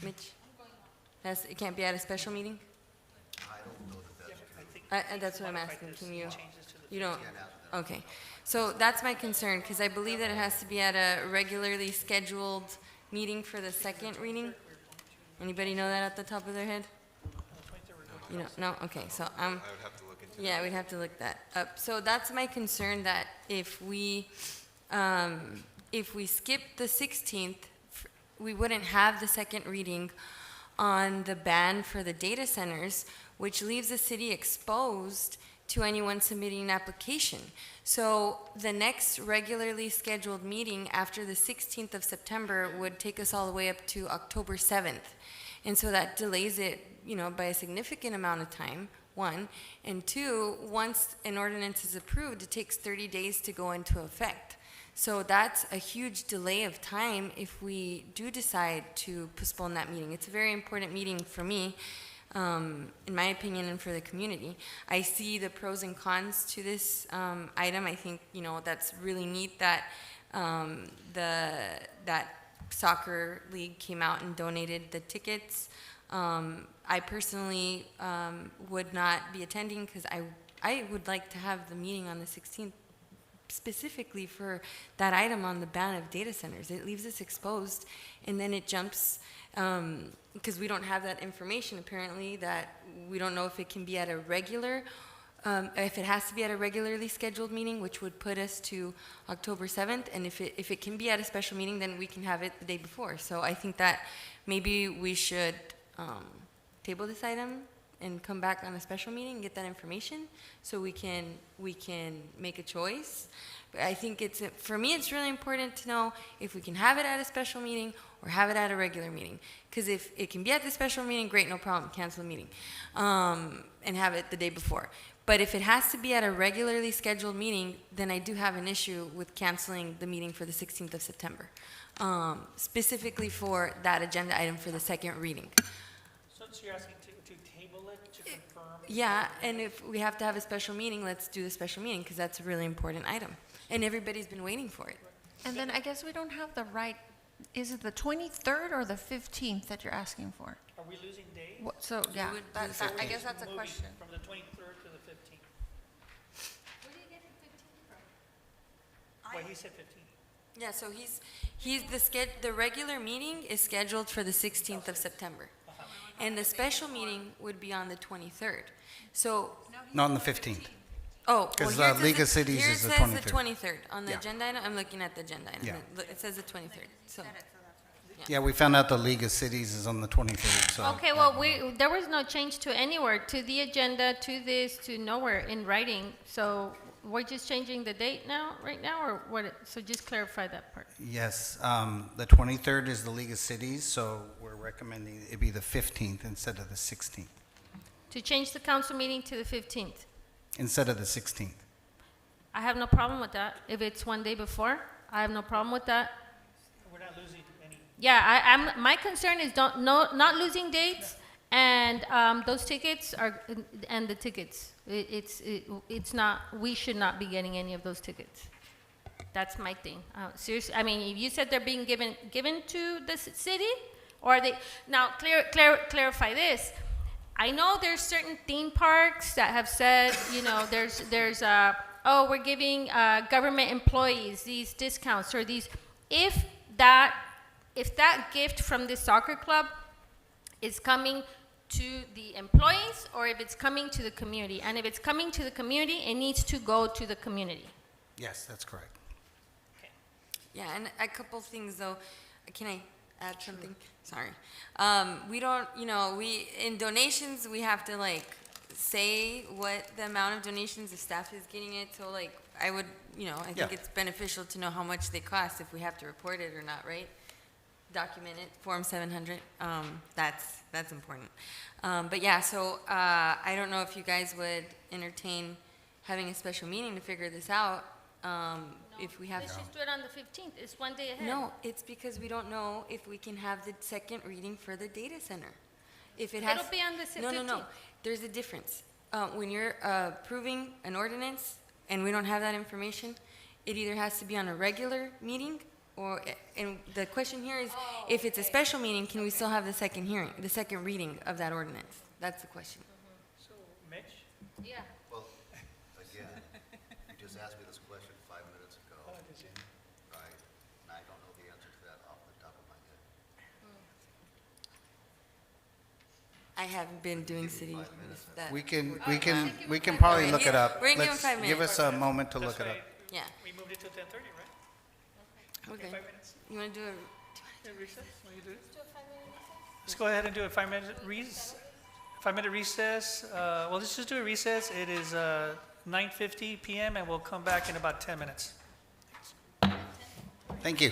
S15: Mitch? It can't be at a special meeting?
S18: I don't know that
S15: That's what I'm asking. Can you don't? Okay. So that's my concern, because I believe that it has to be at a regularly scheduled meeting for the second reading. Anybody know that at the top of their head? You know, no? Okay, so
S14: I would have to look into
S15: yeah, we'd have to look that up. So that's my concern, that if we skip the 16th, we wouldn't have the second reading on the ban for the data centers, which leaves the city exposed to anyone submitting an application. So the next regularly scheduled meeting after the 16th of September would take us all the way up to October 7th. And so that delays it, you know, by a significant amount of time, one. And two, once an ordinance is approved, it takes 30 days to go into effect. So that's a huge delay of time if we do decide to postpone that meeting. It's a very important meeting for me, in my opinion, and for the community. I see the pros and cons to this item. I think, you know, that's really neat that that soccer league came out and donated the tickets. I personally would not be attending because I would like to have the meeting on the 16th specifically for that item on the ban of data centers. It leaves us exposed, and then it jumps, because we don't have that information apparently, that we don't know if it can be at a regular, if it has to be at a regularly scheduled meeting, which would put us to October 7th, and if it can be at a special meeting, then we can have it the day before. So I think that maybe we should table this item and come back on a special meeting and get that information so we can make a choice. But I think for me, it's really important to know if we can have it at a special meeting or have it at a regular meeting. Because if it can be at the special meeting, great, no problem, cancel the meeting, and have it the day before. But if it has to be at a regularly scheduled meeting, then I do have an issue with canceling the meeting for the 16th of September, specifically for that agenda item for the second reading.
S1: So you're asking to table it, to confirm?
S15: Yeah, and if we have to have a special meeting, let's do the special meeting, because that's a really important item. And everybody's been waiting for it.
S8: And then I guess we don't have the right, is it the 23rd or the 15th that you're asking for?
S1: Are we losing days?
S8: So, yeah,
S15: would
S8: that,
S15: lose
S8: I
S15: days.
S8: guess that's a
S1: Moving
S8: question.
S1: From the 23rd to the 15th.
S4: Where do you get the 15th from?
S1: Well, he said 15th.
S15: Yeah, so the regular meeting is scheduled for the 16th of September. And the special meeting would be on the 23rd. So,
S12: not on the 15th.
S15: oh,
S12: Because
S15: here it says
S12: League
S15: the-
S12: of Cities
S15: here
S12: is the
S15: it says
S12: 23rd.
S15: the 23rd. On the
S12: Yeah.
S15: agenda item, I'm looking at the agenda item.
S12: Yeah.
S15: It says the 23rd, so.
S12: Yeah, we found out the League of Cities is on the 23rd, so.
S4: Okay, well, there was no change to anywhere, to the agenda, to this, to nowhere in writing. So we're just changing the date now, right now, or what? So just clarify that part.
S12: Yes, the 23rd is the League of Cities, so we're recommending it be the 15th instead of the 16th.
S4: To change the council meeting to the 15th.
S12: Instead of the 16th.
S4: I have no problem with that. If it's one day before, I have no problem with that.
S1: We're not losing any.
S4: Yeah, my concern is not losing dates, and those tickets are, and the tickets. It's not, we should not be getting any of those tickets. That's my thing. Seriously, I mean, if you said they're being given to the city, or are they, now clarify this. I know there's certain theme parks that have said, you know, oh, we're giving government employees these discounts or these, if that gift from this soccer club is coming to the employees or if it's coming to the community. And if it's coming to the community, it needs to go to the community.
S12: Yes, that's correct.
S15: Yeah, and a couple things though. Can I add something? Sorry. We don't, you know, in donations, we have to like say what the amount of donations the staff is getting it. So like, I would, you know, I think it's beneficial to know how much they cost if we have to report it or not, right? Document it, Form 700. That's important. But yeah, so I don't know if you guys would entertain having a special meeting to figure this out. If we have.
S4: Let's just do it on the 15th. It's one day ahead.
S15: No, it's because we don't know if we can have the second reading for the data center. If it has.
S4: It'll be on the 15th.
S15: No. There's a difference. When you're approving an ordinance and we don't have that information, it either has to be on a regular meeting or, and the question here is, if it's a special meeting, can we still have the second hearing, the second reading of that ordinance? That's the question.
S1: So, Mitch?
S4: Yeah.
S18: Well, again, you just asked me this question 5 minutes ago.
S1: Oh, did you?
S18: Right, and I don't know the answer to that off the top of my head.
S15: I haven't been doing city. That.
S12: We can probably look it up.
S15: We're gonna give him
S12: Let's
S15: 5 minutes.
S12: give us a moment to look it up.
S15: Yeah.
S1: We moved it to 10:30, right?
S15: Okay.
S1: 5 minutes.
S15: You want to do a
S1: Recess? Will you do it? Let's go ahead and do a 5-minute recess. 5-minute recess. Well, let's just do a recess. It is 9:50 p.m. and we'll come back in about 10 minutes.
S12: Thank you.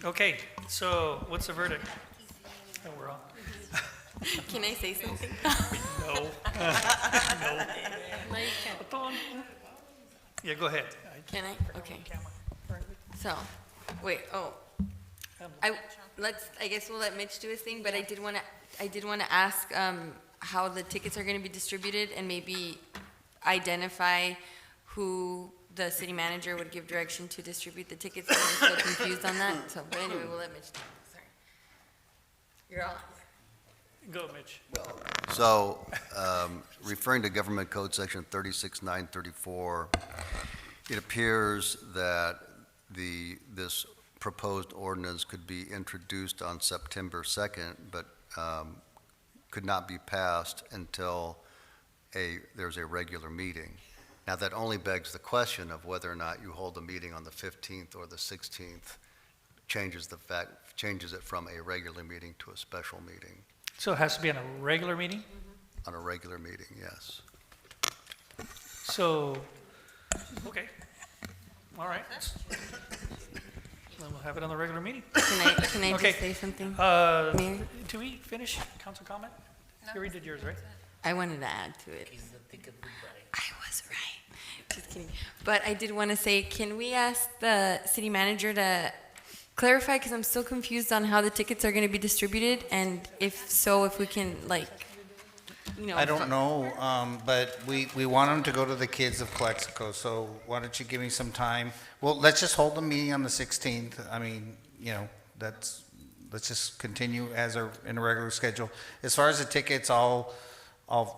S1: Okay, so what's the verdict? Oh, we're on.
S15: Can I say something?
S1: No. No.
S15: No, you can't.
S1: Yeah, go ahead.
S15: Can I? Okay. So, wait. Oh, I guess we'll let Mitch do his thing. But I did want to ask how the tickets are going to be distributed, and maybe identify who the city manager would give direction to distribute the tickets. I'm so confused on that. So, but anyway, we'll let Mitch do it. Sorry. You're on.
S1: Go, Mitch.
S18: So, referring to Government Code Section 36934, it appears that this proposed ordinance could be introduced on September 2nd, but could not be passed until there's a regular meeting. Now, that only begs the question of whether or not you hold a meeting on the 15th or the 16th, changes it from a regular meeting to a special meeting.
S1: So it has to be on a regular meeting?
S18: On a regular meeting, yes.
S1: So, okay. All right. Then we'll have it on the regular meeting.
S15: Can I
S1: Okay.
S15: just say something?
S1: Mayor? Did we finish council comment? You already did yours, right?
S15: I wanted to add to it. I was right. Just kidding. But I did want to say, can we ask the city manager to clarify, because I'm still confused on how the tickets are going to be distributed, and if so, if we can,
S12: I don't know, but we want them to go to the kids of Calexico, so why don't you give me some time? Well, let's just hold the meeting on the 16th. I mean, let's just continue in a regular schedule. As far as the tickets, I'll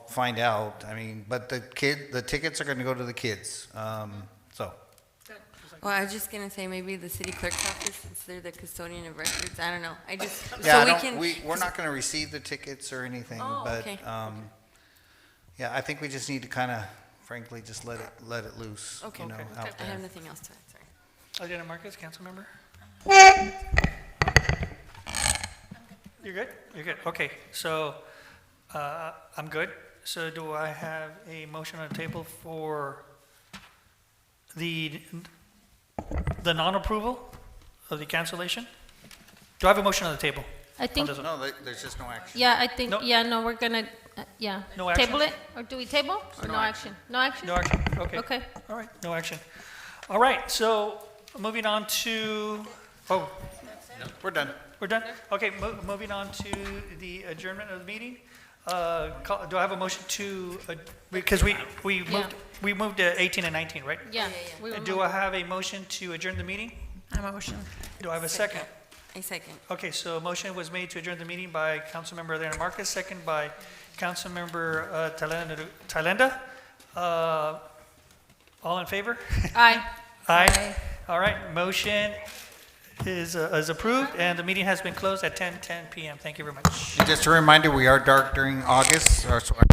S12: find out. I mean, but the tickets are going to go to the kids, so.
S15: Well, I was just going to say maybe the city clerk's office, since they're the custodian of records. I don't know.
S12: We're not going to receive the tickets or anything, but,
S15: okay.
S12: yeah, I think we just need to kind of, frankly, just let it loose,
S15: Okay.
S12: out
S15: I
S12: there.
S15: have nothing else to add, sorry.
S1: Adriana Marquez, council member? You're good? You're good. Okay, so I'm good. So do I have a motion on the table for the non-approval of the cancellation? Do I have a motion on the table?
S4: I think,
S1: On this one?
S12: No, there's just no action.
S4: yeah, I think,
S1: No.
S4: we're gonna, yeah.
S1: No action?
S4: Table it, or do we table? Or no action? No action?
S1: No action, okay.
S4: Okay.
S1: All right, no action. All right, so moving on to,
S12: We're done.
S1: we're done? Okay, moving on to the adjournment of the meeting. Do I have a motion to, because we moved to 18 and 19, right?
S4: Yeah. we will
S1: Do
S4: move.
S1: I have a motion to adjourn the meeting?
S17: I motion.
S1: Do I have a second?
S15: A second.
S1: Okay, so a motion was made to adjourn the meeting by Councilmember Adriana Marquez, second by Councilmember Thailenda. All in favor?
S4: Aye.
S1: Aye. All right, motion is approved, and the meeting has been closed at 10:10 p.m. Thank you very much.
S12: And just a reminder, we are dark during August, or sorry,